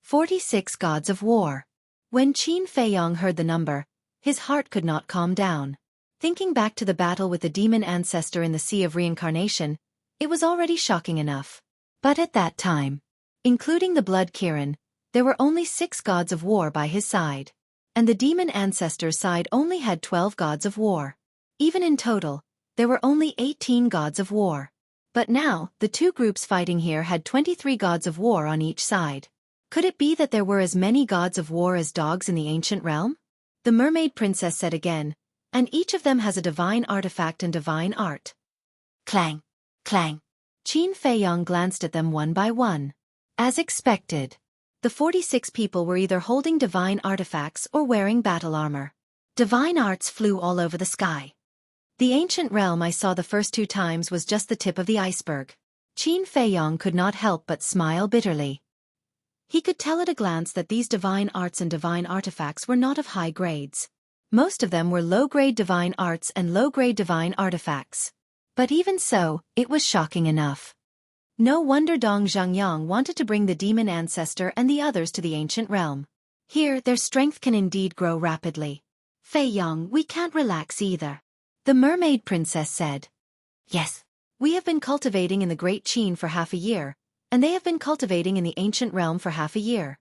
46 gods of war. When Qin Feiyang heard the number, his heart could not calm down. Thinking back to the battle with the demon ancestor in the Sea of Reincarnation, it was already shocking enough. But at that time, including the Blood Kirin, there were only 6 gods of war by his side. And the demon ancestor's side only had 12 gods of war. Even in total, there were only 18 gods of war. But now, the 2 groups fighting here had 23 gods of war on each side. Could it be that there were as many gods of war as dogs in the ancient realm? The mermaid princess said again, and each of them has a divine artifact and divine art. Clang, clang. Qin Feiyang glanced at them one by one. As expected. The 46 people were either holding divine artifacts or wearing battle armor. Divine arts flew all over the sky. The ancient realm I saw the first 2 times was just the tip of the iceberg. Qin Feiyang could not help but smile bitterly. He could tell at a glance that these divine arts and divine artifacts were not of high grades. Most of them were low-grade divine arts and low-grade divine artifacts. But even so, it was shocking enough. No wonder Dong Zhangyang wanted to bring the demon ancestor and the others to the ancient realm. Here, their strength can indeed grow rapidly. Feiyang, we can't relax either. The mermaid princess said. Yes. We have been cultivating in the Great Qin for half a year, and they have been cultivating in the ancient realm for half a year.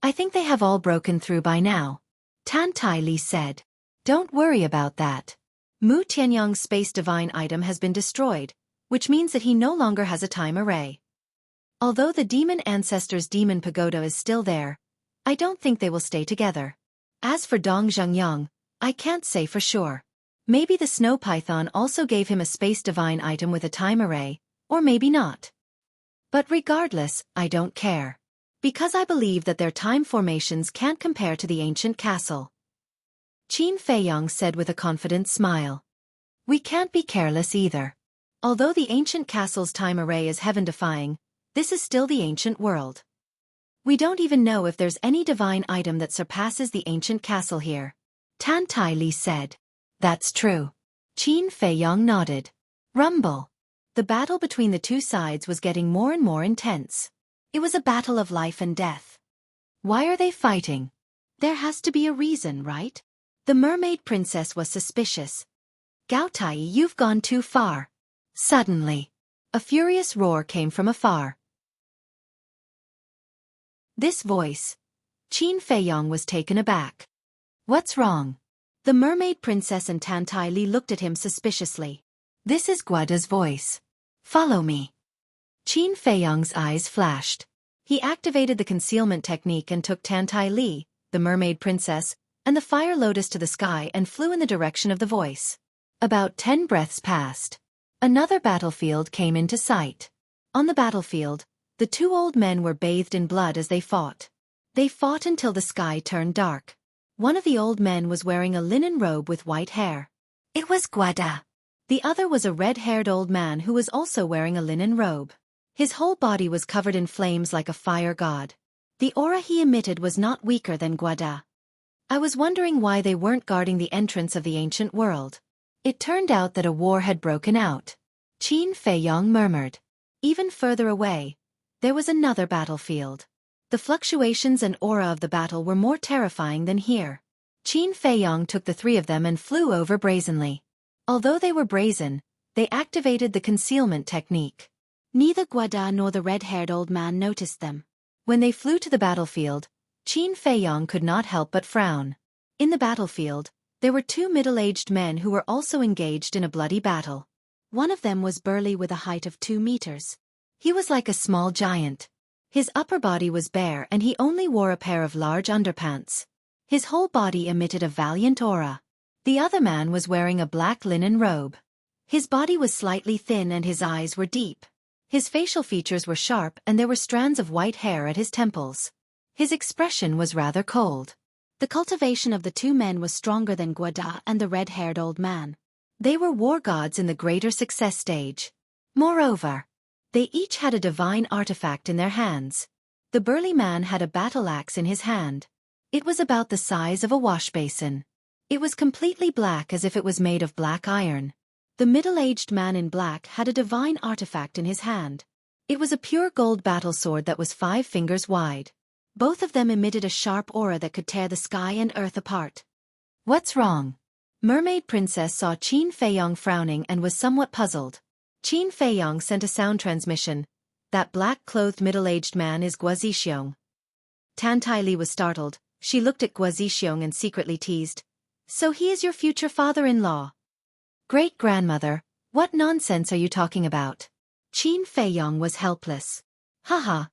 I think they have all broken through by now. Tan Tai Li said. Don't worry about that. Mu Tianyang's space divine item has been destroyed, which means that he no longer has a time array. Although the demon ancestor's demon pagoda is still there, I don't think they will stay together. As for Dong Zhangyang, I can't say for sure. Maybe the snow python also gave him a space divine item with a time array, or maybe not. But regardless, I don't care. Because I believe that their time formations can't compare to the ancient castle. Qin Feiyong said with a confident smile. We can't be careless either. Although the ancient castle's time array is heaven-defying, this is still the ancient world. We don't even know if there's any divine item that surpasses the ancient castle here. Tan Tai Li said. That's true. Qin Feiyong nodded. Rumble. The battle between the two sides was getting more and more intense. It was a battle of life and death. Why are they fighting? There has to be a reason, right? The mermaid princess was suspicious. Gao Tai, you've gone too far. Suddenly, a furious roar came from afar. This voice. Qin Feiyong was taken aback. What's wrong? The mermaid princess and Tan Tai Li looked at him suspiciously. This is Guada's voice. Follow me. Qin Feiyong's eyes flashed. He activated the concealment technique and took Tan Tai Li, the mermaid princess, and the fire lotus to the sky and flew in the direction of the voice. About 10 breaths passed. Another battlefield came into sight. On the battlefield, the two old men were bathed in blood as they fought. They fought until the sky turned dark. One of the old men was wearing a linen robe with white hair. It was Guada. The other was a red-haired old man who was also wearing a linen robe. His whole body was covered in flames like a fire god. The aura he emitted was not weaker than Guada. I was wondering why they weren't guarding the entrance of the ancient world. It turned out that a war had broken out. Qin Feiyong murmured. Even further away, there was another battlefield. The fluctuations and aura of the battle were more terrifying than here. Qin Feiyong took the three of them and flew over brazenly. Although they were brazen, they activated the concealment technique. Neither Guada nor the red-haired old man noticed them. When they flew to the battlefield, Qin Feiyong could not help but frown. In the battlefield, there were two middle-aged men who were also engaged in a bloody battle. One of them was burly with a height of 2 meters. He was like a small giant. His upper body was bare and he only wore a pair of large underpants. His whole body emitted a valiant aura. The other man was wearing a black linen robe. His body was slightly thin and his eyes were deep. His facial features were sharp and there were strands of white hair at his temples. His expression was rather cold. The cultivation of the two men was stronger than Guada and the red-haired old man. They were war gods in the greater success stage. Moreover, they each had a divine artifact in their hands. The burly man had a battle axe in his hand. It was about the size of a wash basin. It was completely black as if it was made of black iron. The middle-aged man in black had a divine artifact in his hand. It was a pure gold battle sword that was 5 fingers wide. Both of them emitted a sharp aura that could tear the sky and earth apart. What's wrong? Mermaid Princess saw Qin Feiyong frowning and was somewhat puzzled. Qin Feiyong sent a sound transmission. That black-clothed middle-aged man is Guo Zixiong. Tan Tai Li was startled. She looked at Guo Zixiong and secretly teased. So he is your future father-in-law? Great-grandmother, what nonsense are you talking about? Qin Feiyong was helpless. Haha.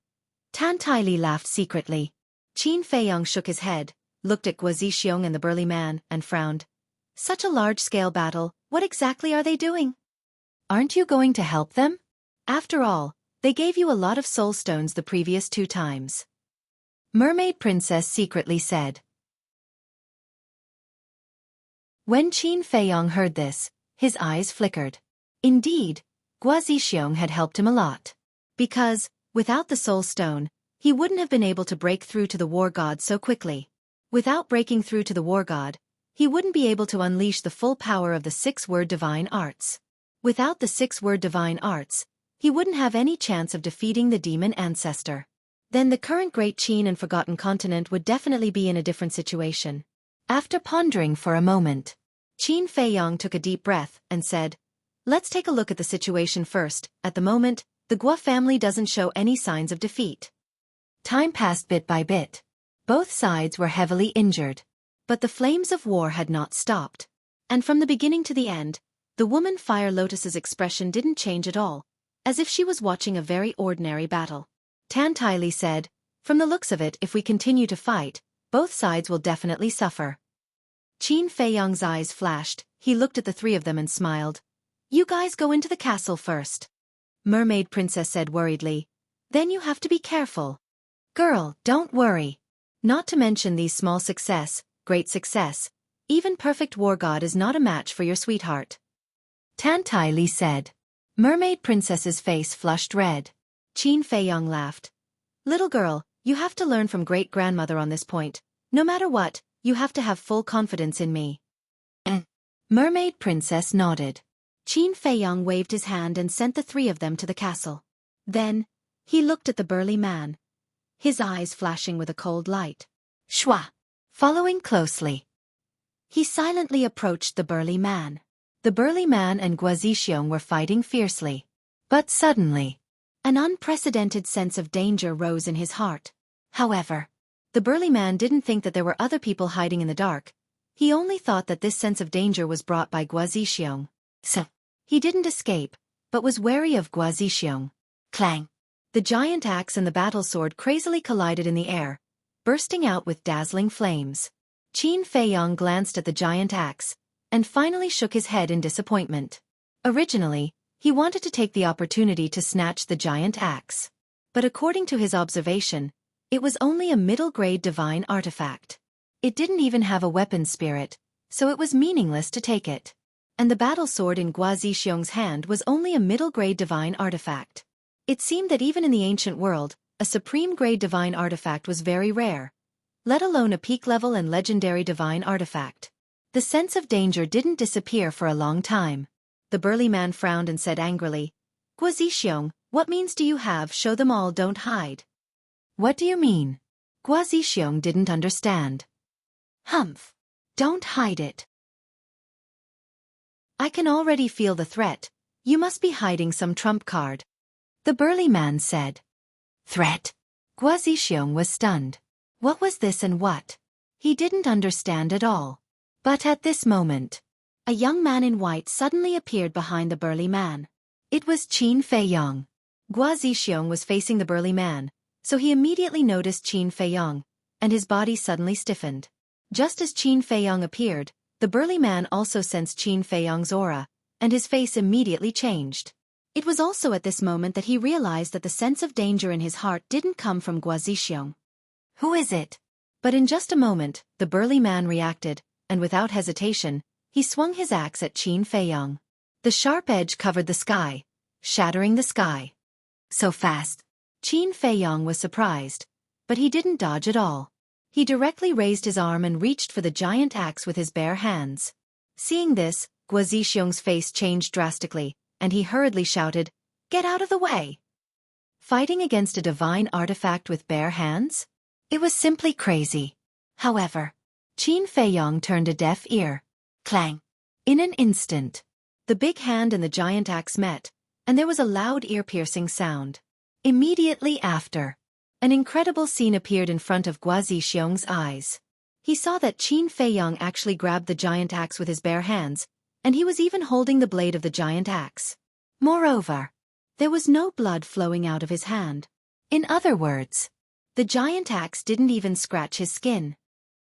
Tan Tai Li laughed secretly. Qin Feiyong shook his head, looked at Guo Zixiong and the burly man, and frowned. Such a large-scale battle, what exactly are they doing? Aren't you going to help them? After all, they gave you a lot of soul stones the previous 2 times. Mermaid Princess secretly said. When Qin Feiyong heard this, his eyes flickered. Indeed, Guo Zixiong had helped him a lot. Because, without the soul stone, he wouldn't have been able to break through to the war god so quickly. Without breaking through to the war god, he wouldn't be able to unleash the full power of the 6-word divine arts. Without the 6-word divine arts, he wouldn't have any chance of defeating the demon ancestor. Then the current Great Qin and Forgotten Continent would definitely be in a different situation. After pondering for a moment, Qin Feiyong took a deep breath and said, Let's take a look at the situation first. At the moment, the Guo family doesn't show any signs of defeat. Time passed bit by bit. Both sides were heavily injured. But the flames of war had not stopped. And from the beginning to the end, the woman Fire Lotus's expression didn't change at all, as if she was watching a very ordinary battle. Tan Tai Li said, From the looks of it, if we continue to fight, both sides will definitely suffer. Qin Feiyong's eyes flashed. He looked at the 3 of them and smiled. You guys go into the castle first. Mermaid Princess said worriedly. Then you have to be careful. Girl, don't worry. Not to mention these small success, great success. Even perfect war god is not a match for your sweetheart. Tan Tai Li said. Mermaid Princess's face flushed red. Qin Feiyong laughed. Little girl, you have to learn from great-grandmother on this point. No matter what, you have to have full confidence in me. Mermaid Princess nodded. Qin Feiyong waved his hand and sent the three of them to the castle. Then, he looked at the burly man, his eyes flashing with a cold light. Shua! Following closely. He silently approached the burly man. The burly man and Guazixiong were fighting fiercely. But suddenly, an unprecedented sense of danger rose in his heart. However, the burly man didn't think that there were other people hiding in the dark. He only thought that this sense of danger was brought by Guazixiong. So, he didn't escape, but was wary of Guazixiong. Clang! The giant axe and the battle sword crazily collided in the air, bursting out with dazzling flames. Qin Feiyong glanced at the giant axe, and finally shook his head in disappointment. Originally, he wanted to take the opportunity to snatch the giant axe. But according to his observation, it was only a middle-grade divine artifact. It didn't even have a weapon spirit, so it was meaningless to take it. And the battle sword in Guazixiong's hand was only a middle-grade divine artifact. It seemed that even in the ancient world, a supreme-grade divine artifact was very rare, let alone a peak-level and legendary divine artifact. The sense of danger didn't disappear for a long time. The burly man frowned and said angrily, Guazixiong, what means do you have? Show them all, don't hide. What do you mean? Guazixiong didn't understand. Humph. Don't hide it. I can already feel the threat. You must be hiding some trump card. The burly man said. Threat? Guazixiong was stunned. What was this and what? He didn't understand at all. But at this moment, a young man in white suddenly appeared behind the burly man. It was Qin Feiyong. Guazixiong was facing the burly man, so he immediately noticed Qin Feiyong, and his body suddenly stiffened. Just as Qin Feiyong appeared, the burly man also sensed Qin Feiyong's aura, and his face immediately changed. It was also at this moment that he realized that the sense of danger in his heart didn't come from Guazixiong. Who is it? But in just a moment, the burly man reacted, and without hesitation, he swung his axe at Qin Feiyong. The sharp edge covered the sky, shattering the sky. So fast. Qin Feiyong was surprised, but he didn't dodge at all. He directly raised his arm and reached for the giant axe with his bare hands. Seeing this, Guazixiong's face changed drastically, and he hurriedly shouted, Get out of the way! Fighting against a divine artifact with bare hands? It was simply crazy. However, Qin Feiyong turned a deaf ear. Clang! In an instant, the big hand and the giant axe met, and there was a loud ear-piercing sound. Immediately after, an incredible scene appeared in front of Guazixiong's eyes. He saw that Qin Feiyong actually grabbed the giant axe with his bare hands, and he was even holding the blade of the giant axe. Moreover, there was no blood flowing out of his hand. In other words, the giant axe didn't even scratch his skin.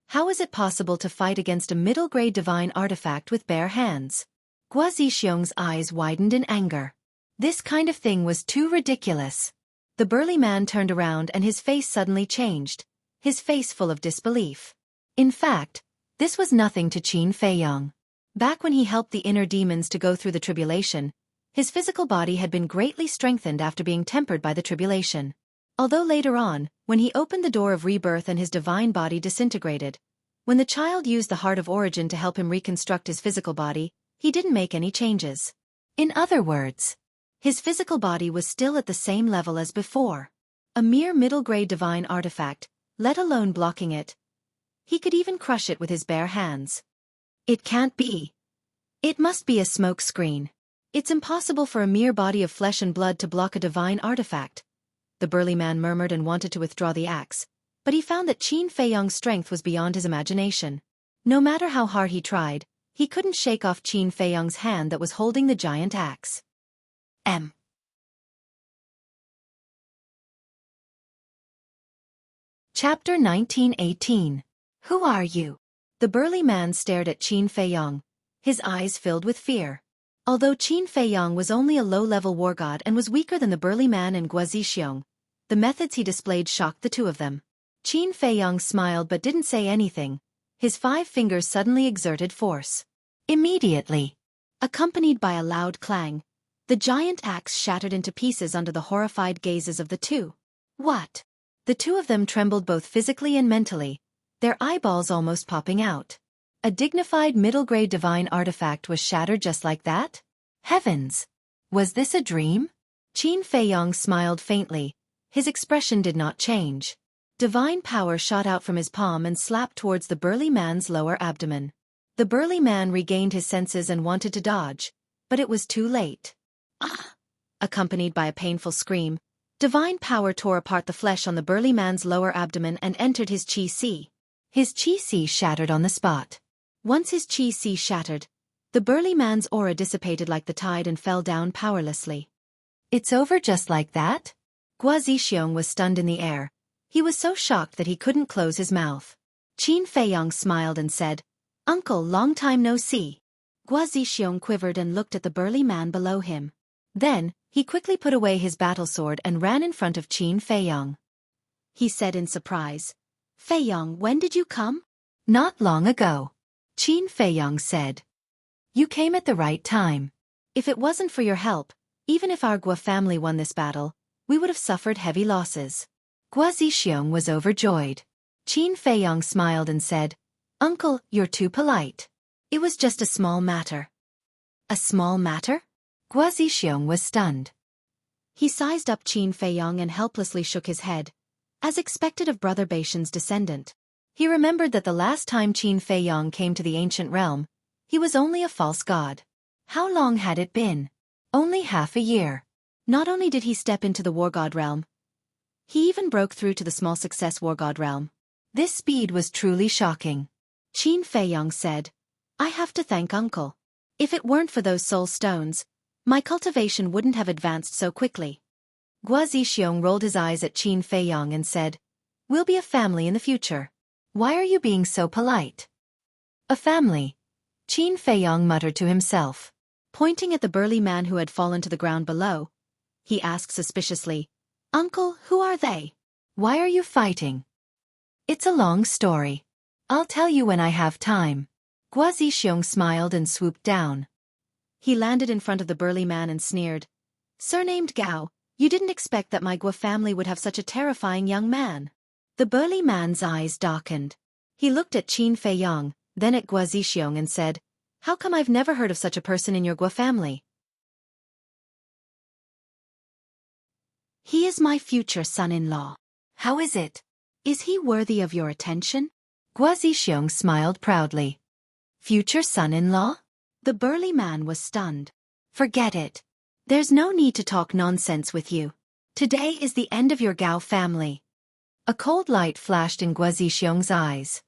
How is it possible to fight against a middle-grade divine artifact with bare hands? Guazixiong's eyes widened in anger. This kind of thing was too ridiculous. The burly man turned around and his face suddenly changed, his face full of disbelief. In fact, this was nothing to Qin Feiyong. Back when he helped the inner demons to go through the tribulation, his physical body had been greatly strengthened after being tempered by the tribulation. Although later on, when he opened the door of rebirth and his divine body disintegrated, when the child used the Heart of Origin to help him reconstruct his physical body, he didn't make any changes. In other words, his physical body was still at the same level as before. A mere middle-grade divine artifact, let alone blocking it. He could even crush it with his bare hands. It can't be. It must be a smoke screen. It's impossible for a mere body of flesh and blood to block a divine artifact. The burly man murmured and wanted to withdraw the axe, but he found that Qin Feiyong's strength was beyond his imagination. No matter how hard he tried, he couldn't shake off Qin Feiyong's hand that was holding the giant axe. Chapter 1918. Who are you? The burly man stared at Qin Feiyong, his eyes filled with fear. Although Qin Feiyong was only a low-level war god and was weaker than the burly man and Guazixiong, The methods he displayed shocked the two of them. Qin Feiyong smiled but didn't say anything. His 5 fingers suddenly exerted force. Immediately, accompanied by a loud clang, the giant axe shattered into pieces under the horrified gazes of the two. What? The two of them trembled both physically and mentally, their eyeballs almost popping out. A dignified middle-grade divine artifact was shattered just like that? Heavens! Was this a dream? Qin Feiyong smiled faintly. His expression did not change. Divine power shot out from his palm and slapped towards the burly man's lower abdomen. The burly man regained his senses and wanted to dodge, but it was too late. Ah! Accompanied by a painful scream, divine power tore apart the flesh on the burly man's lower abdomen and entered his Qi. His Qi shattered on the spot. Once his Qi shattered, the burly man's aura dissipated like the tide and fell down powerlessly. It's over just like that? Gua Zixiong was stunned in the air. He was so shocked that he couldn't close his mouth. Qin Feiyong smiled and said, "Uncle, long time no see." Gua Zixiong quivered and looked at the burly man below him. Then, he quickly put away his battle sword and ran in front of Qin Feiyong. He said in surprise, "Feiyong, when did you come?" "Not long ago," Qin Feiyong said. "You came at the right time. If it wasn't for your help, even if our Gua family won this battle, we would have suffered heavy losses." Gua Zixiong was overjoyed. Qin Feiyong smiled and said, "Uncle, you're too polite. It was just a small matter." "A small matter?" Gua Zixiong was stunned. He sized up Qin Feiyong and helplessly shook his head, as expected of Brother Beishan's descendant. He remembered that the last time Qin Feiyong came to the ancient realm, he was only a false god. How long had it been? Only half a year. Not only did he step into the war god realm, he even broke through to the small success war god realm. This speed was truly shocking. Qin Feiyong said, "I have to thank Uncle. If it weren't for those soul stones, my cultivation wouldn't have advanced so quickly." Gua Zixiong rolled his eyes at Qin Feiyong and said, "We'll be a family in the future. Why are you being so polite?" "A family," Qin Feiyong muttered to himself. Pointing at the burly man who had fallen to the ground below, he asked suspiciously, "Uncle, who are they? Why are you fighting?" "It's a long story. I'll tell you when I have time." Gua Zixiong smiled and swooped down. He landed in front of the burly man and sneered, "Surnamed Gao, you didn't expect that my Gua family would have such a terrifying young man." The burly man's eyes darkened. He looked at Qin Feiyong, then at Gua Zixiong and said, "How come I've never heard of such a person in your Gua family?" "He is my future son-in-law. How is it? Is he worthy of your attention?" Gua Zixiong smiled proudly. "Future son-in-law?" The burly man was stunned. "Forget it. There's no need to talk nonsense with you. Today is the end of your Gao family." A cold light flashed in Gua Zixiong's eyes.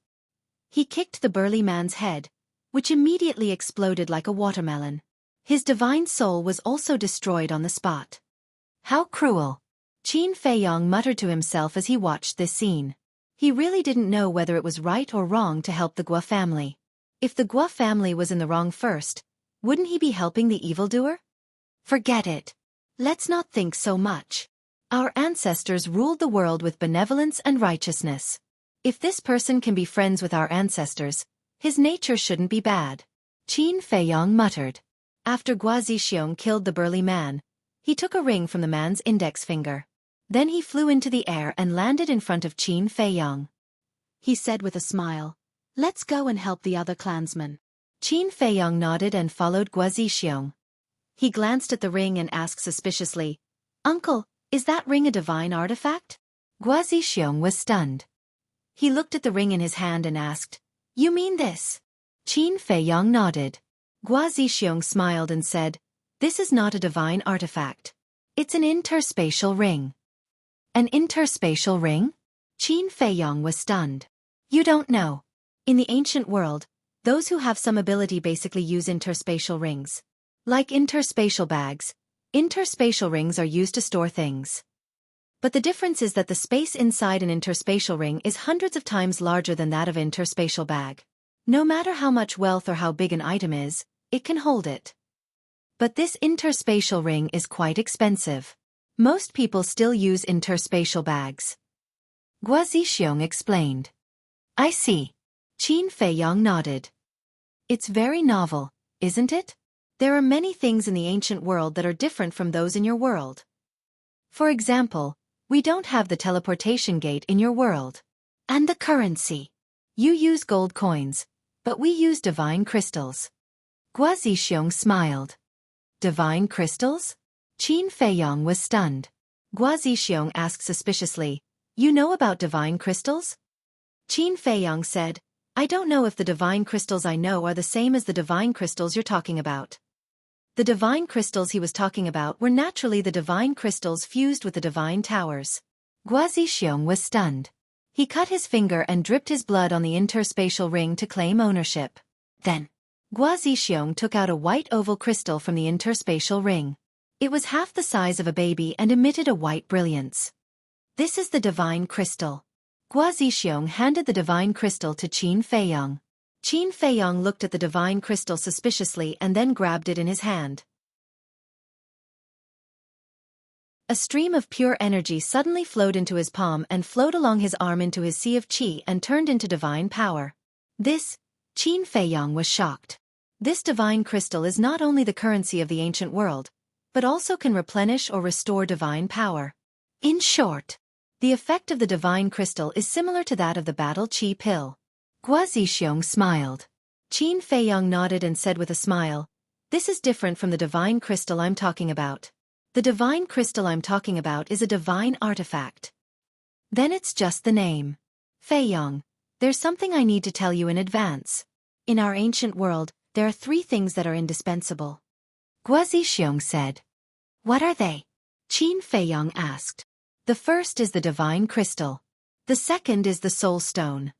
He kicked the burly man's head, which immediately exploded like a watermelon. His divine soul was also destroyed on the spot. "How cruel!" Qin Feiyong muttered to himself as he watched this scene. He really didn't know whether it was right or wrong to help the Gua family. If the Gua family was in the wrong first, wouldn't he be helping the evildoer? Forget it. Let's not think so much. Our ancestors ruled the world with benevolence and righteousness. If this person can be friends with our ancestors, his nature shouldn't be bad. Qin Feiyong muttered. After Gua Zixiong killed the burly man, he took a ring from the man's index finger. Then he flew into the air and landed in front of Qin Feiyong. He said with a smile, "Let's go and help the other clansmen." Qin Feiyong nodded and followed Gua Zixiong. He glanced at the ring and asked suspiciously, "Uncle, is that ring a divine artifact?" Gua Zixiong was stunned. He looked at the ring in his hand and asked, "You mean this?" Qin Feiyong nodded. Gua Zixiong smiled and said, "This is not a divine artifact. It's an interspatial ring." "An interspatial ring?" Qin Feiyong was stunned. "You don't know. In the ancient world, those who have some ability basically use interspatial rings. Like interspatial bags, interspatial rings are used to store things. But the difference is that the space inside an interspatial ring is hundreds of times larger than that of an interspatial bag. No matter how much wealth or how big an item is, it can hold it. But this interspatial ring is quite expensive. Most people still use interspatial bags. Guo Zixiong explained. I see. Qin Feiyang nodded. It's very novel, isn't it? There are many things in the ancient world that are different from those in your world. For example, we don't have the teleportation gate in your world. And the currency. You use gold coins, but we use divine crystals. Guo Zixiong smiled. Divine crystals? Qin Feiyang was stunned. Guo Zixiong asked suspiciously, You know about divine crystals? Qin Feiyang said, I don't know if the divine crystals I know are the same as the divine crystals you're talking about. The divine crystals he was talking about were naturally the divine crystals fused with the divine towers. Guo Zixiong was stunned. He cut his finger and dripped his blood on the interspatial ring to claim ownership. Then, Guo Zixiong took out a white oval crystal from the interspatial ring. It was half the size of a baby and emitted a white brilliance. This is the divine crystal. Guo Zixiong handed the divine crystal to Qin Feiyang. Qin Feiyang looked at the divine crystal suspiciously and then grabbed it in his hand. A stream of pure energy suddenly flowed into his palm and flowed along his arm into his sea of qi and turned into divine power. Qin Feiyang was shocked. This divine crystal is not only the currency of the ancient world, but also can replenish or restore divine power. In short, the effect of the divine crystal is similar to that of the battle qi pill. Guo Zixiong smiled. Qin Feiyang nodded and said with a smile, This is different from the divine crystal I'm talking about. The divine crystal I'm talking about is a divine artifact. Then it's just the name. Feiyang, there's something I need to tell you in advance. In our ancient world, there are 3 things that are indispensable. Guo Zixiong said. What are they? Qin Feiyang asked. The first is the divine crystal. The second is the soul stone.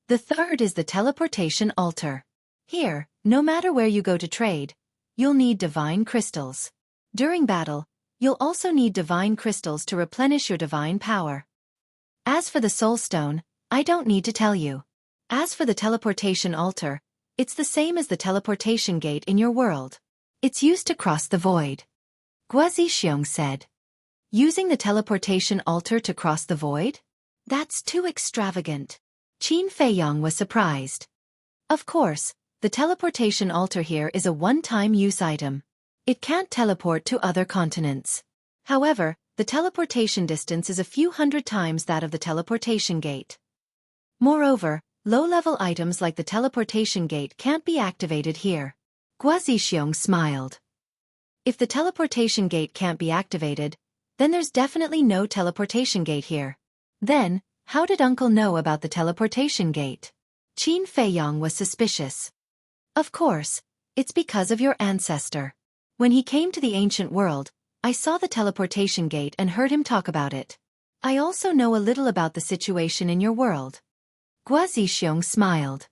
The third is the teleportation altar. Here, no matter where you go to trade, you'll need divine crystals. During battle, you'll also need divine crystals to replenish your divine power. As for the soul stone, I don't need to tell you. As for the teleportation altar, it's the same as the teleportation gate in your world. It's used to cross the void. Guo Zixiong said. Using the teleportation altar to cross the void? That's too extravagant. Qin Feiyang was surprised. Of course, the teleportation altar here is a one-time use item. It can't teleport to other continents. However, the teleportation distance is a few hundred times that of the teleportation gate. Moreover, low-level items like the teleportation gate can't be activated here. Guo Zixiong smiled. If the teleportation gate can't be activated, then there's definitely no teleportation gate here. Then, how did Uncle know about the teleportation gate? Qin Feiyang was suspicious. Of course, it's because of your ancestor. When he came to the ancient world, I saw the teleportation gate and heard him talk about it. I also know a little about the situation in your world. Guo Zixiong smiled.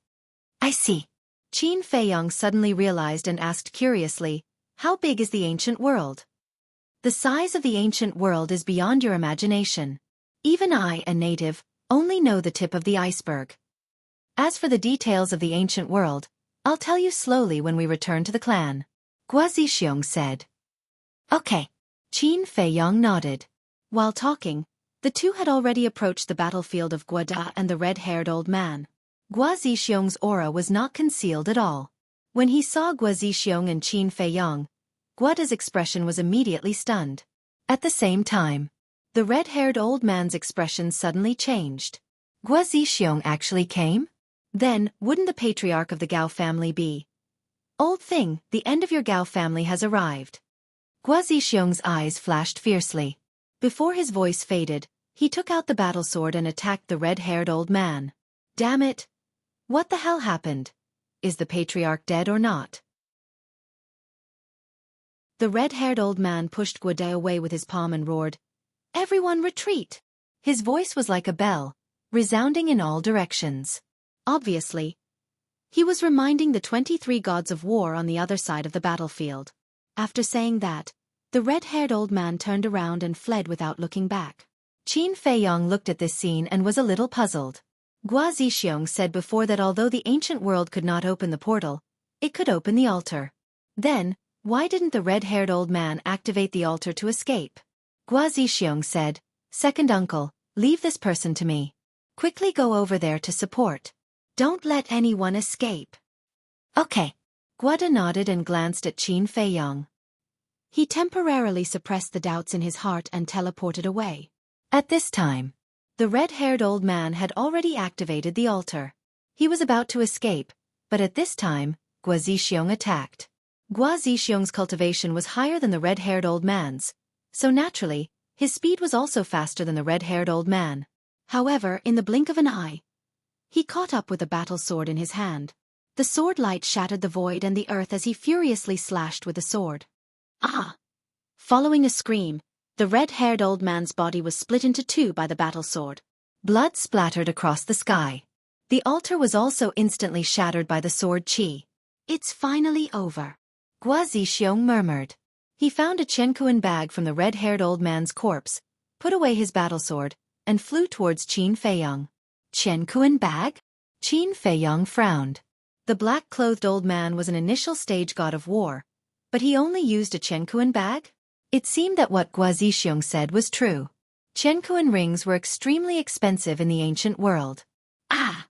I see. Qin Feiyang suddenly realized and asked curiously, How big is the ancient world? The size of the ancient world is beyond your imagination. Even I, a native, only know the tip of the iceberg. As for the details of the ancient world, I'll tell you slowly when we return to the clan. Guo Zixiong said. Okay. Qin Feiyang nodded. While talking, the two had already approached the battlefield of Guoda and the red-haired old man. Guo Zixiong's aura was not concealed at all. When he saw Guo Zixiong and Qin Feiyang, Guoda's expression was immediately stunned. At the same time, the red-haired old man's expression suddenly changed. Guo Zixiong actually came? Then, wouldn't the patriarch of the Gao family be? Old thing, the end of your Gao family has arrived. Guo Zixiong's eyes flashed fiercely. Before his voice faded, he took out the battlesword and attacked the red-haired old man. Damn it! What the hell happened? Is the patriarch dead or not? The red-haired old man pushed Guoda away with his palm and roared, Everyone retreat! His voice was like a bell, resounding in all directions. Obviously, he was reminding the 23 gods of war on the other side of the battlefield. After saying that, the red-haired old man turned around and fled without looking back. Qin Feiyang looked at this scene and was a little puzzled. Guo Zixiong said before that although the ancient world could not open the portal, it could open the altar. Then, why didn't the red-haired old man activate the altar to escape? Gua Zixiong said, "Second uncle, leave this person to me. Quickly go over there to support. Don't let anyone escape." "Okay." Guada nodded and glanced at Qin Feiyong. He temporarily suppressed the doubts in his heart and teleported away. At this time, the red-haired old man had already activated the altar. He was about to escape, but at this time, Gua Zixiong attacked. Gua Zixiong's cultivation was higher than the red-haired old man's, so naturally, his speed was also faster than the red-haired old man. However, in the blink of an eye, he caught up with a battle sword in his hand. The sword light shattered the void and the earth as he furiously slashed with the sword. Ah! Following a scream, the red-haired old man's body was split into two by the battle sword. Blood splattered across the sky. The altar was also instantly shattered by the sword chi. "It's finally over," Gua Zixiong murmured. He found a Qiankuan bag from the red-haired old man's corpse, put away his battle sword, and flew towards Qin Feiyong. "Qiankuan bag?" Qin Feiyong frowned. The black-clothed old man was an initial stage god of war, but he only used a Qiankuan bag? It seemed that what Gua Zixiong said was true. Qiankuan rings were extremely expensive in the ancient world. Ah!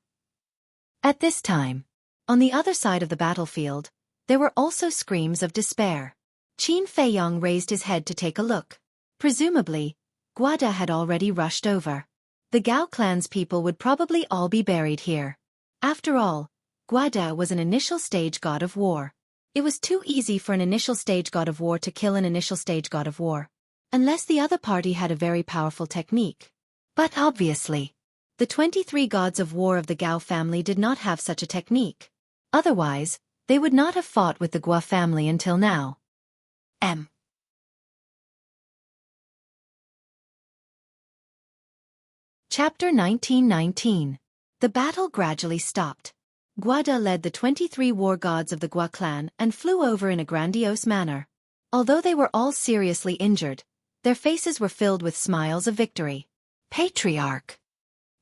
At this time, on the other side of the battlefield, there were also screams of despair. Qin Feiyong raised his head to take a look. Presumably, Guada had already rushed over. The Gao clan's people would probably all be buried here. After all, Guada was an initial stage god of war. It was too easy for an initial stage god of war to kill an initial stage god of war, unless the other party had a very powerful technique. But obviously, the 23 gods of war of the Gao family did not have such a technique. Otherwise, they would not have fought with the Gua family until now. Chapter 1919. The battle gradually stopped. Guada led the 23 war gods of the Gua clan and flew over in a grandiose manner. Although they were all seriously injured, their faces were filled with smiles of victory. "Patriarch!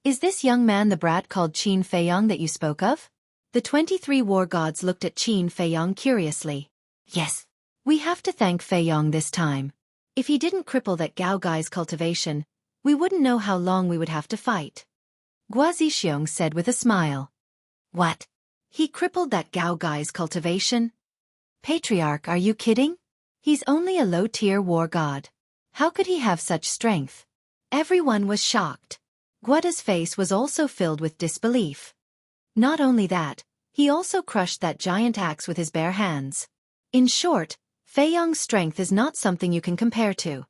Is this young man the brat called Qin Feiyong that you spoke of?" The 23 war gods looked at Qin Feiyong curiously. "Yes. We have to thank Feiyong this time. If he didn't cripple that Gao guy's cultivation, we wouldn't know how long we would have to fight." Gua Zixiong said with a smile. "What? He crippled that Gao guy's cultivation? Patriarch, are you kidding? He's only a low-tier war god. How could he have such strength?" Everyone was shocked. Guada's face was also filled with disbelief. Not only that, he also crushed that giant axe with his bare hands. In short, Feiyong's strength is not something you can compare to.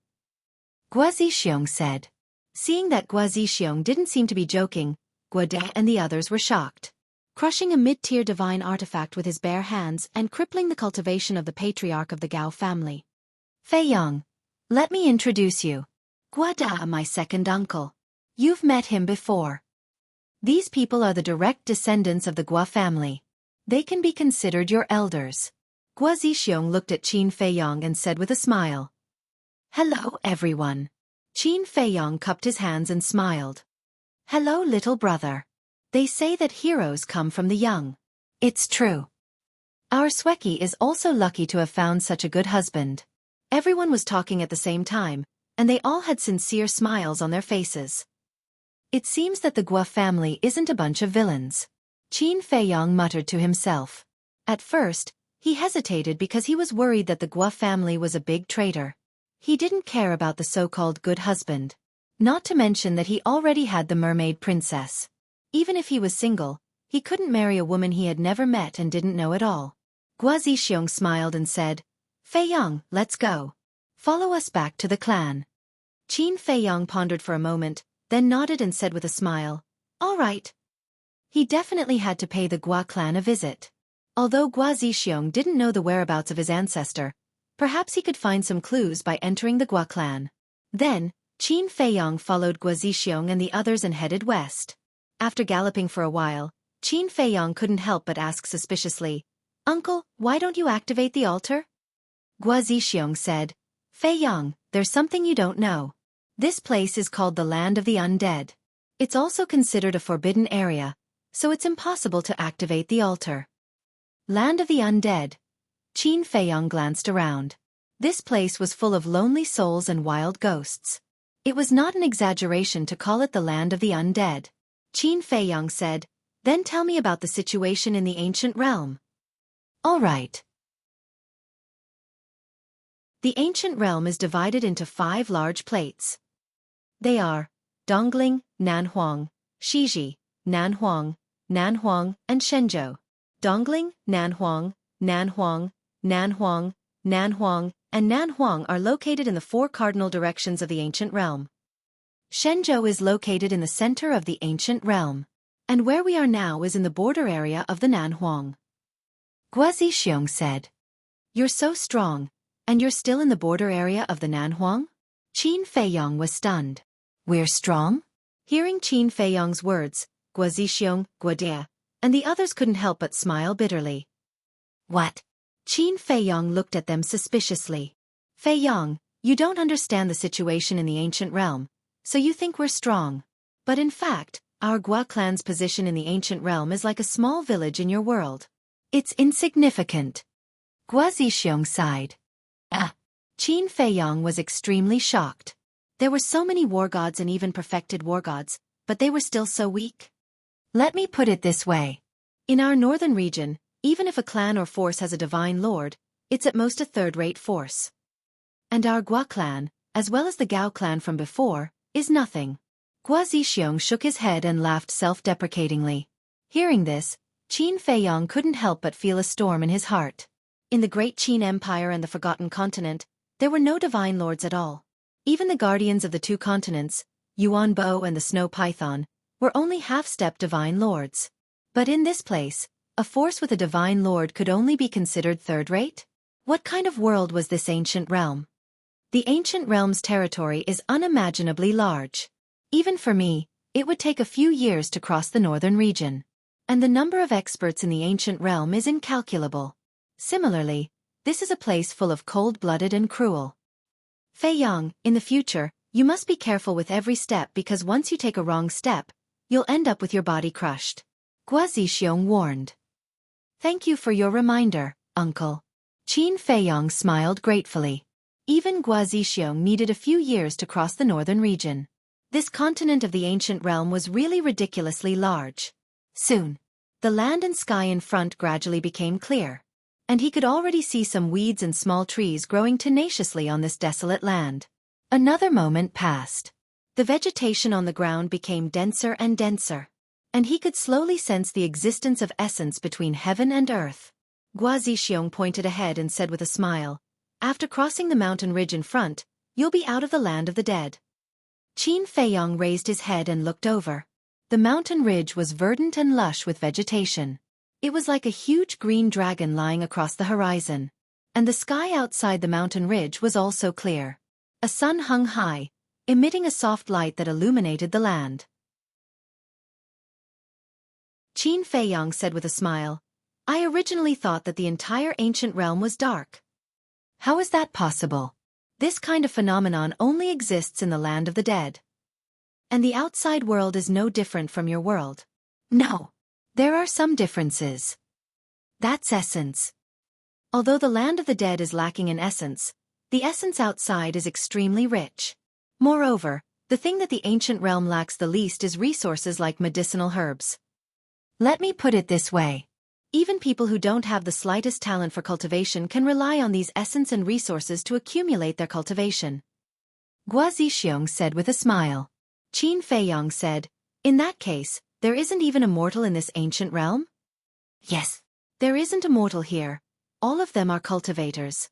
Gua Zixiong said. Seeing that Gua Zixiong didn't seem to be joking, Guada and the others were shocked. Crushing a mid-tier divine artifact with his bare hands and crippling the cultivation of the patriarch of the Gao family. "Feiyong, let me introduce you. Guada, my second uncle. You've met him before. These people are the direct descendants of the Gua family. They can be considered your elders." Gua Zixiong looked at Qin Feiyong and said with a smile. "Hello, everyone." Qin Feiyong cupped his hands and smiled. "Hello, little brother. They say that heroes come from the young. It's true. Our Xueqi is also lucky to have found such a good husband." Everyone was talking at the same time, and they all had sincere smiles on their faces. "It seems that the Gua family isn't a bunch of villains," Qin Feiyong muttered to himself. At first, he hesitated because he was worried that the Gua family was a big traitor. He didn't care about the so-called good husband. Not to mention that he already had the mermaid princess. Even if he was single, he couldn't marry a woman he had never met and didn't know at all. Gua Zixiong smiled and said, "Feiyong, let's go. Follow us back to the clan." Qin Feiyong pondered for a moment, then nodded and said with a smile, "All right." He definitely had to pay the Gua clan a visit. Although Gua Zixiong didn't know the whereabouts of his ancestor, perhaps he could find some clues by entering the Gua clan. Then, Qin Feiyong followed Gua Zixiong and the others and headed west. After galloping for a while, Qin Feiyong couldn't help but ask suspiciously, "Uncle, why don't you activate the altar?" Gua Zixiong said, "Feiyong, there's something you don't know. This place is called the Land of the Undead. It's also considered a forbidden area, so it's impossible to activate the altar." Land of the Undead. Qin Feiyong glanced around. This place was full of lonely souls and wild ghosts. It was not an exaggeration to call it the land of the undead. Qin Feiyang said, "Then tell me about the situation in the ancient realm." All right. The ancient realm is divided into 5 large plates. They are Dongling, Nanhuang, Shiji, Nanhuang, Nanhuang, and Shenzhou. Dongling, Nanhuang, Nanhuang, Nanhuang, Nanhuang, and Nanhuang are located in the 4 cardinal directions of the ancient realm. Shenzhou is located in the center of the ancient realm, and where we are now is in the border area of the Nanhuang. Guo Zixiong said, "You're so strong, and you're still in the border area of the Nanhuang?" Qin Feiyang was stunned. "We're strong?" Hearing Qin Feiyang's words, Guo Zixiong, Guo Dia, and the others couldn't help but smile bitterly. What? Qin Feiyang looked at them suspiciously. "Feiyang, you don't understand the situation in the ancient realm, so you think we're strong. But in fact, our Gua clan's position in the ancient realm is like a small village in your world. It's insignificant." Guo Zixiong sighed. Qin Feiyang was extremely shocked. There were so many war gods and even perfected war gods, but they were still so weak. Let me put it this way. In our northern region, even if a clan or force has a divine lord, it's at most a third-rate force. And our Gua clan, as well as the Gao clan from before, is nothing. Guo Zixiong shook his head and laughed self-deprecatingly. Hearing this, Qin Feiyang couldn't help but feel a storm in his heart. In the Great Qin Empire and the Forgotten Continent, there were no divine lords at all. Even the guardians of the 2 continents, Yuan Bo and the Snow Python, were only half-step divine lords. But in this place, a force with a divine lord could only be considered third-rate? What kind of world was this ancient realm? The ancient realm's territory is unimaginably large. Even for me, it would take a few years to cross the northern region. And the number of experts in the ancient realm is incalculable. Similarly, this is a place full of cold-blooded and cruel. Feiyang, in the future, you must be careful with every step because once you take a wrong step, you'll end up with your body crushed. Guo Zixiong warned. Thank you for your reminder, uncle. Qin Feiyang smiled gratefully. Even Guo Zixiong needed a few years to cross the northern region. This continent of the ancient realm was really ridiculously large. Soon, the land and sky in front gradually became clear, and he could already see some weeds and small trees growing tenaciously on this desolate land. Another moment passed. The vegetation on the ground became denser and denser, and he could slowly sense the existence of essence between heaven and earth. Guo Zixiong pointed ahead and said with a smile, "After crossing the mountain ridge in front, you'll be out of the land of the dead." Qin Feiyang raised his head and looked over. The mountain ridge was verdant and lush with vegetation. It was like a huge green dragon lying across the horizon. And the sky outside the mountain ridge was also clear. A sun hung high, emitting a soft light that illuminated the land. Qin Feiyang said with a smile, "I originally thought that the entire ancient realm was dark. How is that possible? This kind of phenomenon only exists in the land of the dead. And the outside world is no different from your world." "No. There are some differences. That's essence. Although the land of the dead is lacking in essence, the essence outside is extremely rich. Moreover, the thing that the ancient realm lacks the least is resources like medicinal herbs. Let me put it this way. Even people who don't have the slightest talent for cultivation can rely on these essence and resources to accumulate their cultivation." Guo Zixiong said with a smile. Qin Feiyang said, "In that case, there isn't even a mortal in this ancient realm?" "Yes. There isn't a mortal here. All of them are cultivators."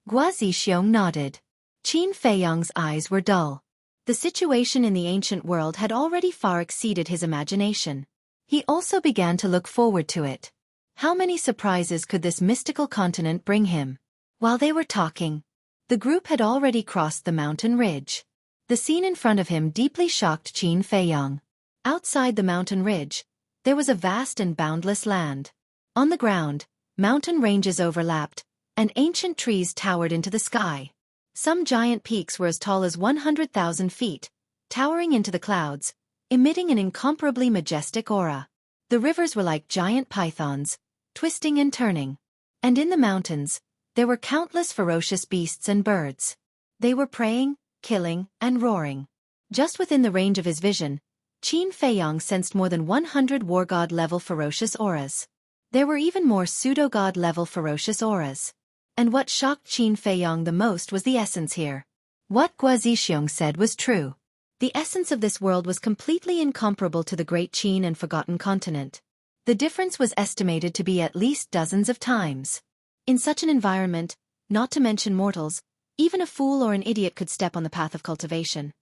Guo Zixiong nodded. Qin Feiyang's eyes were dull. The situation in the ancient world had already far exceeded his imagination. He also began to look forward to it. How many surprises could this mystical continent bring him? While they were talking, the group had already crossed the mountain ridge. The scene in front of him deeply shocked Qin Feiyang. Outside the mountain ridge, there was a vast and boundless land. On the ground, mountain ranges overlapped, and ancient trees towered into the sky. Some giant peaks were as tall as 100,000 feet, towering into the clouds, emitting an incomparably majestic aura. The rivers were like giant pythons, twisting and turning. And in the mountains, There were countless ferocious beasts and birds. They were preying, killing, and roaring. Just within the range of his vision, Qin Feiyong sensed more than 100 war god-level ferocious auras. There were even more pseudo-god-level ferocious auras. And what shocked Qin Feiyong the most was the essence here. What Guo Zixiong said was true. The essence of this world was completely incomparable to the Great Qin and Forgotten Continent. The difference was estimated to be at least dozens of times. In such an environment, not to mention mortals, even a fool or an idiot could step on the path of cultivation.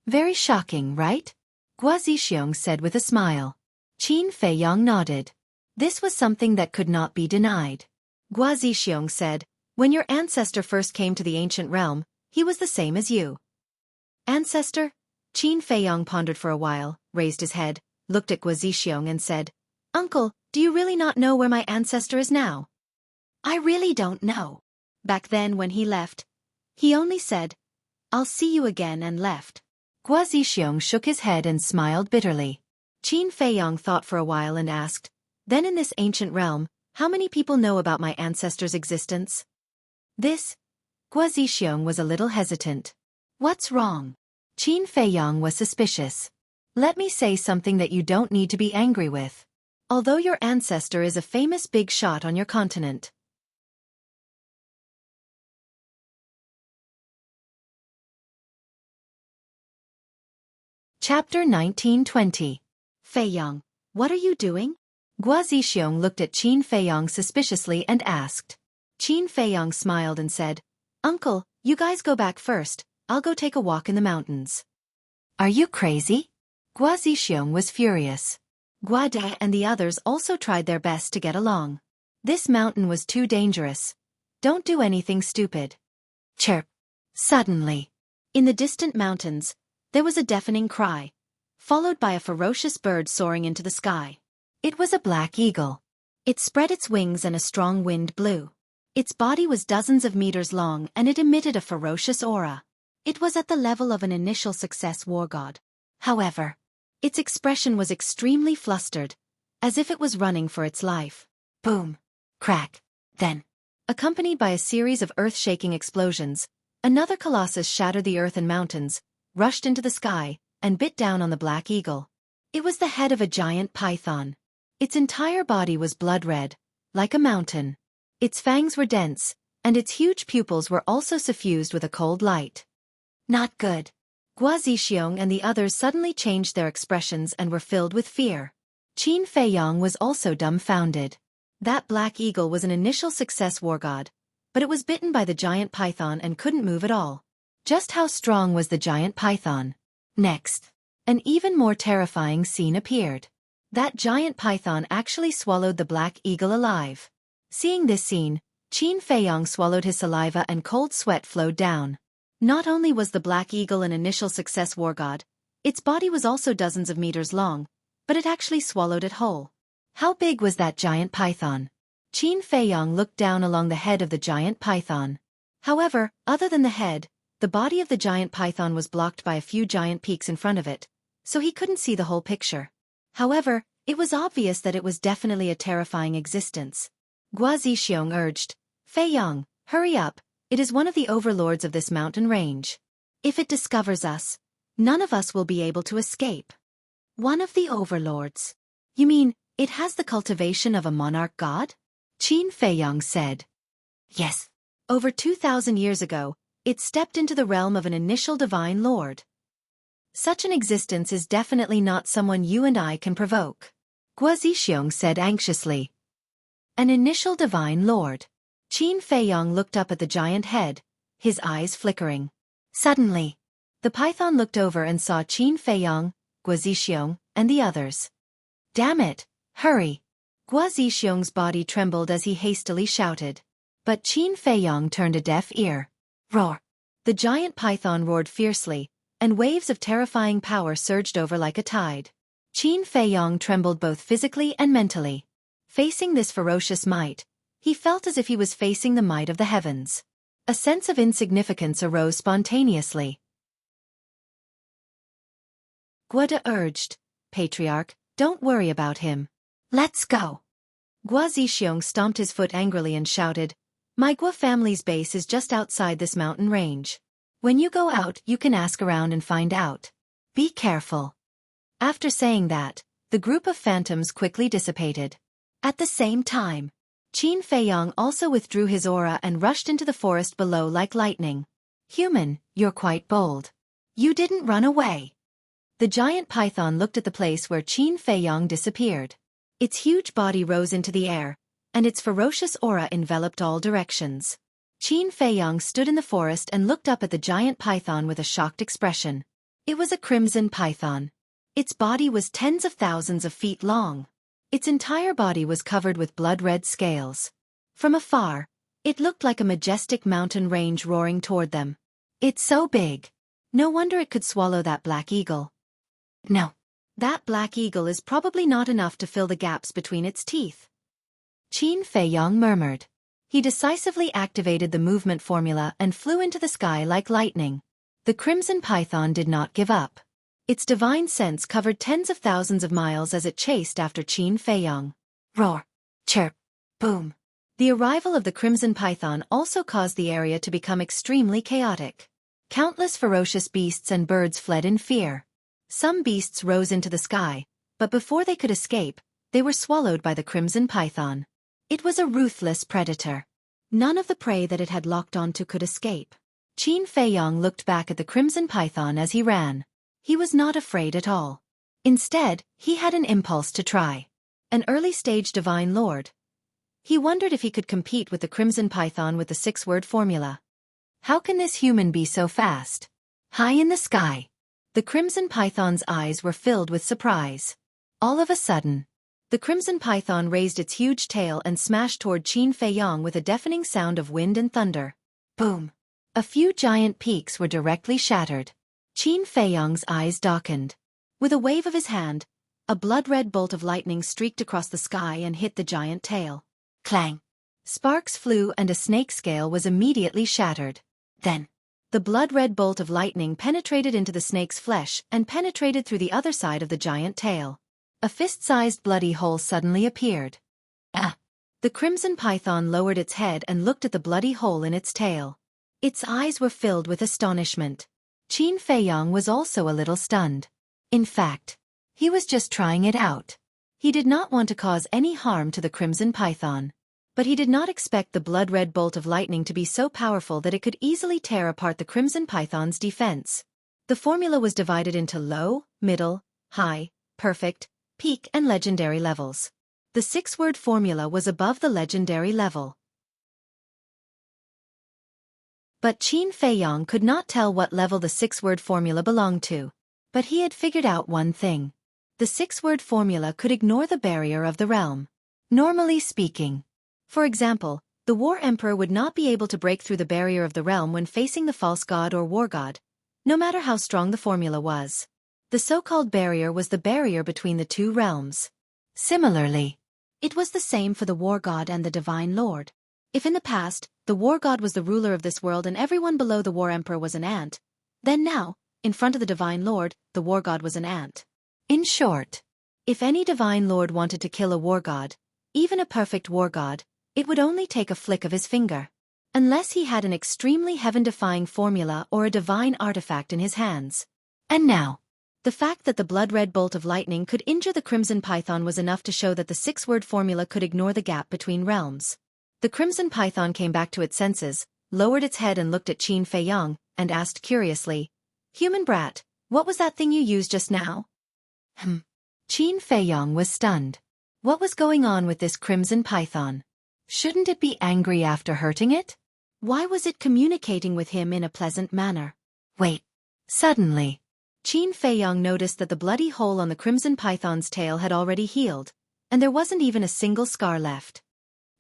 Very shocking, right? Guo Zixiong said with a smile. Qin Feiyong nodded. This was something that could not be denied. Guo Zixiong said, "When your ancestor first came to the ancient realm, he was the same as you." Ancestor? Qin Feiyong pondered for a while, raised his head, looked at Guo Zixiong and said, "Uncle, do you really not know where my ancestor is now?" "I really don't know." Back then when he left, he only said, "I'll see you again," and left. Guo Zixiong shook his head and smiled bitterly. Qin Feiyong thought for a while and asked, "Then in this ancient realm, how many people know about my ancestor's existence?" Guo Zixiong was a little hesitant. "What's wrong?" Qin Feiyong was suspicious. "Let me say something that you don't need to be angry with. Although your ancestor is a famous big shot on your continent." Chapter 1920. Feiyong, what are you doing? Guo Zixiong looked at Qin Feiyong suspiciously and asked. Qin Feiyong smiled and said, "Uncle, you guys go back first, I'll go take a walk in the mountains." "Are you crazy?" Guo Zixiong was furious. Guo De and the others also tried their best to get along. This mountain was too dangerous. Don't do anything stupid. Chirp. Suddenly, in the distant mountains, there was a deafening cry, followed by a ferocious bird soaring into the sky. It was a black eagle. It spread its wings and a strong wind blew. Its body was dozens of meters long and it emitted a ferocious aura. It was at the level of an initial success war god. However, its expression was extremely flustered, as if it was running for its life. Boom. Crack. Then, accompanied by a series of earth-shaking explosions, another colossus shattered the earth and mountains, rushed into the sky, and bit down on the black eagle. It was the head of a giant python. Its entire body was blood-red, like a mountain. Its fangs were dense, and its huge pupils were also suffused with a cold light. Not good. Guo Zixiong and the others suddenly changed their expressions and were filled with fear. Qin Feiyong was also dumbfounded. That black eagle was an initial success war god, but it was bitten by the giant python and couldn't move at all. Just how strong was the giant python? Next, an even more terrifying scene appeared. That giant python actually swallowed the black eagle alive. Seeing this scene, Qin Feiyong swallowed his saliva and cold sweat flowed down. Not only was the black eagle an initial success war god, its body was also dozens of meters long, but it actually swallowed it whole. How big was that giant python? Qin Feiyong looked down along the head of the giant python. However, other than the head, the body of the giant python was blocked by a few giant peaks in front of it, so he couldn't see the whole picture. However, it was obvious that it was definitely a terrifying existence. Guo Zixiong urged, "Feiyong, hurry up, it is one of the overlords of this mountain range. If it discovers us, none of us will be able to escape." "One of the overlords? You mean, it has the cultivation of a monarch god?" Qin Feiyong said. "Yes. Over 2,000 years ago, it stepped into the realm of an initial divine lord. Such an existence is definitely not someone you and I can provoke," Guo Zixiong said anxiously. "An initial divine lord." Qin Feiyong looked up at the giant head, his eyes flickering. Suddenly, the python looked over and saw Qin Feiyong, Guo Zixiong, and the others. "Damn it, hurry!" Guo Zixiong's body trembled as he hastily shouted. But Qin Feiyong turned a deaf ear. Roar! The giant python roared fiercely, and waves of terrifying power surged over like a tide. Qin Feiyong trembled both physically and mentally. Facing this ferocious might, he felt as if he was facing the might of the heavens. A sense of insignificance arose spontaneously. Guo De urged, "Patriarch, don't worry about him. Let's go." Guo Zixiong stomped his foot angrily and shouted, My Gua family's base is just outside this mountain range. When you go out, you can ask around and find out. Be careful. After saying that, the group of phantoms quickly dissipated. At the same time, Qin Feiyong also withdrew his aura and rushed into the forest below like lightning. Human, you're quite bold. You didn't run away. The giant python looked at the place where Qin Feiyong disappeared. Its huge body rose into the air, and its ferocious aura enveloped all directions. Qin Feiyong stood in the forest and looked up at the giant python with a shocked expression. It was a crimson python. Its body was tens of thousands of feet long. Its entire body was covered with blood-red scales. From afar, it looked like a majestic mountain range roaring toward them. It's so big. No wonder it could swallow that black eagle. No. That black eagle is probably not enough to fill the gaps between its teeth. Qin Feiyong murmured. He decisively activated the movement formula and flew into the sky like lightning. The crimson python did not give up. Its divine sense covered tens of thousands of miles as it chased after Qin Feiyong. Roar, chirp, boom. The arrival of the crimson python also caused the area to become extremely chaotic. Countless ferocious beasts and birds fled in fear. Some beasts rose into the sky, but before they could escape, they were swallowed by the crimson python. It was a ruthless predator. None of the prey that it had locked onto could escape. Qin Feiyong looked back at the crimson python as he ran. He was not afraid at all. Instead, he had an impulse to try. An early-stage divine lord. He wondered if he could compete with the crimson python with the 6-word formula. How can this human be so fast? High in the sky. The crimson python's eyes were filled with surprise. All of a sudden, the crimson python raised its huge tail and smashed toward Qin Feiyong with a deafening sound of wind and thunder. Boom! A few giant peaks were directly shattered. Qin Feiyong's eyes darkened. With a wave of his hand, a blood-red bolt of lightning streaked across the sky and hit the giant tail. Clang! Sparks flew and a snake scale was immediately shattered. Then, the blood-red bolt of lightning penetrated into the snake's flesh and penetrated through the other side of the giant tail. A fist-sized bloody hole suddenly appeared. Ah! The crimson python lowered its head and looked at the bloody hole in its tail. Its eyes were filled with astonishment. Qin Feiyong was also a little stunned. In fact, he was just trying it out. He did not want to cause any harm to the crimson python. But he did not expect the blood-red bolt of lightning to be so powerful that it could easily tear apart the crimson python's defense. The formula was divided into low, middle, high, perfect, peak and legendary levels. The 6-word formula was above the legendary level. But Qin Feiyong could not tell what level the 6-word formula belonged to. But he had figured out one thing. The 6-word formula could ignore the barrier of the realm. Normally speaking. For example, the War Emperor would not be able to break through the barrier of the realm when facing the false god or war god, no matter how strong the formula was. The so-called barrier was the barrier between the two realms. Similarly, it was the same for the war god and the divine lord. If in the past, the war god was the ruler of this world and everyone below the war emperor was an ant, then now, in front of the divine lord, the war god was an ant. In short, if any divine lord wanted to kill a war god, even a perfect war god, it would only take a flick of his finger. Unless he had an extremely heaven-defying formula or a divine artifact in his hands. And now, the fact that the blood-red bolt of lightning could injure the crimson python was enough to show that the 6-word formula could ignore the gap between realms. The crimson python came back to its senses, lowered its head and looked at Qin Feiyong, and asked curiously, "Human brat, what was that thing you used just now?" Qin Feiyong was stunned. What was going on with this crimson python? Shouldn't it be angry after hurting it? Why was it communicating with him in a pleasant manner? Wait. Suddenly, Qin Feiyong noticed that the bloody hole on the crimson python's tail had already healed, and there wasn't even a single scar left.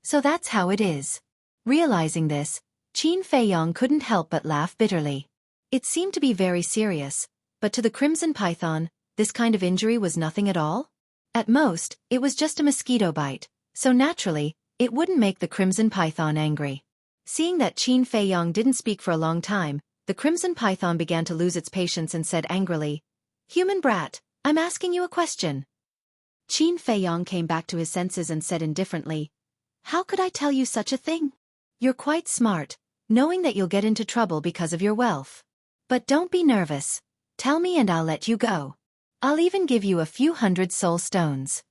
So that's how it is. Realizing this, Qin Feiyong couldn't help but laugh bitterly. It seemed to be very serious, but to the crimson python, this kind of injury was nothing at all. At most, it was just a mosquito bite, so naturally, it wouldn't make the crimson python angry. Seeing that Qin Feiyong didn't speak for a long time, the crimson python began to lose its patience and said angrily, "Human brat, I'm asking you a question." Qin Feiyong came back to his senses and said indifferently, "How could I tell you such a thing? You're quite smart, knowing that you'll get into trouble because of your wealth. But don't be nervous. Tell me and I'll let you go. I'll even give you a few hundred soul stones.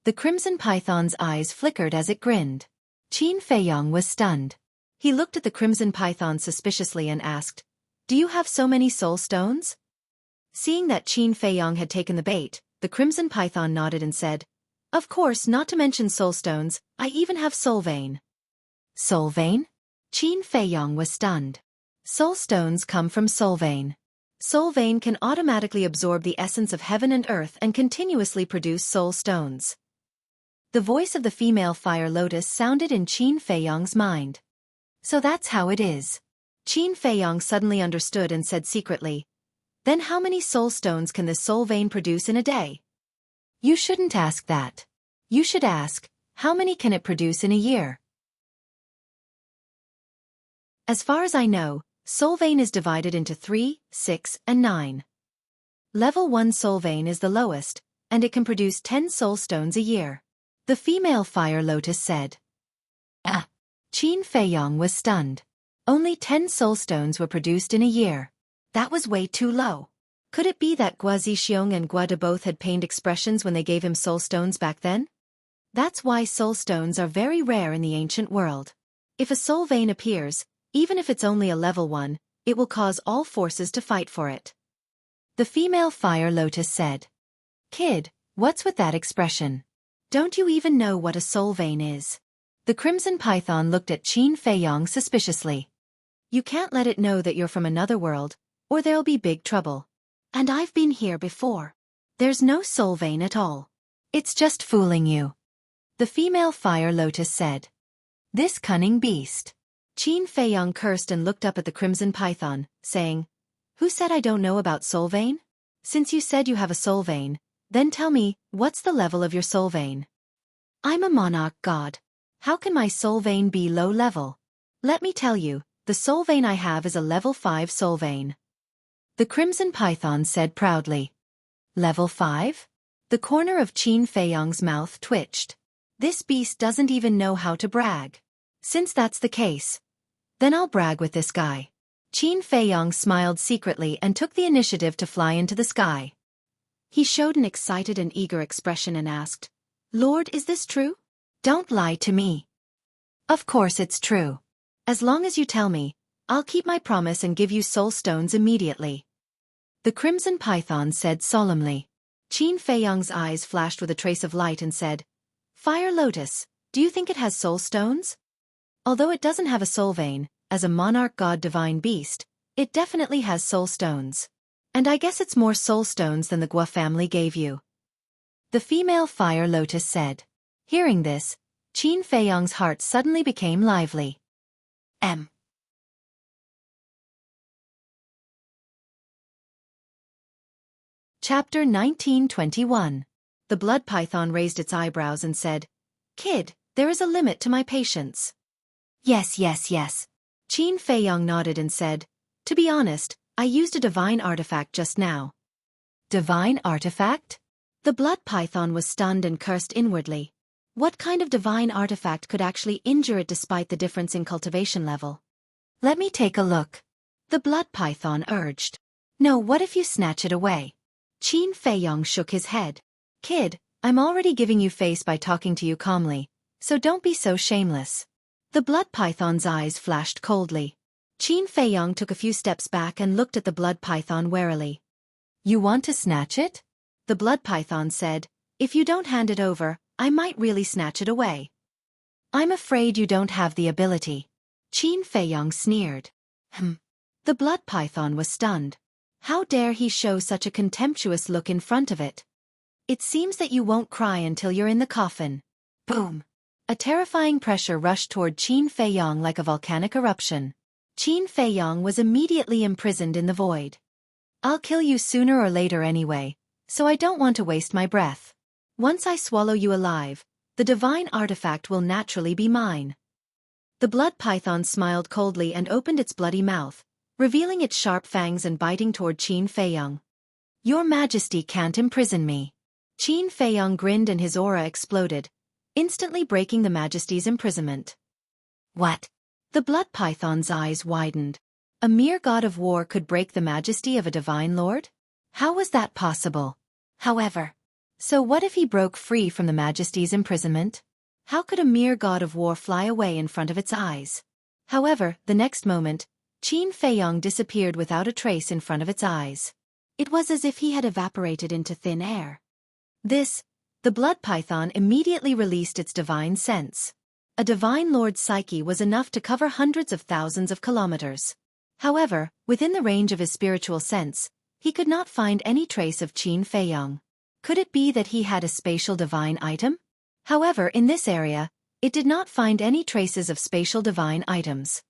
The crimson python's eyes flickered as it grinned. Qin Feiyong was stunned. He looked at the crimson python suspiciously and asked, "Do you have so many soul stones?" Seeing that Qin Feiyong had taken the bait, the crimson python nodded and said, "Of course, not to mention soul stones, I even have soul vein." Soul vein? Qin Feiyong was stunned. Soul stones come from soul vein. Soul vein can automatically absorb the essence of heaven and earth and continuously produce soul stones. The voice of the female fire lotus sounded in Qin Feiyong's mind. So that's how it is. Qin Feiyong suddenly understood and said secretly, "Then how many soul stones can this soul vein produce in a day?" "You shouldn't ask that. You should ask, how many can it produce in a year?" As far as I know, soul vein is divided into 3, 6, and 9. Level 1 soul vein is the lowest, and it can produce 10 soul stones a year. The female fire lotus said. Qin Feiyong was stunned. Only 10 soul stones were produced in a year. That was way too low. Could it be that Gua Zixiong and Gua De both had pained expressions when they gave him soul stones back then? That's why soul stones are very rare in the ancient world. If a soul vein appears, even if it's only a level 1, it will cause all forces to fight for it. The female fire lotus said. "Kid, what's with that expression? Don't you even know what a soul vein is?" The crimson python looked at Qin Feiyong suspiciously. "You can't let it know that you're from another world, or there'll be big trouble. And I've been here before. There's no soul vein at all. It's just fooling you." The female fire lotus said. "This cunning beast." Qin Feiyong cursed and looked up at the crimson python, saying, "Who said I don't know about soul vein? Since you said you have a soul vein, then tell me, what's the level of your soul vein?" "I'm a monarch god. How can my soul vein be low level? Let me tell you, the soul vein I have is a level 5 soul vein." The crimson python said proudly. "Level 5? The corner of Qin Feiyong's mouth twitched. This beast doesn't even know how to brag. Since that's the case, then I'll brag with this guy. Qin Feiyong smiled secretly and took the initiative to fly into the sky. He showed an excited and eager expression and asked, "Lord, is this true? Don't lie to me." "Of course it's true. As long as you tell me, I'll keep my promise and give you soul stones immediately." The crimson python said solemnly. Qin Feiyong's eyes flashed with a trace of light and said, "Fire Lotus, do you think it has soul stones?" Although it doesn't have a soul vein, as a monarch god divine beast, it definitely has soul stones. And I guess it's more soul stones than the Gua family gave you. The female fire lotus said. Hearing this, Qin Feiyong's heart suddenly became lively. Chapter 1921. The blood python raised its eyebrows and said, "Kid, there is a limit to my patience." Yes. Qin Feiyong nodded and said, "To be honest, I used a divine artifact just now." Divine artifact? The blood python was stunned and cursed inwardly. What kind of divine artifact could actually injure it despite the difference in cultivation level? "Let me take a look," the blood python urged. "No, what if you snatch it away?" Qin Feiyong shook his head. "Kid, I'm already giving you face by talking to you calmly, so don't be so shameless." The blood python's eyes flashed coldly. Qin Feiyong took a few steps back and looked at the blood python warily. "You want to snatch it?" The blood python said. "If you don't hand it over, I might really snatch it away." "I'm afraid you don't have the ability." Qin Feiyong sneered. The blood python was stunned. How dare he show such a contemptuous look in front of it? "It seems that you won't cry until you're in the coffin." Boom! A terrifying pressure rushed toward Qin Feiyong like a volcanic eruption. Qin Feiyong was immediately imprisoned in the void. "I'll kill you sooner or later anyway, so I don't want to waste my breath. Once I swallow you alive, the divine artifact will naturally be mine." The blood python smiled coldly and opened its bloody mouth, revealing its sharp fangs and biting toward Qin Feiyong. "Your Majesty can't imprison me." Qin Feiyong grinned and his aura exploded, instantly breaking the Majesty's imprisonment. "What? The blood python's eyes widened. A mere god of war could break the majesty of a divine lord? How was that possible? However, so what if he broke free from the majesty's imprisonment? How could a mere god of war fly away in front of its eyes? However, the next moment, Qin Feiyong disappeared without a trace in front of its eyes. It was as if he had evaporated into thin air. The blood python immediately released its divine sense. A divine lord's psyche was enough to cover hundreds of thousands of kilometers. However, within the range of his spiritual sense, he could not find any trace of Qin Feiyong. Could it be that he had a spatial divine item? However, in this area, it did not find any traces of spatial divine items.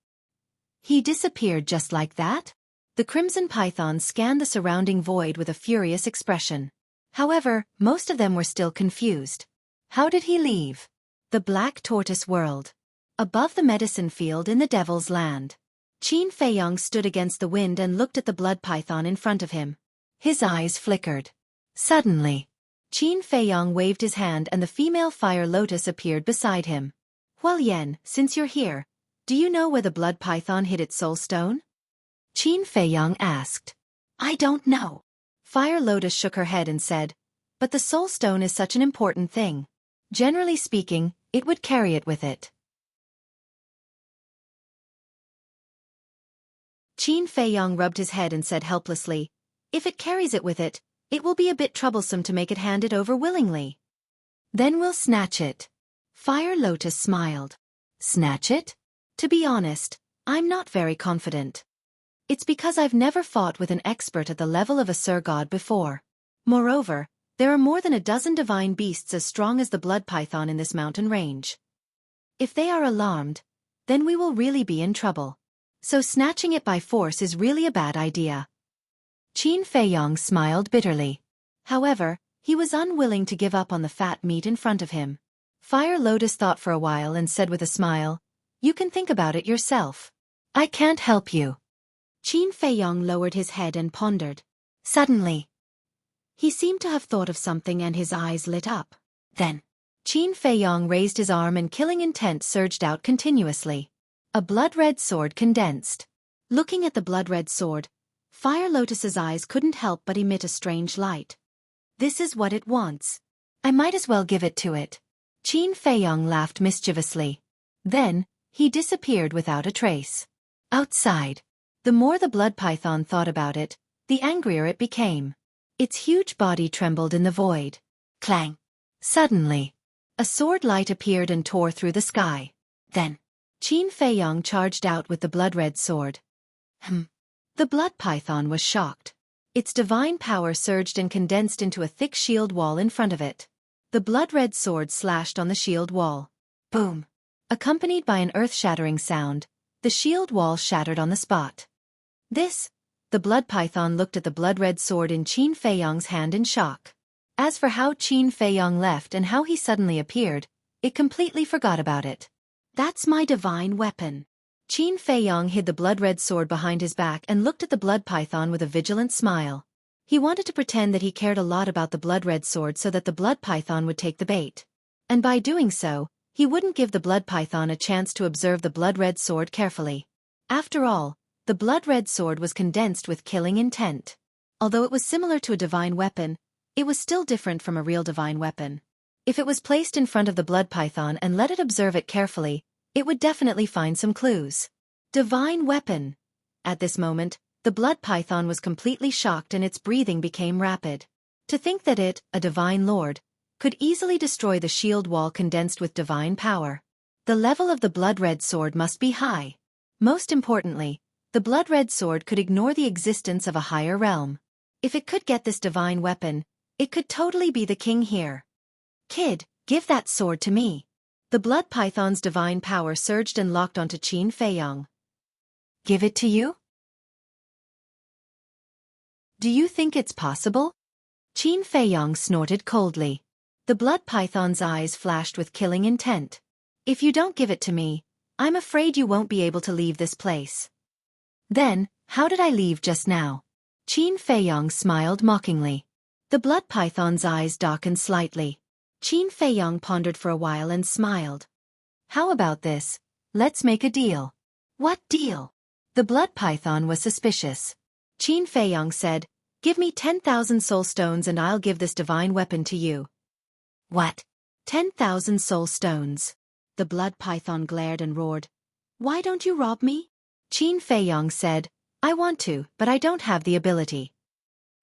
He disappeared just like that? The crimson python scanned the surrounding void with a furious expression. However, most of them were still confused. How did he leave? The black tortoise world. Above the medicine field in the Devil's Land. Qin Feiyong stood against the wind and looked at the blood python in front of him. His eyes flickered. Suddenly, Qin Feiyong waved his hand and the female fire lotus appeared beside him. Hualien, since you're here, do you know where the blood python hid its soul stone? Qin Feiyong asked. I don't know. Fire lotus shook her head and said, but the soul stone is such an important thing. Generally speaking, it would carry it with it. Qin Feiyong rubbed his head and said helplessly, if it carries it with it, it will be a bit troublesome to make it hand it over willingly. Then we'll snatch it. Fire Lotus smiled. Snatch it? To be honest, I'm not very confident. It's because I've never fought with an expert at the level of a Sir God before. Moreover, there are more than a dozen divine beasts as strong as the blood python in this mountain range. If they are alarmed, then we will really be in trouble. So snatching it by force is really a bad idea. Qin Feiyong smiled bitterly. However, he was unwilling to give up on the fat meat in front of him. Fire Lotus thought for a while and said with a smile, you can think about it yourself. I can't help you. Qin Feiyong lowered his head and pondered. Suddenly, he seemed to have thought of something and his eyes lit up. Then, Qin Feiyong raised his arm and killing intent surged out continuously. A blood-red sword condensed. Looking at the blood-red sword, Fire Lotus's eyes couldn't help but emit a strange light. This is what it wants. I might as well give it to it. Qin Feiyong laughed mischievously. Then, he disappeared without a trace. Outside, the more the blood python thought about it, the angrier it became. Its huge body trembled in the void. Clang! Suddenly, a sword light appeared and tore through the sky. Then, Qin Feiyong charged out with the blood-red sword. The blood python was shocked. Its divine power surged and condensed into a thick shield wall in front of it. The blood-red sword slashed on the shield wall. Boom! Accompanied by an earth-shattering sound, the shield wall shattered on the spot. The blood python looked at the blood-red sword in Qin Feiyong's hand in shock. As for how Qin Feiyong left and how he suddenly appeared, it completely forgot about it. That's my divine weapon. Qin Feiyong hid the blood-red sword behind his back and looked at the blood python with a vigilant smile. He wanted to pretend that he cared a lot about the blood-red sword so that the blood python would take the bait. And by doing so, he wouldn't give the blood python a chance to observe the blood-red sword carefully. After all, the blood-red sword was condensed with killing intent. Although it was similar to a divine weapon, it was still different from a real divine weapon. If it was placed in front of the blood python and let it observe it carefully, it would definitely find some clues. Divine weapon! At this moment, the blood python was completely shocked and its breathing became rapid. To think that it, a divine lord, could easily destroy the shield wall condensed with divine power. The level of the blood-red sword must be high. Most importantly, the blood-red sword could ignore the existence of a higher realm. If it could get this divine weapon, it could totally be the king here. Kid, give that sword to me. The blood python's divine power surged and locked onto Qin Feiyong. Give it to you? Do you think it's possible? Qin Feiyong snorted coldly. The blood python's eyes flashed with killing intent. If you don't give it to me, I'm afraid you won't be able to leave this place. Then, how did I leave just now? Qin Feiyong smiled mockingly. The blood python's eyes darkened slightly. Qin Feiyong pondered for a while and smiled. How about this? Let's make a deal. What deal? The blood python was suspicious. Qin Feiyong said, "Give me 10,000 soul stones and I'll give this divine weapon to you." What? 10,000 soul stones? The blood python glared and roared. Why don't you rob me? Qin Feiyong said, I want to, but I don't have the ability.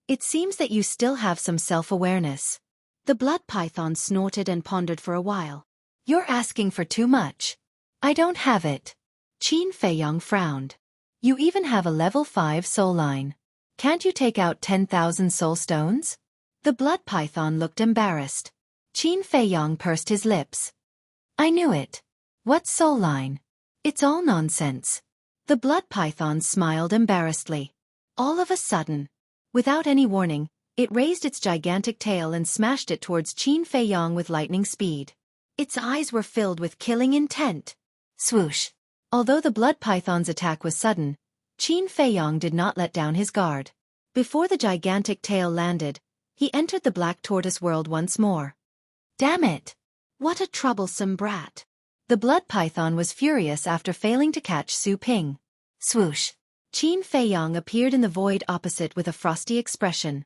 It seems that you still have some self-awareness. The blood python snorted and pondered for a while. You're asking for too much. I don't have it. Qin Feiyong frowned. You even have a level 5 soul line. Can't you take out 10,000 soul stones? The blood python looked embarrassed. Qin Feiyong pursed his lips. I knew it. What soul line? It's all nonsense. The blood python smiled embarrassedly. All of a sudden, without any warning, it raised its gigantic tail and smashed it towards Qin Feiyong with lightning speed. Its eyes were filled with killing intent. Swoosh. Although the blood python's attack was sudden, Qin Feiyong did not let down his guard. Before the gigantic tail landed, he entered the black tortoise world once more. Damn it! What a troublesome brat. The blood python was furious after failing to catch Su Ping. Swoosh. Qin Feiyong appeared in the void opposite with a frosty expression.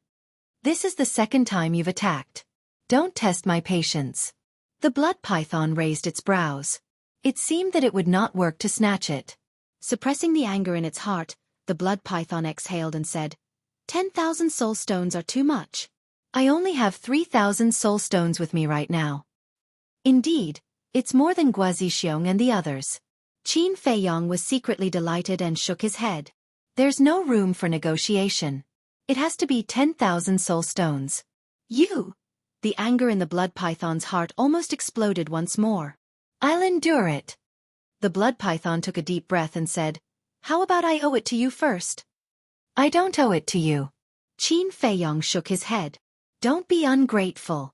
This is the second time you've attacked. Don't test my patience. The blood python raised its brows. It seemed that it would not work to snatch it. Suppressing the anger in its heart, the blood python exhaled and said, 10,000 soul stones are too much. I only have 3,000 soul stones with me right now. Indeed, it's more than Guazi Xiong and the others. Qin Feiyong was secretly delighted and shook his head. There's no room for negotiation. It has to be 10,000 soul stones. You! The anger in the blood python's heart almost exploded once more. I'll endure it. The blood python took a deep breath and said, How about I owe it to you first? I don't owe it to you. Qin Feiyong shook his head. Don't be ungrateful.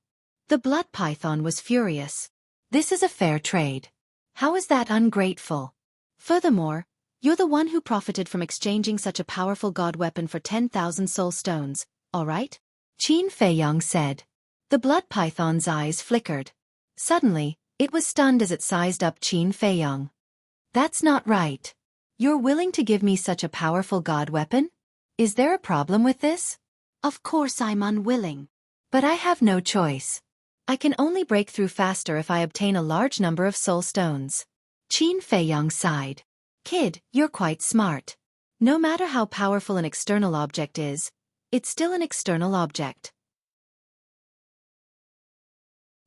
The blood python was furious. This is a fair trade. How is that ungrateful? Furthermore, you're the one who profited from exchanging such a powerful god weapon for 10,000 soul stones, all right? Qin Feiyong said. The blood python's eyes flickered. Suddenly, it was stunned as it sized up Qin Feiyong. That's not right. You're willing to give me such a powerful god weapon? Is there a problem with this? Of course I'm unwilling. But I have no choice. I can only break through faster if I obtain a large number of soul stones. Qin Feiyong sighed. Kid, you're quite smart. No matter how powerful an external object is, it's still an external object.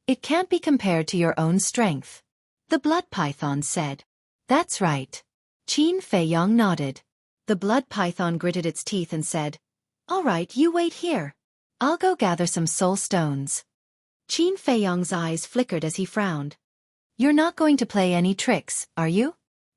It can't be compared to your own strength. The blood python said. That's right. Qin Feiyong nodded. The blood python gritted its teeth and said, All right, you wait here. I'll go gather some soul stones. Qin Feiyong's eyes flickered as he frowned. You're not going to play any tricks, are you?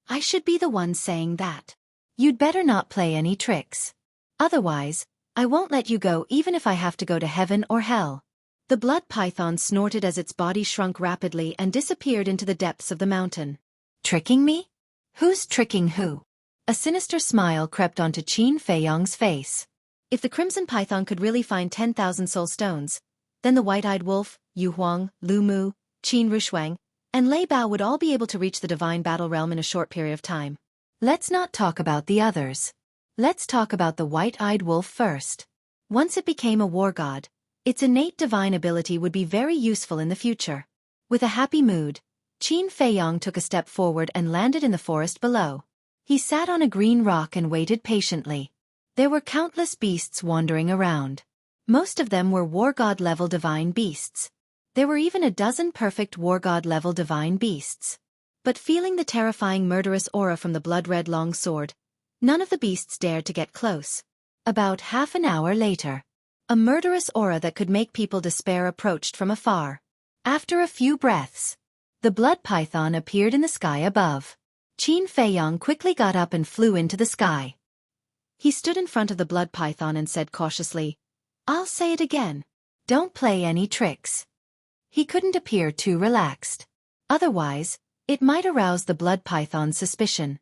I should be the one saying that. You'd better not play any tricks. Otherwise, I won't let you go even if I have to go to heaven or hell. The blood python snorted as its body shrunk rapidly and disappeared into the depths of the mountain. Tricking me? Who's tricking who? A sinister smile crept onto Qin Feiyong's face. If the crimson python could really find 10,000 soul stones, then the white-eyed wolf, Yu Huang, Lu Mu, Qin Rushuang, and Lei Bao would all be able to reach the divine battle realm in a short period of time. Let's not talk about the others. Let's talk about the white-eyed wolf first. Once it became a war god, its innate divine ability would be very useful in the future. With a happy mood, Qin Feiyong took a step forward and landed in the forest below. He sat on a green rock and waited patiently. There were countless beasts wandering around. Most of them were war god-level divine beasts. There were even a dozen perfect war god-level divine beasts. But feeling the terrifying murderous aura from the blood-red long sword, none of the beasts dared to get close. About half an hour later, a murderous aura that could make people despair approached from afar. After a few breaths, the blood python appeared in the sky above. Qin Feiyong quickly got up and flew into the sky. He stood in front of the blood python and said cautiously, I'll say it again. Don't play any tricks. He couldn't appear too relaxed. Otherwise, it might arouse the blood python's suspicion.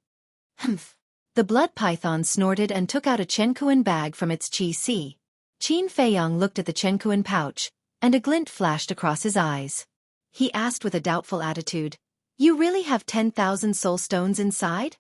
Humph. The blood python snorted and took out a Chenkuan bag from its chi-si. Qin Feiyong looked at the Chenkuan pouch, and a glint flashed across his eyes. He asked with a doubtful attitude, You really have 10,000 soul stones inside?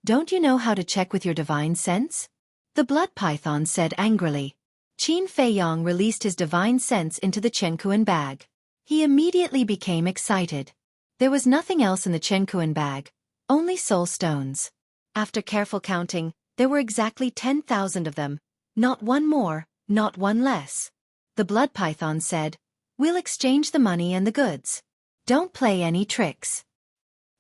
Don't you know how to check with your divine sense? The blood python said angrily. Qin Feiyang released his divine sense into the Chenkuan bag. He immediately became excited. There was nothing else in the Chenkuan bag, only soul stones. After careful counting, there were exactly 10,000 of them, not one more, not one less. The blood python said, "We'll exchange the money and the goods. Don't play any tricks."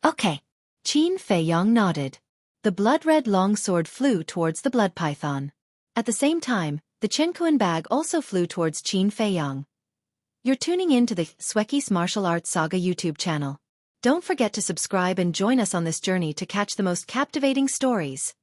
"Okay." Qin Feiyang nodded. The blood-red longsword flew towards the blood python. At the same time, the Chenkuan bag also flew towards Qin Feiyang. You're tuning in to the Xueqi's Martial Arts Saga YouTube channel. Don't forget to subscribe and join us on this journey to catch the most captivating stories.